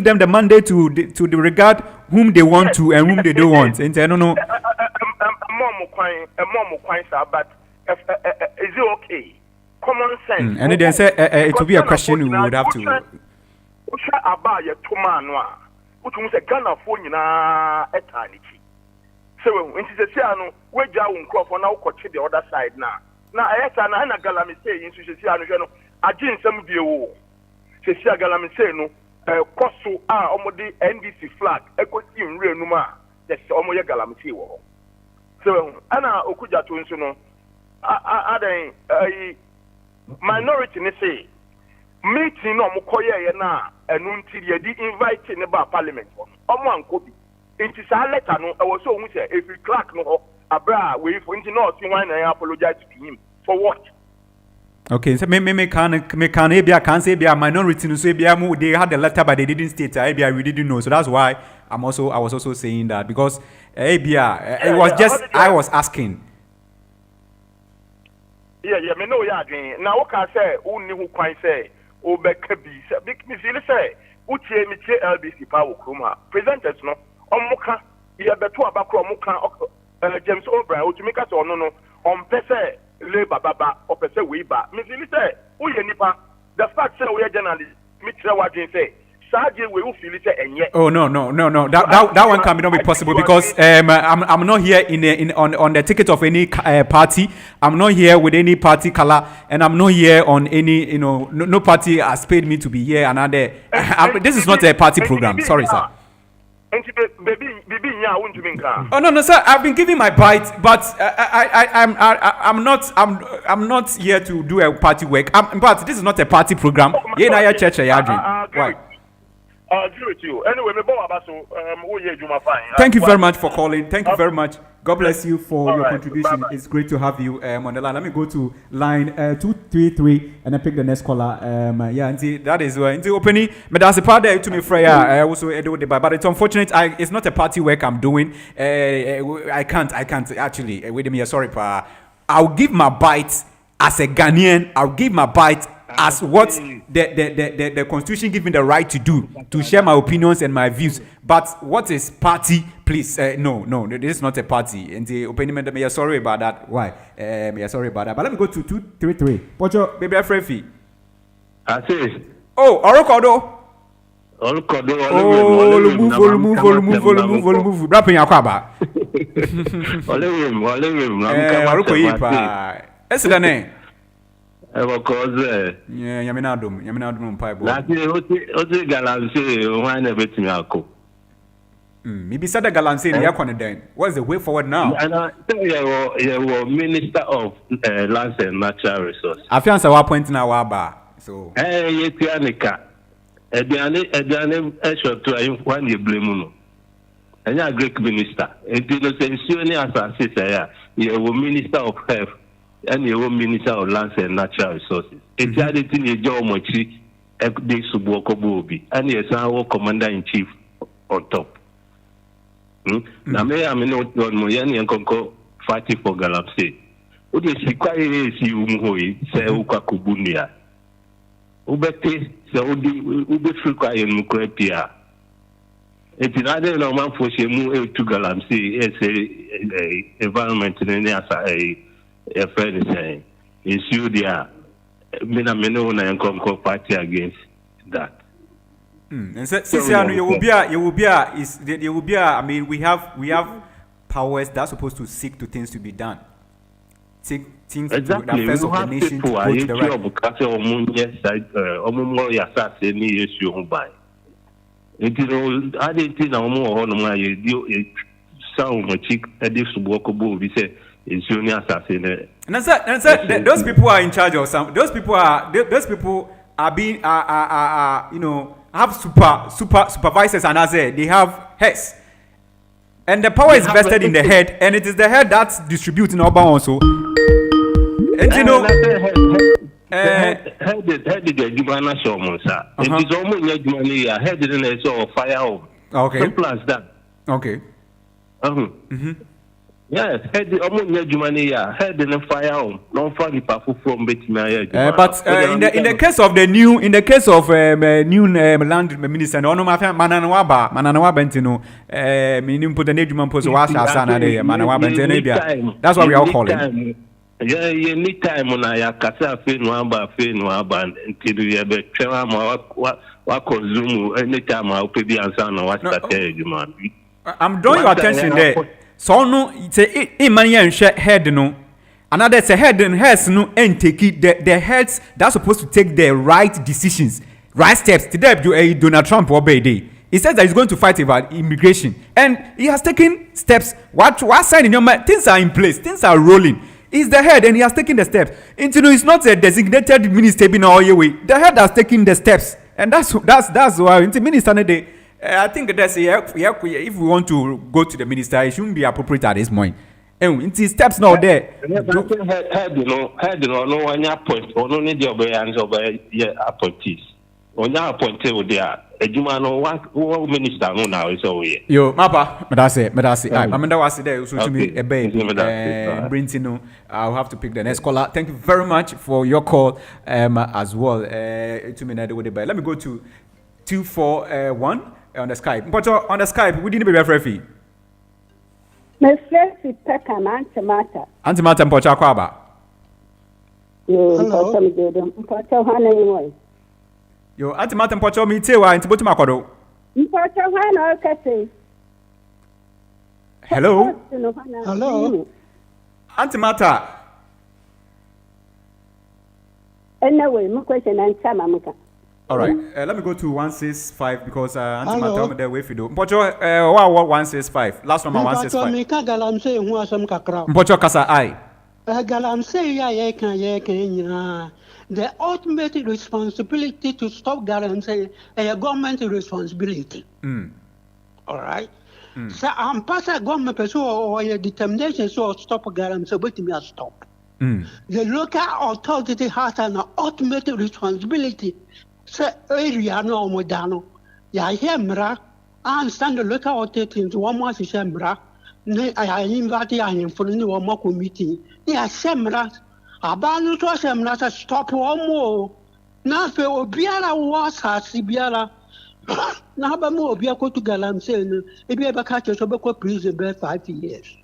Speaker 6: them the mandate to regard whom they want to and whom they don't want. And I don't know.
Speaker 14: But is it okay? Common sense.
Speaker 6: And then say it will be a question we would have to.
Speaker 14: So when she says, "We just won't for now. Coach the other side now. Now I say na Galami say in she say no. I didn't some view. She say Galami say no. Koso omodi NDC flag. Eko team real numa. That's omoye Galami say wo. So ana okuja to nso no. Adan minority ni say meeting no mo koye na enu ntiri di invite ne ba parliament one. Omo ankobi. It is a letter no. I was so much if you crack no abra we for into not see why I apologize to him for what.
Speaker 6: Okay, so me can say be a minority no so be they had the letter but they didn't state we didn't know. So that's why I was also saying that because I was asking.
Speaker 14: Yeah, me know now what can I say only who can say Obekabi me feel say utie me LBC power kroma presenters no Omuka, you have better about Muka, James O'Brien, to make us or no, on Pese, Labor Baba, or Pese Weber. Miss Lisa, we nipa, the fact that we are journalists, Mr. Wadin say, Sergeant, we will feel it and yet.
Speaker 6: Oh, no. That one can not be possible because I'm not here on the ticket of any party. I'm not here with any party color, and I'm not here on any, no party has paid me to be here. Another, this is not a party program. Sorry, sir. Oh no, sir. I've been giving my bite, but I'm not here to do a party work. But this is not a party program. Yeah, church. Why?
Speaker 14: I'll agree with you. Anyway,
Speaker 6: thank you very much for calling. Thank you very much. God bless you for your contribution. Bye-bye. It's great to have you on the line. Let me go to line 233 and then pick the next caller. That is into opening. But that's a part there to me, Freya. Also, but it's unfortunate. It's not a party work I'm doing. I can't actually. Wait a minute. Sorry, pa. I'll give my bite as a Ghanaian. I'll give my bite as what the constitution gives me the right to do, to share my opinions and my views. But what is party? Please, no, this is not a party. And the opinion, me are sorry about that. Why? Me are sorry about that. But let me go to 233. Pocho, baby, Frefi.
Speaker 15: I say.
Speaker 6: Oh, Orokodo. Move. Rapping Yakwaba. What's the name? Yaminadum Pipe. Maybe said the Galancy then. What's the way forward now?
Speaker 15: And I tell you, Minister of Lands and Natural Resources.
Speaker 6: I feel our point now, Waba. So,
Speaker 15: Tianica, one you blame. And you're a Greek minister. It didn't say, you're Minister of Health. And your Minister of Lands and Natural Resources. It's added in your job, Mochi, Ekde Subwoko Bobi, and yes, our Commander in Chief on top. Now, may I mean, not Moyani and Conco fighting for Galamsey. Would you see quite easy, Umhoi, say Ukakubunia? Ubeti, say Ubi Fruka and Mukrepia. It's another normal for Shemu to Galamsey as a environment in any a friend is saying, issue their Minamino and Concord party against that.
Speaker 6: And so, you will be. I mean, we have powers that are supposed to seek to things to be done. Seek things
Speaker 15: exactly.
Speaker 6: to the affairs of the nation to go to the right. And those people are in charge of some. Those people are being have supervisors, and as they have heads, and the power is vested in the head, and it is the head that's distributing urban also. And
Speaker 15: head the Jumana Showman, sir. It is almost money. Head in a sort of fire.
Speaker 6: Okay.
Speaker 15: Simple as that.
Speaker 6: Okay.
Speaker 15: Yes, head the omo jumani ya head the fire home. No for the powerful from betimi ya.
Speaker 6: But in the case of the new new land minister no mafia mananwa ntino minim put the ejuma post wa asasa na dey mananwa ntino bia. That's what we are calling.
Speaker 15: Yeah, you need time na ya kasa fe no aba until you be twa ma wa consume anytime I pe bi ansa na wa start ejuma.
Speaker 6: I'm drawing your attention there. So no say man yan head no. Another say head and heads no and take it the heads that's supposed to take the right decisions, right steps. Today Donald Trump obey. He says that he's going to fight about immigration and he has taken steps. What side in your mind? Things are in place, things are rolling. He's the head and he has taken the steps. It's not a designated minister being all your way. The head has taken the steps. And that's why it's minister today. I think that's if we want to go to the minister, it shouldn't be appropriate at this point. And it's steps now there.
Speaker 15: Head no one appoint or no need your hands over appointees. On your appointed there. Ejuma no what minister no now is away.
Speaker 6: Yo, Mapa, Medase. I mean that was there so to me a babe. Brintino, I'll have to pick the next caller. Thank you very much for your call as well. 2 minutes with the bell. Let me go to 241 on the Skype. But on the Skype, we didn't be referee.
Speaker 16: Mefresi peka na antimata.
Speaker 6: Antimata mpocha kwaba.
Speaker 16: Yo, mpocha mjedo. Mpocha hana yinwe.
Speaker 6: Yo, antimata mpocha mitewa intibotu makodo.
Speaker 16: Mpocha hana okase.
Speaker 6: Hello?
Speaker 16: Hello?
Speaker 6: Antimata.
Speaker 16: Anyway, my question and muka.
Speaker 6: All right, let me go to 165 because Antimata told me there way for do. Mpocho, what 165? Last number 165. Mpocho kasa I.
Speaker 13: The ultimate responsibility to stop galamsey a government responsibility. All right. So I'm past a government person or a determination so stop galamsey, but me stop. The local authority has an ultimate responsibility. So area no modano. Ya hemra. I understand the local authority into one more shemra. I invite you for the one more meeting. Ya shemra. Abanu to shemra stop one more. Na fe obiara was has biara. Na ba mo obia ko to galamsey no. E bi e ba catch so be ko prison be 5 years.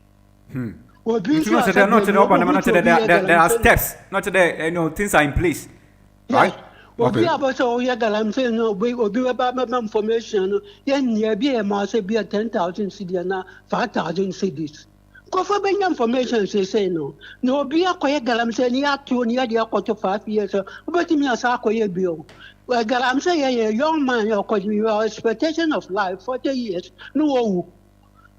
Speaker 6: There are steps. Not today, things are in place. Right?
Speaker 13: Obi about so ya galamsey no obi about information. Yen ye bi e ma say be 10,000 cedis na 5,000 cedis. Go for bring information say no. No obi akoye galamsey ni atu ni ya to 5 years. Obeti mi asa akoye bio. Well, galamsey a young man your expectation of life 40 years. No.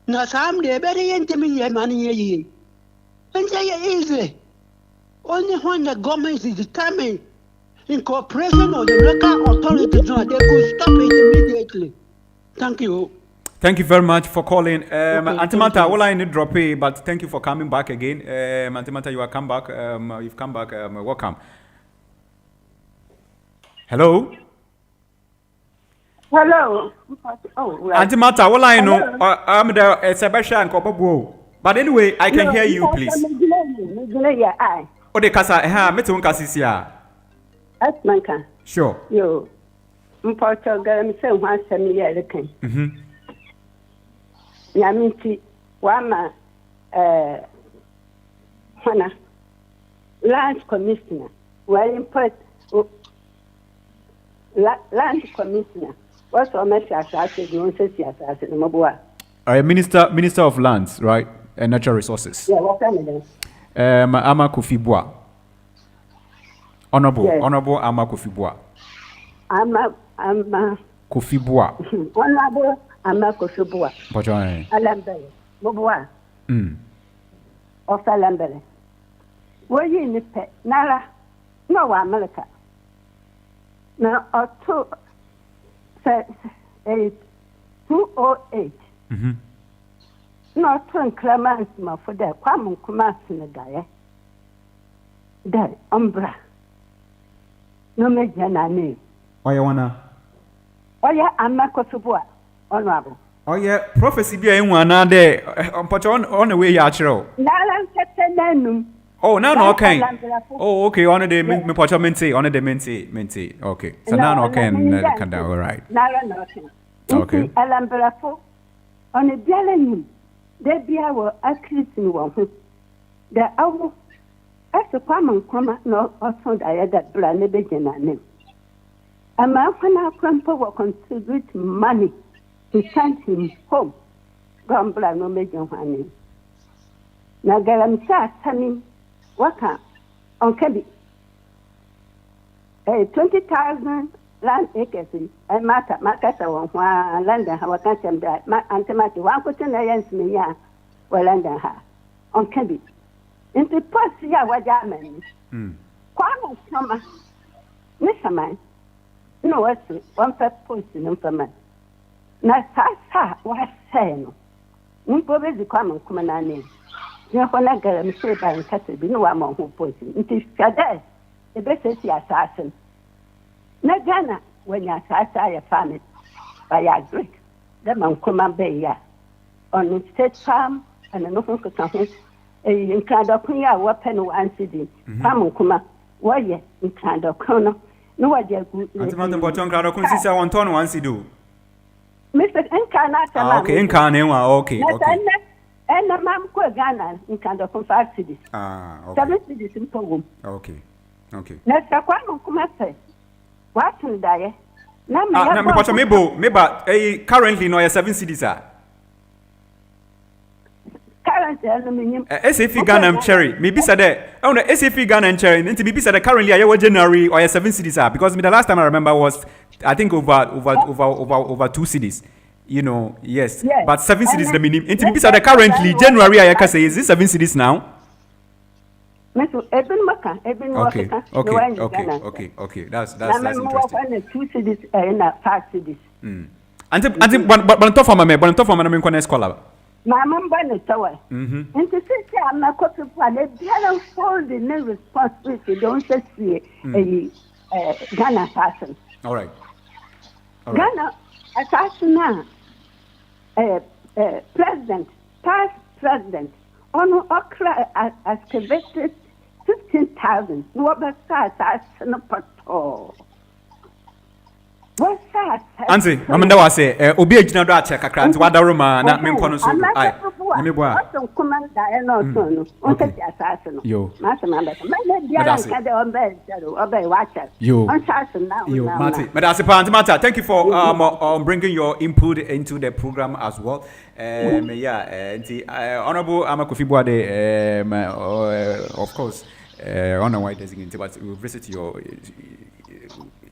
Speaker 13: Na sam de better yentimi ye money ye. And say easy. Only when the government is determined in cooperation with the local authorities, they could stop it immediately. Thank you.
Speaker 6: Thank you very much for calling. Antimata, all I need drop it, but thank you for coming back again. Antimata, you are come back. You've come back. Welcome. Hello.
Speaker 16: Hello. Oh, right.
Speaker 6: Antimata, all I know, I'm the Sebastian and Kobobo. But anyway, I can hear you, please. Oh, the casa, metun casisia.
Speaker 16: Asmanka.
Speaker 6: Sure.
Speaker 16: Yo. Mpoto galam se wa sami ya lekan. Yaminti wama hana land commissioner. Well import land commissioner. What's our message?
Speaker 6: Minister of Lands, right, and Natural Resources.
Speaker 16: Yeah, what kind of
Speaker 6: Ama Kufibwa. Honorable,
Speaker 16: yes.
Speaker 6: Honorable Ama Kufibwa.
Speaker 16: Ama
Speaker 6: Kufibwa.
Speaker 16: Honorable Ama Kufibwa.
Speaker 6: Pojoy.
Speaker 16: Alambele. Mubwa. Of Alambele. Were you in the pet? Nara. No, America. Now, or 208. No, twin Clemens for the Quam Kumas in the guy. That umbra. No, make your name.
Speaker 6: Why you wanna?
Speaker 16: Oh, yeah, I'm not Kosubua. Honorable.
Speaker 6: Oh yeah, prophecy be in one day. On the way you actually. Oh, now okay. Oh, okay. On the me pocho minty. On the minty. Okay. So now okay. All right. Okay.
Speaker 16: Alambrafo. On a dialing. There be our accuracy in one. The hour. As a common comma, no, also I that brand name. A man when grandpa will contribute money to send him home. Gambler no major honey. Now, Galamsa, Sammy, Waka, on Kabi. 20,000 land acres, and Mata, Macassa, one London, how I can't tell that. My Antimati, one question against me, yeah, well, London, her, on Kabi. Into post, yeah, what I mean. Quam, summer, Miss Man. No, what's it? One pet post in infamy. Now, Sasa, what saying? Nimpo is the common name. You when I get a mistake by Castle, no one who poison. It is Cadet, the best is the assassin. Nagana, when you assassin your family by a Greek, the man come and bay ya. On the state farm and an open cotton, in Candocunia, weapon one city, Pamukuma, warrior in Candocono. No idea good.
Speaker 6: Antimatum Poton Crowd consists of 1 ton once you do.
Speaker 16: Mr. Encarnata.
Speaker 6: Okay, Encarnata. Okay.
Speaker 16: And a man go Ghana in Candoc 5 cities.
Speaker 6: Okay.
Speaker 16: 7 cities in Pogum.
Speaker 6: Okay.
Speaker 16: Let's a quantum come what will die? Now,
Speaker 6: maybe currently no 7 cities are.
Speaker 16: Currently, aluminium.
Speaker 6: SAF Ghana and Cherry. Maybe said that. Oh, no, SAF Ghana and Cherry. And to be said currently, I was January or 7 cities are because the last time I remember was, I think, over 2 cities. You know, yes. But 7 cities the minimum. And to be said currently, January, I can say, is this 7 cities now?
Speaker 16: Okay.
Speaker 6: That's interesting.
Speaker 16: 2 cities and 5 cities.
Speaker 6: But on top of my scholar.
Speaker 16: Mamma Bunny Tower. And to say, I'm not copy for the piano fold the no responsibility. Don't just see a Ghana assassin.
Speaker 6: All right.
Speaker 16: Ghana assassin now. President, past president, on Okra excavated 15,000. What was that assassin patrol? What's that?
Speaker 6: Anzi, mamanda wase obi agina do ache kakra nti wadaroma na menkono so ai me boa
Speaker 16: so commander no so no on take assassin
Speaker 6: yo
Speaker 16: masa mamba me dia ka de on be watch
Speaker 6: yo
Speaker 16: assassin now
Speaker 6: yo mati madasi pa mata thank you for bringing your input into the program as well nti honorable Amakofi Boade of course honor why designated but we will visit your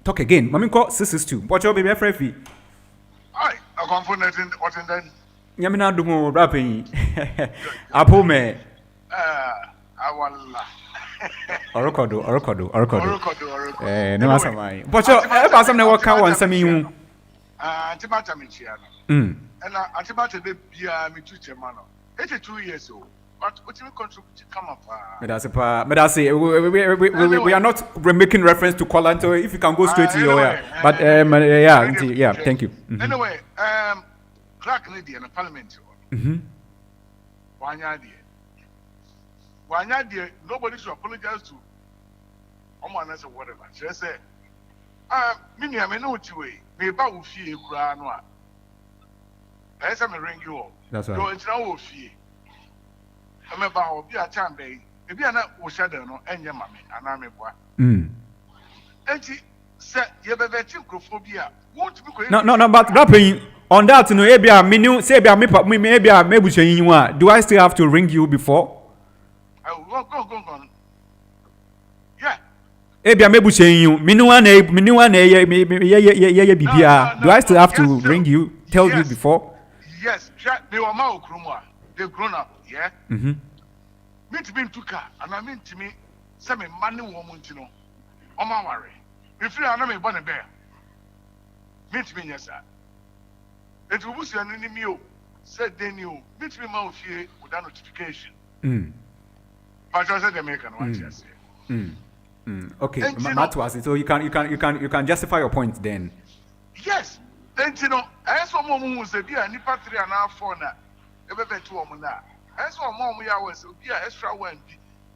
Speaker 6: talk again. Mami ko 662. Watch your baby free.
Speaker 17: Ai, a component in what in then?
Speaker 6: Yamina do mo rapping. Apo me.
Speaker 17: Awalla.
Speaker 6: Orokodo. No masa mai. Watch your ba some na waka wan sami hu.
Speaker 17: Antibata me chia no. And antibata be bia me tu chema no. 82 years old. But what you contribute to come up? We are not making reference to Kolanto. If you can go straight to your but thank you. Anyway, Clark lady in the parliament. Wanya dear, nobody should apologize to someone else or whatever. She said, Mini, I know what you way. Maybe about fear, Granoa. That's a ring you all.
Speaker 6: That's right.
Speaker 17: It's now fear. I remember how be a chamber, if you are not Oshada no, and your mammy, and I'm a boy. And she said, you have a vetrophobia.
Speaker 6: No, but rapping on that, no, Abia, Minu, say, maybe I may be saying you are. Do I still have to ring you before?
Speaker 17: Go. Yeah.
Speaker 6: Abia, maybe saying you, Minuane, Bibia. Do I still have to ring you, tell you before?
Speaker 17: Yes, they were Mao Krumwa. They've grown up. Yeah. Me to be took and I mean to me, some money woman to know. On my worry. If you are not a bonny bear, me to me, yes, sir. It was an enemy, said they knew, me to be mouth here without notification. But I said, American one, yes.
Speaker 6: Okay, so you can justify your point then.
Speaker 17: Yes. And you know, I saw mom who said, "Be a nipa 3 and a half 4 na." Ebe bet 2 na. I saw mom we always be an extra 1.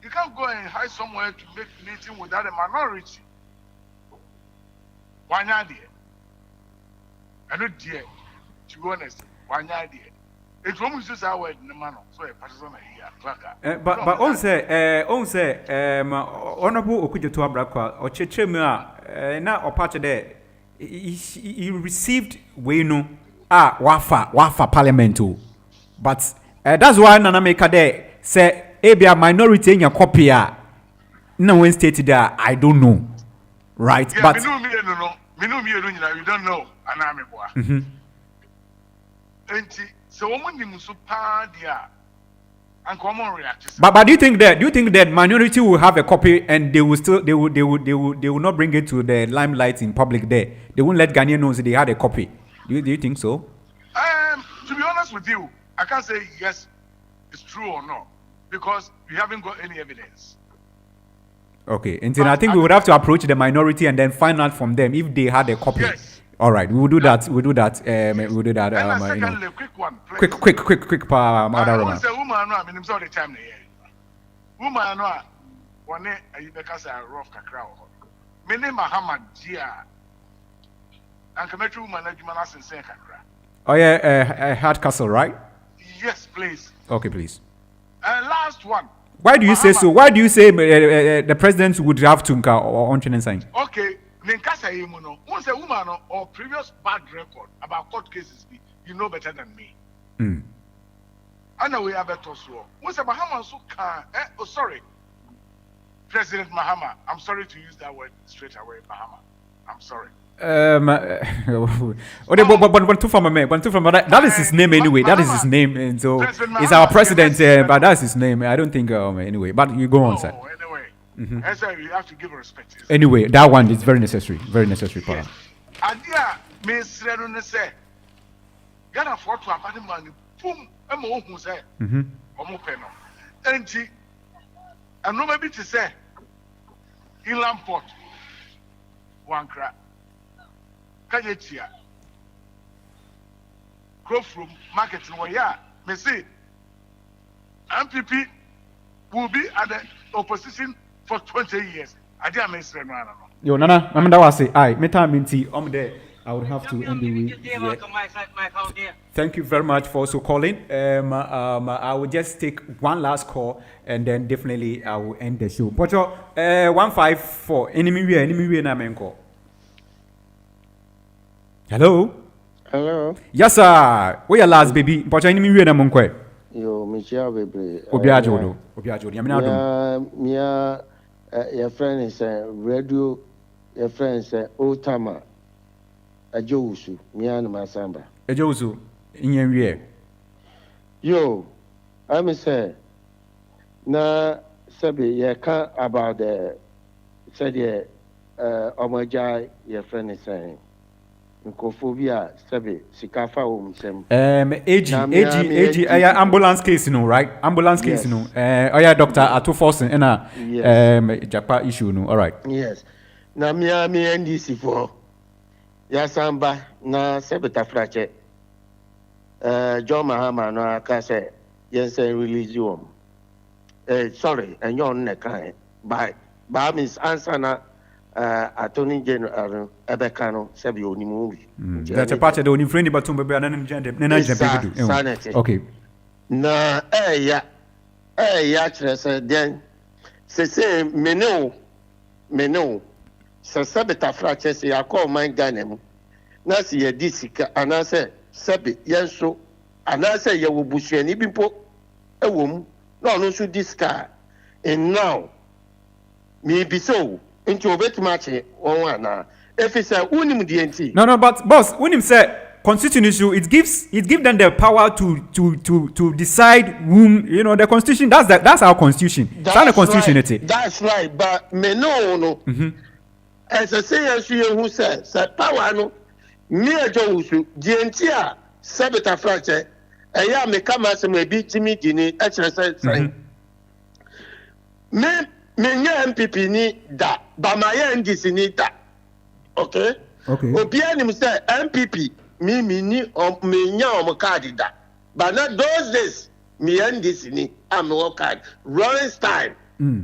Speaker 17: You can't go and hide somewhere to make meeting without a minority. One idea. I don't dare. To be honest, one idea. It's almost just our word in the man. So a person here.
Speaker 6: But on say, Honorable Okujeto Abrakwa, or Chechema, now or part of there, he received Weno, Wafa Parliament too. But that's why Nana Meka there say, Abia minority in your copy. No one stated there, I don't know. Right?
Speaker 17: Yeah,
Speaker 6: but
Speaker 17: you don't know. And I'm a boy. So woman you so dia and common reaction.
Speaker 6: But do you think that minority will have a copy and they will not bring it to the limelight in public there? They won't let Ghanaian know that they had a copy. Do you think so?
Speaker 17: To be honest with you, I can't say yes, it's true or not, because we haven't got any evidence.
Speaker 6: Okay, and then I think we would have to approach the minority and then find out from them if they had a copy. Yes. All right, we will do that. We'll do that. We'll do that.
Speaker 17: Secondly, quick one, please.
Speaker 6: Quick.
Speaker 17: I want to say, woman, I mean, all the time. Woman, one day, you because I rough crowd. My name Muhammad Dia. And come to woman, you man, ask and
Speaker 6: oh yeah, Hardcastle, right?
Speaker 17: Yes, please.
Speaker 6: Okay, please.
Speaker 17: Last one.
Speaker 6: Why do you say so? Why do you say the president would have to on sign?
Speaker 17: Okay. Once a woman or previous bad record about court cases, you know better than me. And we have a toss. Once a Mahama so sorry, President Mahama. I'm sorry to use that word straight away, Mahama. I'm sorry.
Speaker 6: That is his name anyway. That is his name, and so he's our president. But that's his name. I don't think anyway. But you go on, sir.
Speaker 17: Mm-hmm. And so you have to give respect.
Speaker 6: Anyway, that one is very necessary. Very necessary, Paul.
Speaker 17: And yeah, Miss Redon say, Ghana for to abandon money, boom, and more who say, Omopeno. And she, and no maybe to say, in Lamport, one crack, Kajetia, Growth Room, Marketing, where ya, may say, MPP will be at the opposition for 20 years. I didn't miss it.
Speaker 6: Yo, Nana, I'm that was it. I there. I would have to end the week. Thank you very much for also calling. I will just take one last call and then definitely I will end the show. But 154 enemy na menko. Hello. Yes sir. Where your last baby? But enemy na menko.
Speaker 18: Yo, Michelle baby.
Speaker 6: Obiajodo.
Speaker 18: Mia your friend is radio. Your friend is old timer. Ajousu. Mia no masamba.
Speaker 6: Ajousu. Inyenwie.
Speaker 18: Yo, I'm say. Na sabi you can about the said omoja your friend is saying. Nkophobia sabi sikafa umsem.
Speaker 6: AG ambulance case no right? Ambulance case no. Dr. Ato Forsen and Japa issue no. All right.
Speaker 18: Yes. Na mi NDC for Yasamba na sebeta frache. John Mahama no akase yensen release you. Sorry, and you're on kind. By Miss answer na Attorney General Ebekano sabi oni movie.
Speaker 6: That's a part of the only friend but tumbe okay.
Speaker 18: Na ya chrese den se menu se sabeta frache se yakọ man ganem na se ye disika anase sabi yenso anase ye wo busuani bi mpo ewom na onu so disika and now me be so into obet match one na if it's a unim DNT.
Speaker 6: No, but boss, when him say constitution issue, it gives them the power to decide whom the constitution. That's our constitution. That's the constitution.
Speaker 18: That's right, but me no. As I say, as you who says that power no me ajo DNT a sabeta fracture. Eya me kama se me bi timi gini e kire say. Me MPP ni da, but my NDC ni da. Okay. Obianim say MPP me ni me nya card da. But not those days me and this ni am card. Rolling time.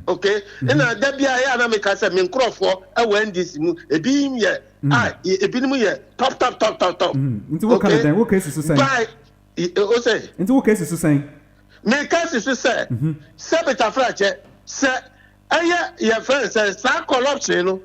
Speaker 18: Okay, and that be I am make us a min crofo I went this mu e bi ye e bi mu ye top.
Speaker 6: Into what kind of thing? What case is saying?
Speaker 18: O say
Speaker 6: into what case is saying?
Speaker 18: Me case is say Sebeta Frache say aya your friend say sa corruption no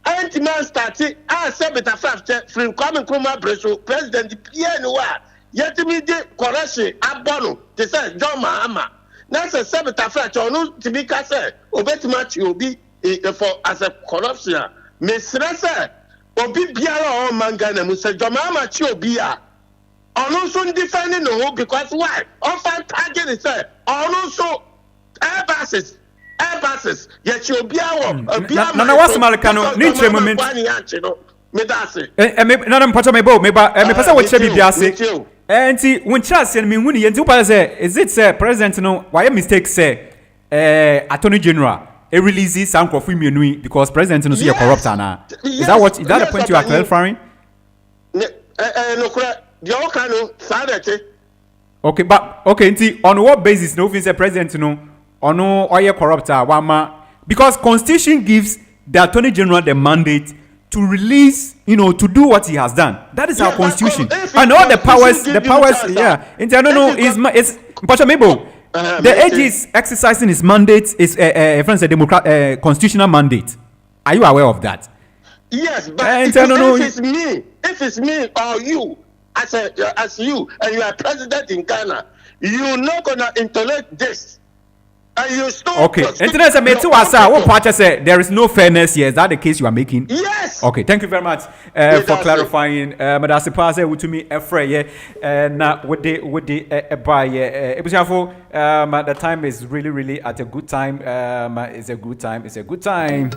Speaker 18: anti-man started Sebeta Frache from Kwame Nkrumah Breso president Pierre Noah yet me de corruption abono they say John Mahama. Now, say Sebeta Frache, no to be cast, obey much you be for as a corruption. Miss Ressa, Obi Biara or Mangana, Mr. Jomama Chiobia. Also defining the whole because why? Often target is said, also airbuses, yet you'll be our
Speaker 6: Nana was Marcano, nature moment.
Speaker 18: Medase.
Speaker 6: None of Pachamebo, maybe a person with Chevy Biasi. And see, when Charles and me, when you say, is it, sir, President, no, why a mistake, say, Attorney General, a releases some of him because President knows you're corrupt, Anna. Is that what, is that the point you are clarifying? Okay, but, okay, see, on what basis, no, if President, no, or no, or you're corrupt, Wama, because Constitution gives the Attorney General the mandate to release, to do what he has done. That is our constitution. And all the powers, yeah. And I don't know, it's Pachamebo. The AG is exercising his mandate, is a constitutional mandate. Are you aware of that?
Speaker 18: Yes, but if it's me or you, as you, and you are president in Ghana, you're not gonna intellect this.
Speaker 6: Okay. Internet say there is no fairness here. Is that the case you are making?
Speaker 18: Yes.
Speaker 6: Okay. Thank you very much for clarifying. Madasi Pase to me Efre na with the by the time is really at a good time. It's a good time.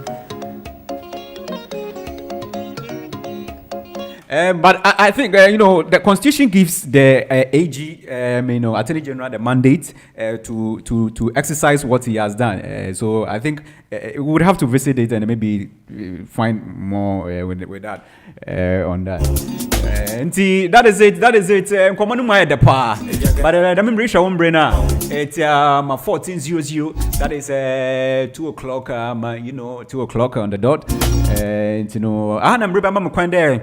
Speaker 6: But I think the Constitution gives the AG, Attorney General, the mandate to exercise what he has done. So I think we would have to visit it and maybe find more with that on that. And see, that is it. Command my the power. But I mean, reach our brainer. It's 14:00. That is 2 o'clock. 2 o'clock on the dot. I'm remember Kwande.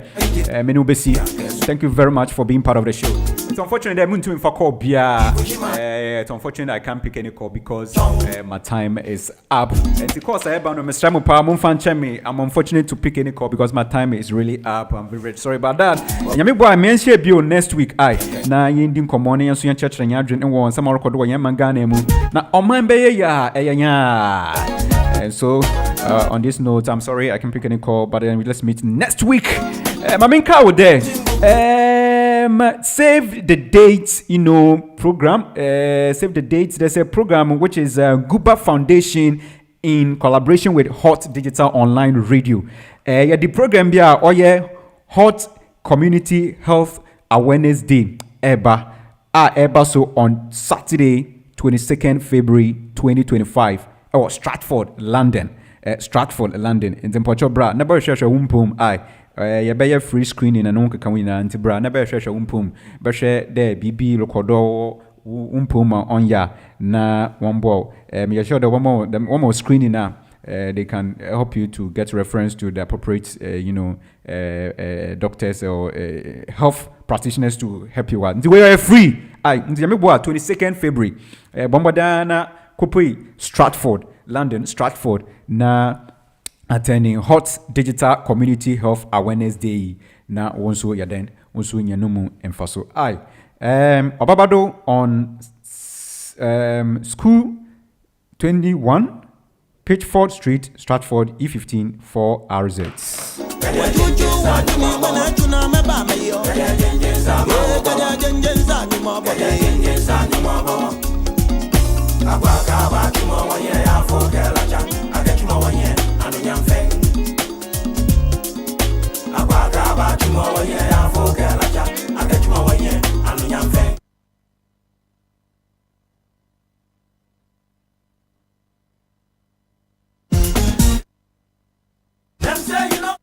Speaker 6: Thank you very much for being part of the show. It's unfortunate that I'm for call Bia. It's unfortunate I can't pick any call because my time is up. And because I have I'm unfortunate to pick any call because my time is really up. I'm very sorry about that. Yami boy, I mentioned you next week. Na yindim komoni and so church and yadrin and one some more called Yamangane mu. Na omambe ya. And so on this note, I'm sorry I can pick any call, but then let's meet next week. My main car there. Save the dates, program. Save the dates. There's a program which is Guba Foundation in collaboration with Hot Digital Online Radio. The program here, Hot Community Health Awareness Day. Eba so on Saturday, 22nd February 2025. Stratford, London. In Tempocho Bra. Never share umpum. You buy a free screening and uncle can win antibra. Never share umpum. But share there BB Locodo umpuma on ya na one ball. Me sure the one more screening now. They can help you to get reference to the appropriate, doctors or health practitioners to help you out. We are free. 22nd February. Bombadana. Stratford, London, Stratford, na attending Hot Digital Community Health Awareness Day. Na wonso yaden, wonso nyanumu emfaso. Obabado on School 21, Pitchford Street, Stratford, E15 4RZ.
Speaker 4: Agwa kimo wanye afo kelacha agachimo wanye anu nyamfe Agwa kimo wanye afo kelacha agachimo wanye anu nyamfe Them say you know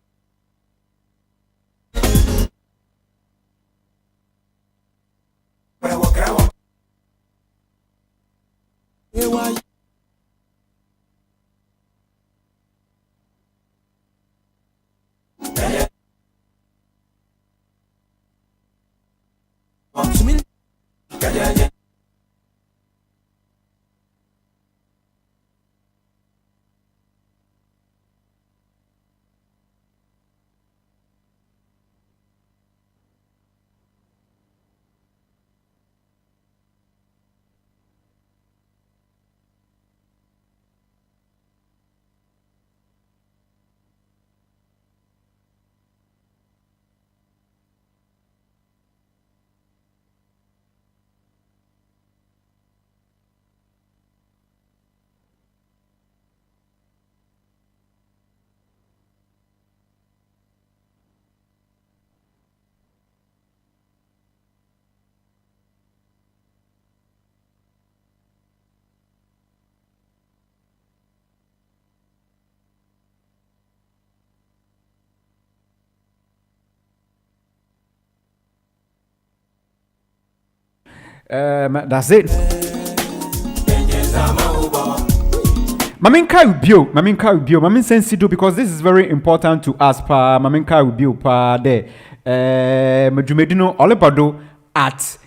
Speaker 6: That's it. Mamin Kai Bio, Mamin Sensido, because this is very important to us. Pa Mamin Kai Bio pa there. Majumedino Olebado at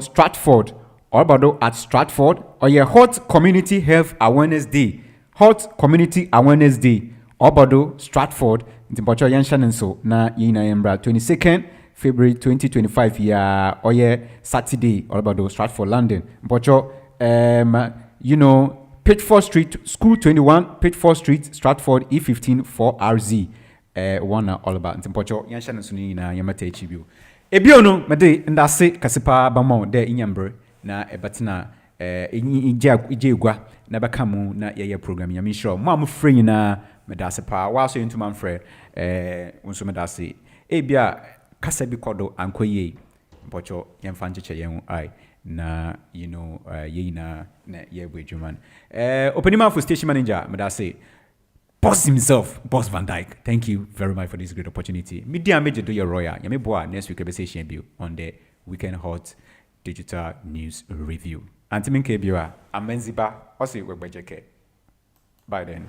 Speaker 6: Stratford. Olebado at Stratford. Or your Hot Community Health Awareness Day. Hot Community Awareness Day. Olebado Stratford. Ntimpocho Yanshan so na yina embra 22nd February 2025 ya oye Saturday Olebado Stratford London. Mpocho Pitford Street, School 21, Pitford Street, Stratford, E15 4RZ. One all about Timpocho, Yanshan Suni na Yamate Chibio. Ebiono, Made, and that's it, Kasipa Bamo, de Inyambre, na Ebatina, Ijegua, Nabakamu, na Yaya program, Yamisho, Mam free na Medasipa, while saying to Manfred, Unsumedasi. Ebia, Kasabi Kodo, Ankoye, Pocho, Yamfanche Yang I. Na yena na yewe juman opening mouth for station manager Madase boss himself, Boss Van Dyke. Thank you very much for this great opportunity. Media major do your royal yame boa next week conversation bill on the Weekend Hot Digital News Review. Antimin Kebiwa Amenziba Osi Webejeke. Bye then.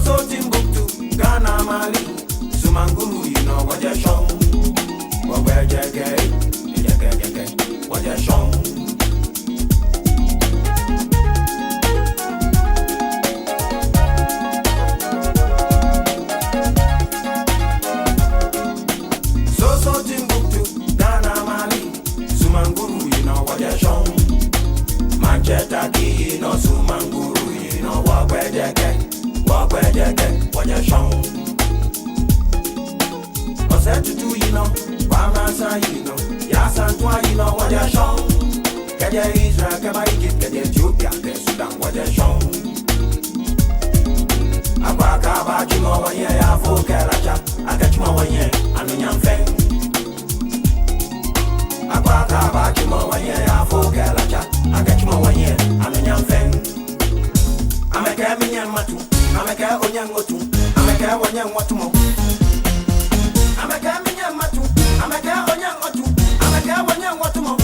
Speaker 4: So Timbuktu, Ghana, Mali, Sumanguru, you know what you're shown. What where what you're shown. So Timbuktu, Ghana, Mali, Sumanguru, you know what you're shown. Manchester, you know Sumanguru, you know what where what you're shown. What's that to do, you know? Wamasa, you know. Yasantwa, you know what you're shown. Kaja Israel, Kaba Egypt, Kaja Ethiopia, Kaja Sudan, what you're shown. Akwaka, Bajimo, one year, Afo, Karacha, Akachma, 1 year, Anunyam Feng. Akwaka, Bajimo, 1 year, Afo, Karacha, Akachma, 1 year, Anunyam Feng. I'm a Kamian Matu. I'm a guy on young Motu. I'm a guy on young Watumo. I'm a guy on young Matu. I'm a guy on young Watu. I'm a guy on young Watumo.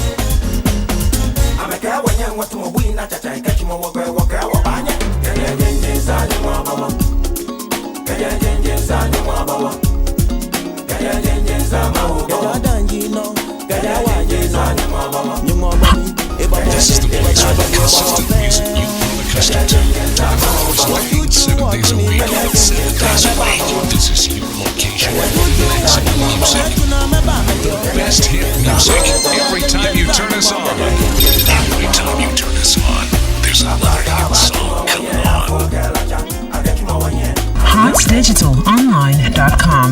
Speaker 4: I'm a guy on young Watumo. We not a time catch him over Walker or Banya. Kaya Jenjins are the Mama. Kaya Jenjins are the Mama. Kaya Jenjins are Mama. Danjino. Kaya Jenjins are the Mama. You Mama. This is the place for the consistent music you've grown accustomed to. Hours like 7 days a week, 7 days a week. This is your location. Excellent music. The best hit music. Every time you turn us on. Every time you turn us on, there's another hit song coming on.
Speaker 19: HotsDigitalOnline.com.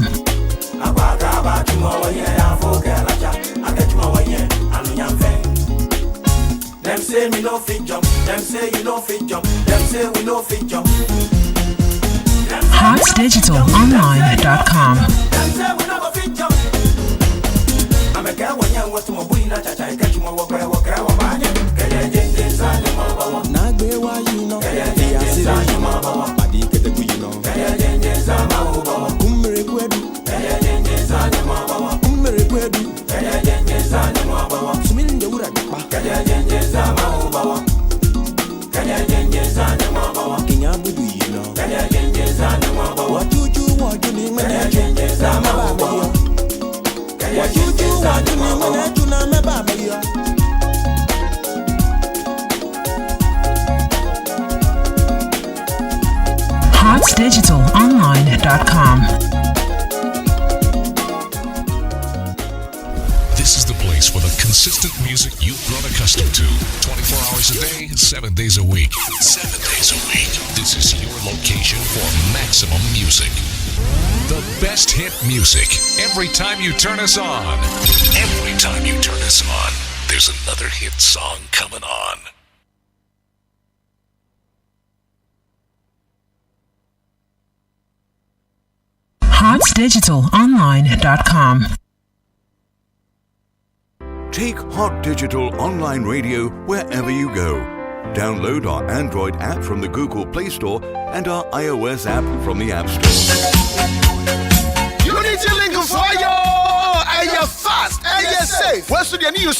Speaker 4: Them say me no fit jump. Them say you no fit jump. Them say we no fit jump.
Speaker 19: HotsDigitalOnline.com.
Speaker 4: Them say we no go fit jump. I'm a guy when you want to my boy na cha cha catch my walk banya. Kaya jenje sani mama. Na gbe wa you know. Kaya jenje sani mama. Badi kete ku you know. Kaya jenje sani mama. Umre kwedu. Kaya jenje sani mama. Umre kwedu. Kaya jenje sani mama. Sumili nje ura pa. Kaya jenje sani mama. Kaya jenje sani mama. Kinya budu you know. Kaya jenje sani mama. What you ni mene. Kaya jenje sani mama. What you do, what you mean when I do not me baby?
Speaker 19: HotsDigitalOnline.com.
Speaker 2: This is the place for the
Speaker 19: consistent music you've grown accustomed to. 24 hours a day, 7 days a week. 7 days a week. This is your location for maximum music. The best hit music. Every time you turn us on. Every time you turn us on, there's another hit song coming on.
Speaker 20: HotDigitalOnline.com.
Speaker 21: Take Hot Digital Online Radio wherever you go. Download our Android app from the Google Play Store and our iOS app from the App Store.
Speaker 22: Unity Link for you! And you're fast and you're safe. What's the new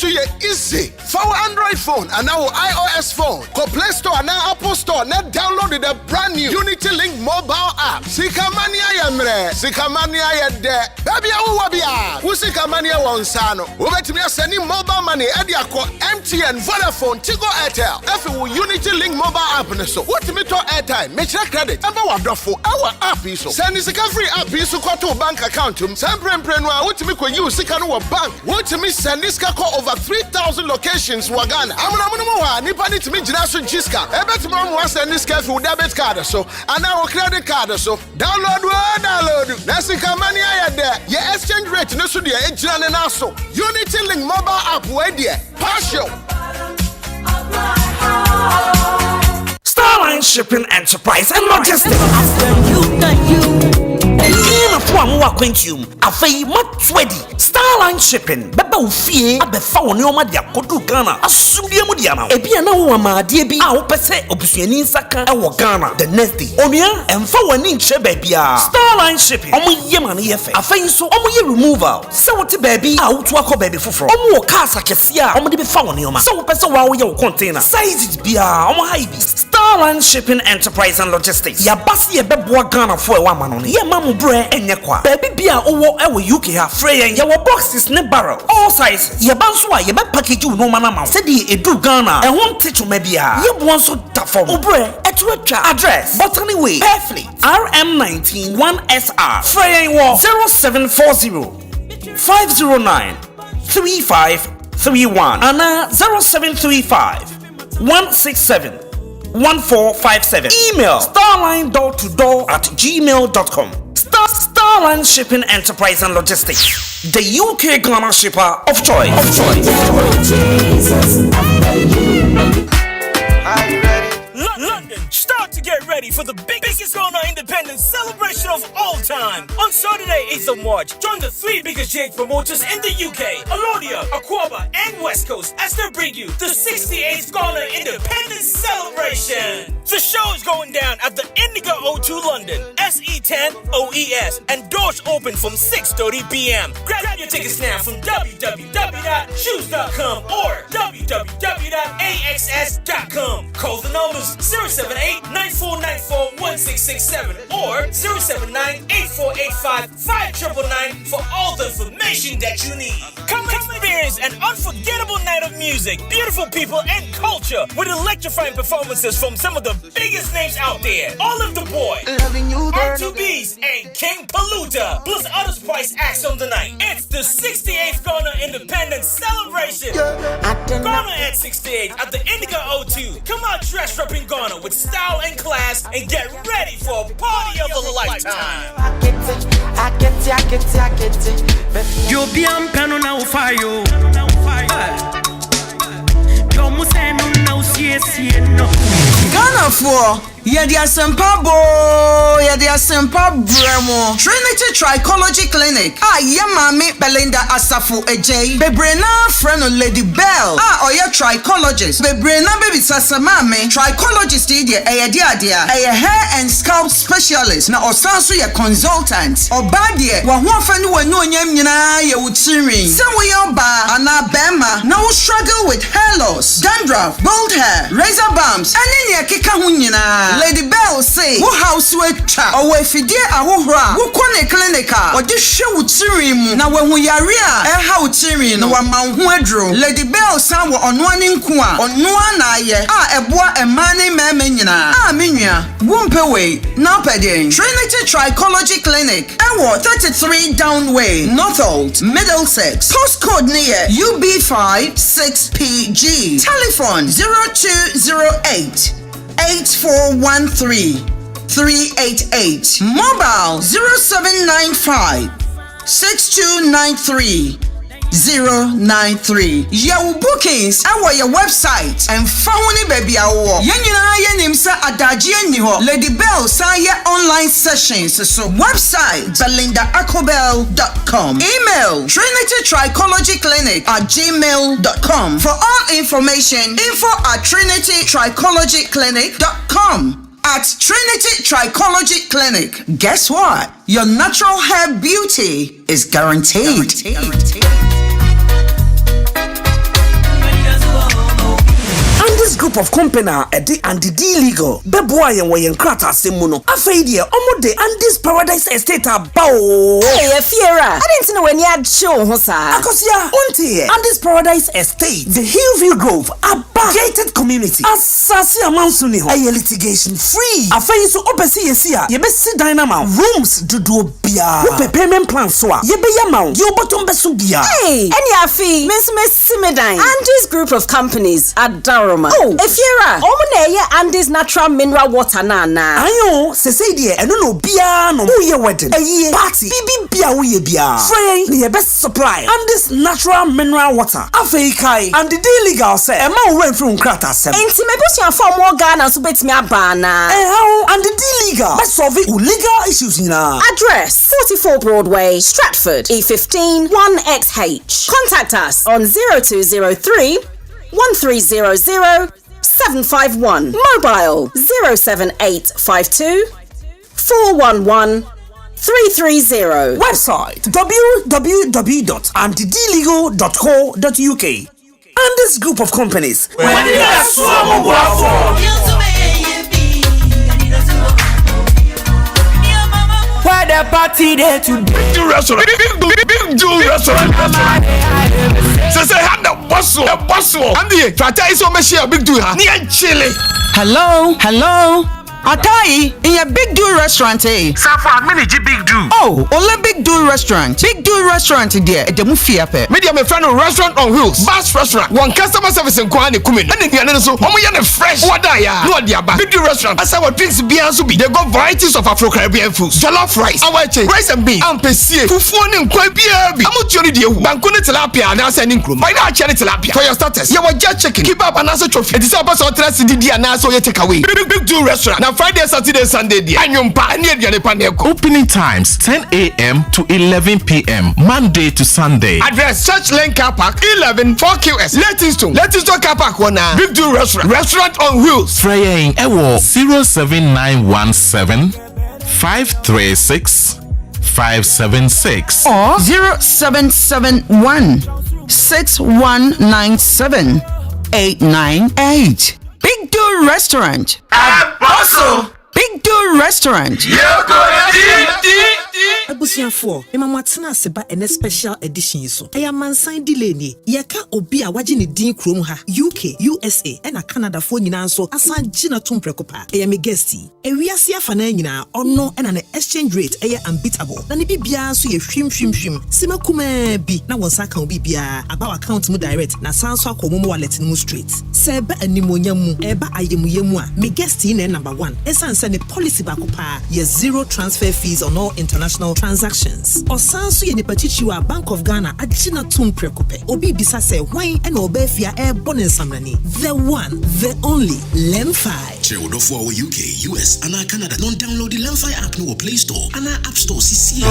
Speaker 22: easy? For our Android phone and our iOS phone, go Play Store and now Apple Store. Now download the brand new Unity Link mobile app. Sikamania yamre, Sikamania yede. Baby awabia, Usikamania wansano. Ubetimia sending mobile money at the MTN, Vodafone, Tigo Airtel. If you Unity Link mobile app, so what me to airtime? Make sure credit. Number one for our app is so. Send this free app is so to bank account. Sempre prenwa what me ko use Sikanu bank. What me send this call over 3,000 locations Wagana. Amuna Nipani to me Jinasu Jiska. Ebet mom was send this for debit card so and now credit card so download. Nasikamania there. Your exchange rate no so the ejana na so. Unity Link mobile app where there. Partial.
Speaker 23: Starline Shipping Enterprise and Logistics. Starline Shipping, Baba Ufie, Abefa Onioma dia Kodu Ghana, Asumdia Mudiama, Ebia na Wama, Diebi, Pese, Obusiani Saka, Ghana, the next day, Onia, and Fawanin Shebebia. Starline Shipping, Omu Yemani Efe, Afain so Omu removal, Sawati baby, out to a baby for Omu Casa Cassia, Omu de Fawanioma, so Pesa Wow container, size Bia, Omu Haibi, Starline Shipping Enterprise and Logistics, Yabasi Ebebwa Ghana for a woman, Yamamu Bre and Yakwa, Baby Bia Owo Ewa UK have Freya and Yawa boxes ne barrel, all sizes, Yabanswa, Yaba package you no manama, Sedi Edu Ghana, and one teach you maybe Yab one so tough Obre, Etrucha address, Botany Way, Perfleet, RM19 1SR, Freya 0740 509 3531 and 0735 167 1457. Email starline.door@gmail.com. Starline Shipping Enterprise and Logistics, the UK Ghana shipper of choice.
Speaker 24: London, start to get ready for the biggest Ghana independence celebration of all time. On Saturday, 8th of March, join the 3 biggest JH promoters in the UK, Alodia, Aquaba, and West Coast as they bring you the 68th Ghana Independence Celebration. The show is going down at the Indigo O2 London, SE10 OES, and doors open from 6:30 p.m. Grab your tickets now from www.choose.com or www.axs.com. Call the numbers 078-9494-1667 or 079-8485-5999 for all the information that you need. Come experience an unforgettable night of music, beautiful people, and culture with electrifying performances from some of the biggest names out there. Olive the Boy, R2Bs, and King Paluta, plus other surprise acts on the night. It's the 68th Ghana Independence Celebration. Ghana at 68 at the Indigo O2. Come out dressed up in Ghana with style and class and get ready for a party of a lifetime.
Speaker 4: You'll be on Pano now fire.
Speaker 25: Ghana for Yadia Sempabo, Yadia Sempa Bremo, Trinity Trichology Clinic. Yamami Belinda Asafu Ej, Bebrena friend of Lady Bell. Oya trichologist. Bebrena baby Sasamame, trichologist idia, Ayadia, a hair and scalp specialist. Na Osansu ya consultant. Obadie, Wahwafani wano nyamina ya utirin. Sewe yoba, ana bema, now struggle with hair loss, dandruff, bald hair, razor bumps, and in ya kika hunyina. Lady Bell say, wo house we twa, o we fidie ahohora, wo kone clinica, o de hwe wo tiri mu, na wo hu yare a ha wo tiri no wa man ho adro. Lady Bell san wo ono ani nku a, ono na aye, a eboa emane meme nyina. A menua, wo mpewe, na peden. Trinity Trichology Clinic, ewo 33 Downway, Northolt, Middlesex. Postcode near UB5 6PG. Telephone 0208 8413 388. Mobile 0795 6293 093. Your bookings and your website and phone baby awo. Yenina yenimsa adaji eniho. Lady Bell say online sessions. So website belindaacobel.com. Email trinitytrichologyclinic@gmail.com. For all information, info@trinitytrichologyclinic.com. At Trinity Trichology Clinic, guess what? Your natural hair beauty is guaranteed.
Speaker 23: And this group of company and the legal beboa yen wo yen krata asemu no afei de omode and this paradise estate abawo
Speaker 1: hey fiera I didn't know when you had show ho sa
Speaker 23: akosia onti and this paradise estate the Hillview Grove aba gated community asase amanso ni ho a litigation free afei so obesi yesi a ye be si dynama rooms dudu bia wo payment plan so a ye be yama ye obotom beso bia
Speaker 1: hey any afi me simedan and this group of companies adaro. Oh, if you're Andy's natural mineral water na.
Speaker 23: Ayo, se say die eno no bia no ye wedding. Eye party. Bibi bia wo ye bia. Frey, the best supply. Andy's natural mineral water. Afei kai. And the legal say e ma wo refri nkrata asem.
Speaker 1: Enti me busia form mo Ghana so betimi aba na.
Speaker 23: How and the legal. Best solve legal issues na.
Speaker 1: Address 44 Broadway, Stratford, E15 1XH. Contact us on 0203 1300 751. Mobile 07852 411 330.
Speaker 23: Website www.antidlegal.co.uk. And this group of companies.
Speaker 4: Where the party there to
Speaker 22: Big Do Restaurant. Big Do Restaurant. Say have the bustle. And the try is so much Big Do ha. Near Chile.
Speaker 25: Hello. Atai in your Big Do restaurant
Speaker 22: Safa mini Big Do.
Speaker 25: Oh, ole Big Do restaurant. Big Do restaurant there. The mufia pe.
Speaker 22: Media me friend restaurant on wheels. Bass restaurant. One customer service in Kwani Kumin. And the so omo ya fresh. Wada ya. No dia ba. Big Do restaurant. Asa what drinks bia so be. They got varieties of Afro-Caribbean foods. Jollof rice, awache, rice and beans, ampesie, fufu ne nkwa bia bi. Amutuoni de ewu. Banku ne tilapia na asa ni nkrum. By na acha ne tilapia. For your starters, you want just chicken. Keep up and also trophy. It is about so trust di and also you take away. Big Do restaurant. Now Friday, Saturday, Sunday dia.
Speaker 3: Opening times 10 a.m. to 11 p.m. Monday to Sunday.
Speaker 22: Address Church Lane Car Park 11 4QS Leytonstone Car Park one. Big Do restaurant on wheels.
Speaker 3: Freying Ewo 07917 536 576
Speaker 25: or 0771 6197 898. Big Do restaurant.
Speaker 22: Apostle.
Speaker 25: Big Do restaurant.
Speaker 5: Abusiafo, emama tena seba ene special edition so. Eya mansan delay ni. Yeka obi a waji ne din krom ha. UK, USA, ena Canada fo nyina so asan gina tumpreko pa. Eya me guesti. Ewiase afa na nyina ono ena ne exchange rate eya unbeatable. Na ne bibia so ye hwim. Sima kuma bi na wonsa kan bibia aba account mu direct na san so akomo mu wallet mu straight. Seba animonya mu eba ayemuyemu a me guesti na number 1. Esan se ne policy ba ko pa ye zero transfer fees on all international transactions. Osanso ye nipachichiwa Bank of Ghana agina tum prekope. Obi bisa se wine and obefia air bonin samrani. The one, the only Lemfi.
Speaker 2: Chewodo for our UK, US, and Canada. Don't download the Lemfi app no Play Store and App Store. CC.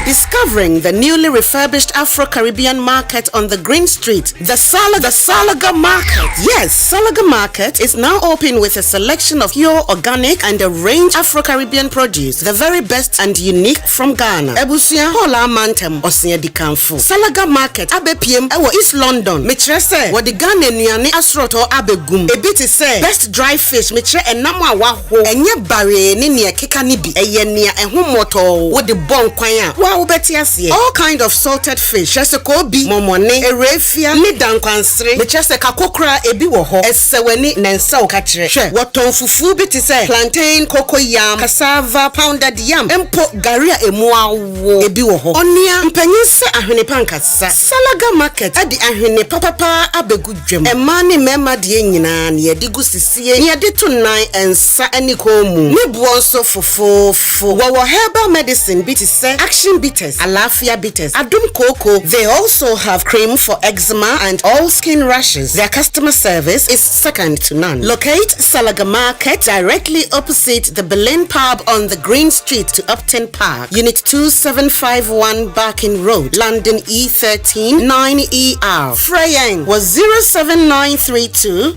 Speaker 7: Discovering the newly refurbished Afro-Caribbean market on the Green Street, the Salaga Market. Yes, Salaga Market is now open with a selection of pure organic and a range of Afro-Caribbean produce, the very best and unique from Ghana. Ebusia Hola Mantem Osia di Kamfu. Salaga Market Abe PM Ewo East London. Mitre se wo di Ghana nuane asroto abegum. Ebi ti se best dry fish mitre enam awaho. Enye bare ni ne keka ni bi. Eye nia ehu moto wo di bon kwan a. Wa wo beti ase. All kind of salted fish. Chese ko bi momone erefia ni dankwansre. Mitre se kakokra ebi wo ho. Eseweni nensa okachire. Hwe woton fufu bi ti se plantain, cocoa yam, cassava, pounded yam. Empo garia emua wo ebi wo ho. Onia mpanyin se ahwene pankasa. Salaga Market adi ahwene papa abegu dwem. Emani mema die nyina ne yedi gu sisie. Ne yedi tunan ensa ani komu. Ne buonso fofofo. Wo herbal medicine bi ti se action bitters, alafia bitters, adum cocoa. They also have cream for eczema and all skin rashes. Their customer service is second to none. Locate Salaga Market directly opposite the Berlin Pub on the Green Street to Upton Park, Unit 2751 Barking Road, London E13 9ER. Freyang was 07932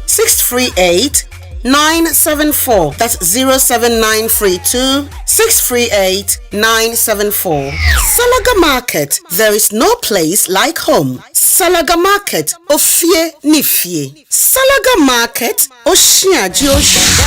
Speaker 7: 638 974. That's 07932 638 974. Salaga Market. There is no place like home. Salaga Market. Ofie nifie. Salaga Market. Oshia Joshia.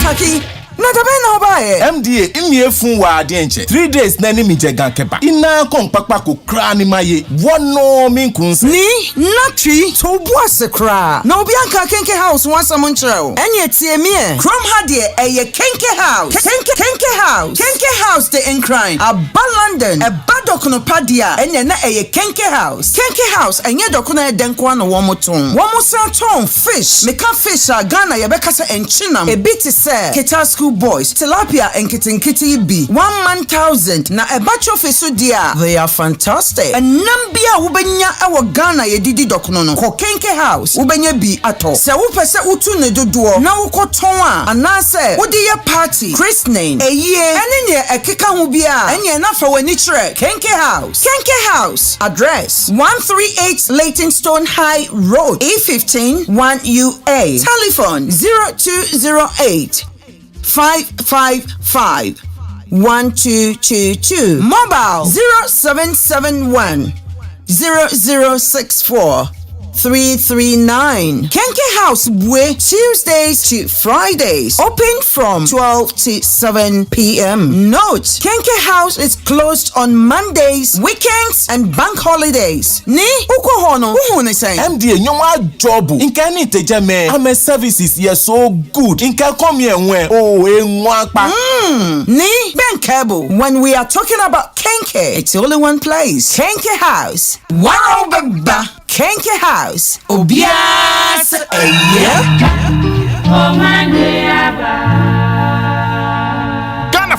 Speaker 25: Kaki, na tabe na obaye.
Speaker 3: MDA imye fun wa adenche. 3 days na ni mi je gankeba. Ina kon papa ko kra ni maye. Wono min kunse.
Speaker 25: Ni natri to boase kra. Na obi anka kenke house wansa monchero. Enye tie mi e. Krom ha de eye kenke house. Kenke house. Kenke house de Incline. Aba London. Eba dokono padia. Enye na eye kenke house. Kenke house enye dokono edenko na womoton. Womosan ton fish. Meka fish a Ghana yebeka se enchinam. Ebiti se Kita School Boys, tilapia and kitinkiti B. 1,000 na ebacho fesu dia. They are fantastic. And nambia ubenya ewa Ghana ye didi dokunono. Ko Kenke House ubenya bi ato. Se upese utu ne doduo na ukotonwa. Anase udiye party christening eye enye ekeka hubia enye nafa wenichre. Kenke House. Kenke House address 138 Leytonstone High Road, E15 1UA. Telephone 0208 555 1222. Mobile 0771 0064 339. Kenke House Bwe, Tuesdays to Fridays. Open from 12 to 7 p.m. Note, Kenke House is closed on Mondays, weekends, and bank holidays. Ni ukohono uhune say.
Speaker 3: MDA nyoma jobu. Inka ni tejeme. Ame services ye so good. Inka come here when enwakpa.
Speaker 25: Ni Ben Cable. When we are talking about Kenke, it's only one place. Kenke House. Warobeba. Kenke House. Obias.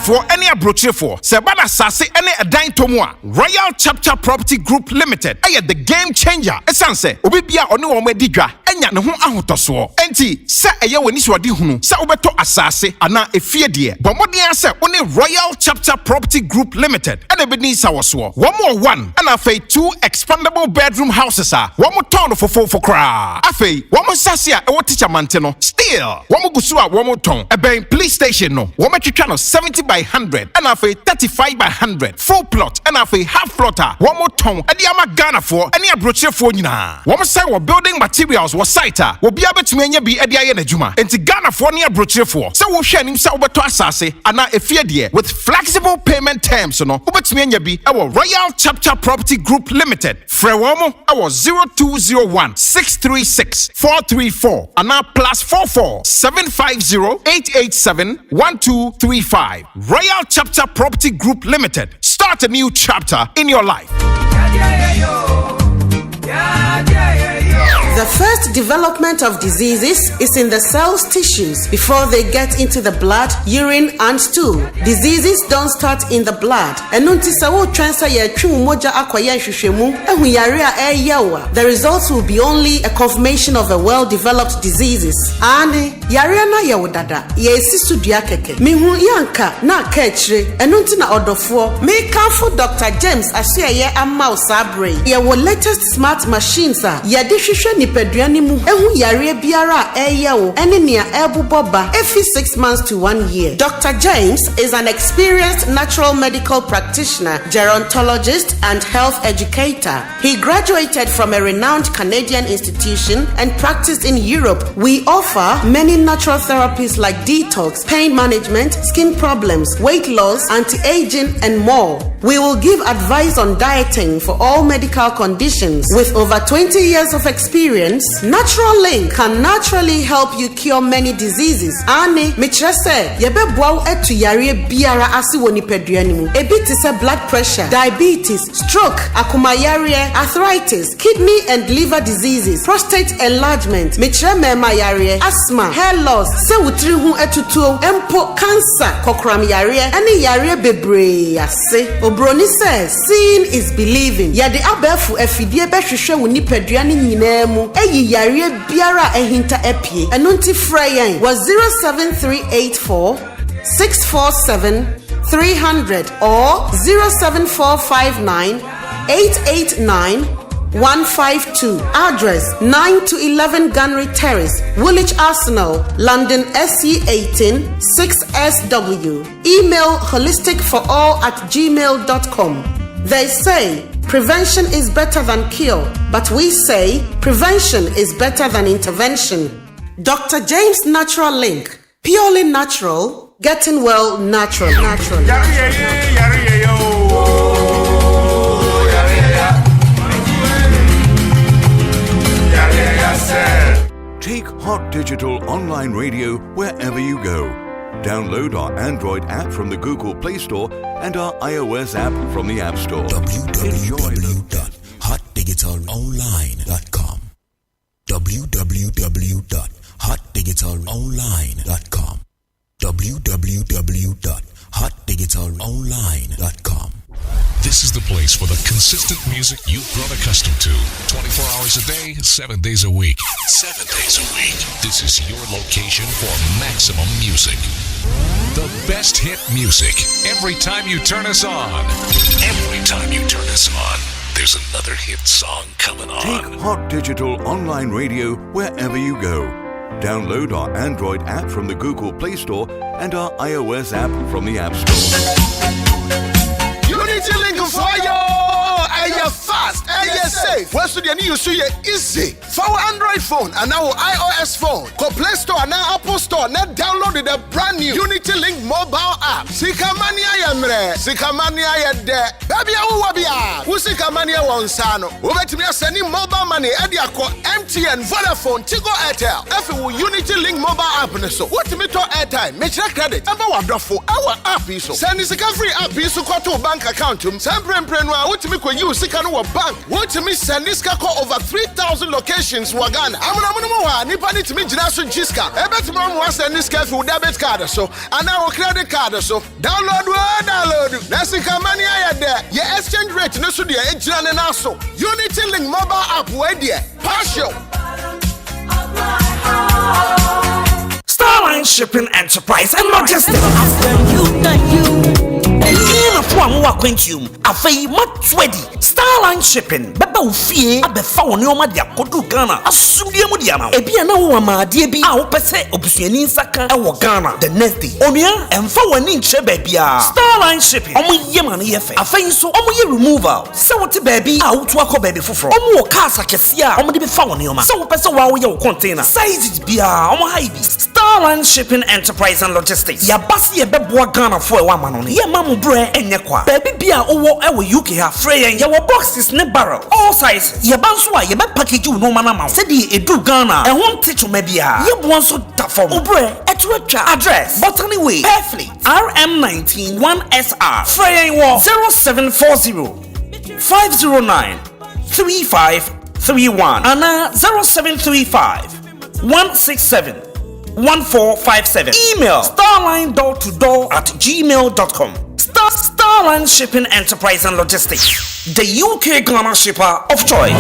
Speaker 3: For any abroche for Sebana Sase any a dine tomwa Royal Chapter Property Group Limited. Aye the game changer. Esanse obibia oni wo medidwa enya ne ho ahotoso. Enti se eye woni swade hunu se obeto asase ana efie de. Bomodin ase oni Royal Chapter Property Group Limited. Ene bedin sawoso. One more one and afei 2 expandable bedroom houses are. One more ton for kra. Afei one more sase a ewo teacher manteno. Still one more gusu a one more ton. Eben police station no. One metwa no 70 by 100 and a 35 by 100 full plot and a half plotter one more ton and the ama Ghana for any abroche for nyina one say we building materials was site will be able to menye bi edia ye na juma enti Ghana for any abroche for so we hwe nim say obeto asase ana efie de with flexible payment terms no obetumi anya bi e Royal Chapter Property Group Limited frewomo e 0201 636 434 ana +44 750 887 1235 Royal Chapter Property Group Limited. Start a new chapter in your life.
Speaker 7: The first development of diseases is in the cell's tissues before they get into the blood, urine, and stool. Diseases don't start in the blood. The results will be only a confirmation of the well-developed diseases. Ane, yarea na yawudada, yesisu diakeke. Mihu yanka na kechre, enunti na odofo. Me kanfo Dr. James asye amma usabre. Yewo latest smart machines a yade hwehwe nipaduane mu. Ehu yare biara eyewo, ene nia ebuboba every 6 months to 1 year. Dr. James is an experienced natural medical practitioner, gerontologist, and health educator. He graduated from a renowned Canadian institution and practiced in Europe. We offer many natural therapies like detox, pain management, skin problems, weight loss, anti-aging, and more. We will give advice on dieting for all medical conditions. With over 20 years of experience, Natural Link can naturally help you cure many diseases. Ane, mitrese, yebe bwau etu yare biara asi woni peduanimu. Ebi tise blood pressure, diabetes, stroke, akumayare, arthritis, kidney and liver diseases, prostate enlargement, mitre mema yare, asthma, hair loss, se wutri hu etutuo, empo, cancer, kokram yare, any yare bebre ase. Obroni says, seeing is believing. Yade abefu efidie behwehwe woni peduani nyinemu. Eyi yare biara ehinta epie. Enunti freyen was 07384 647 300 or 07459 889 152. Address 9 to 11 Gunnery Terrace, Woolwich Arsenal, London SE18 6SW. Email holisticforall@gmail.com. They say prevention is better than cure, but we say prevention is better than intervention. Dr. James Natural Link, purely natural, getting well naturally.
Speaker 21: Take Hot Digital Online Radio wherever you go. Download our Android app from the Google Play Store and our iOS app from the App Store.
Speaker 2: www.hotdigitalonline.com www.hotdigitalonline.com www.hotdigitalonline.com.
Speaker 19: This is the place for the consistent music you've grown accustomed to. 24 hours a day, 7 days a week. 7 days a week. This is your location for maximum music. The best hit music. Every time you turn us on. Every time you turn us on, there's another hit song coming on.
Speaker 21: Take Hot Digital Online Radio wherever you go. Download our Android app from the Google Play Store and our iOS app from the App Store.
Speaker 22: Unity Link Fire! And you're fast and you're safe. What's the new so you're easy? For our Android phone and our iOS phone. Go Play Store and Apple Store. Now downloaded a brand new Unity Link mobile app. Sikamania yamre. Sikamania yade. Baby awabia. Usikamania wansano. Ubetimia sending mobile money edia ko MTN, Vodafone, Tigo, Airtel. If you Unity Link mobile app so. What me to airtime? Make sure credit. Ever wonderful. Our app is so. Send this free app is so to bank account. Sempre prenwa. What me could use Sikano bank. What me send this call over 3,000 locations Wagana. I'm Nipani to me Jinasu Jiska. Ebet mom was send this for debit card so and our credit card so download. Nasika money there. Your exchange rate no so dear ejran and also Unity Link mobile app where dear partial.
Speaker 23: Starline Shipping Enterprise and Logistics. Starline Shipping, Baba Ufie, Abefa Neoma dia Kodu Ghana, Asumdia Mudiama, Ebia na Wama, DB, Pese, Obusiani Saka, Ghana, the next day, Onia, and Fawanin Chebebia. Starline Shipping, Omu Yeman Yefe, Afenso, Omu removal, Sawati baby, out to a baby for Omu Casa Kesia, Omu de Fawaneoma, so Pesa Wawa container, size it Bia, Omu Haibi, Starline Shipping Enterprise and Logistics, Yabasi Bebwa Ghana for a woman on Yamamu Bre and Yakwa, Baby Bia Owo Ewa UK have Frey and Yawa boxes ne barrel, all sizes, Yabanswa, Yaba package you no manama, Sedi Edu Ghana, and won't teach you maybe Yabuan so tafom, Obre, Etwecha, address, Botany Way, Perfleet, RM19 1SR, Frey and War 0740 509 35 3131 and 0735 167 1457. Email starline.door@gmail.com. Starline Shipping Enterprise and Logistics, the UK Ghana shipper of choice.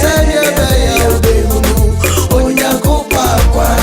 Speaker 8: Sanya baya ubehunu, onyanko pakwa.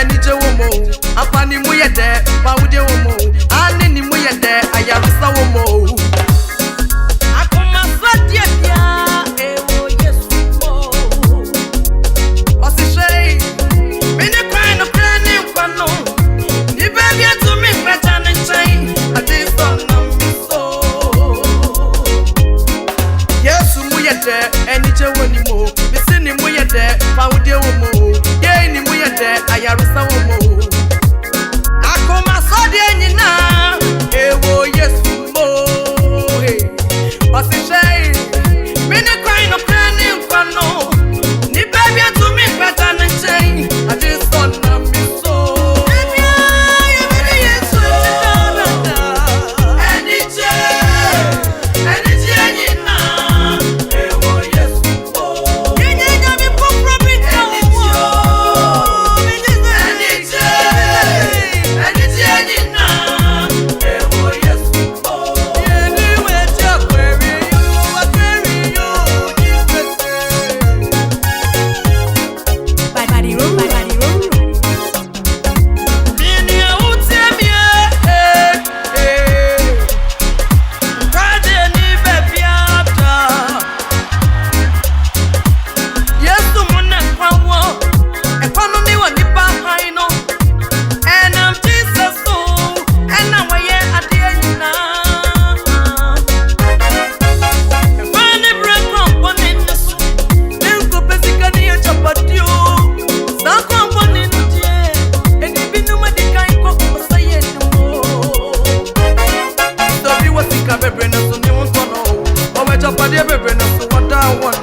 Speaker 8: eni je wo mo apani mu ye de pa wo de wo mo ani ni mu ye de ayarusa wo mo akoma fatia bia ewo Yesu mo osi shey me ne cry no planning kwano ni baby to me better than chain I just don't know so Yesu mu ye de eni je wo ni mo me si ni mu ye de pa wo de wo mo ye ni mu ye de ayarusa wo mo akoma so de nyina ewo Yesu mo hey osi shey me ne cry no planning kwano ni baby to me better than chain I just don't know me so I want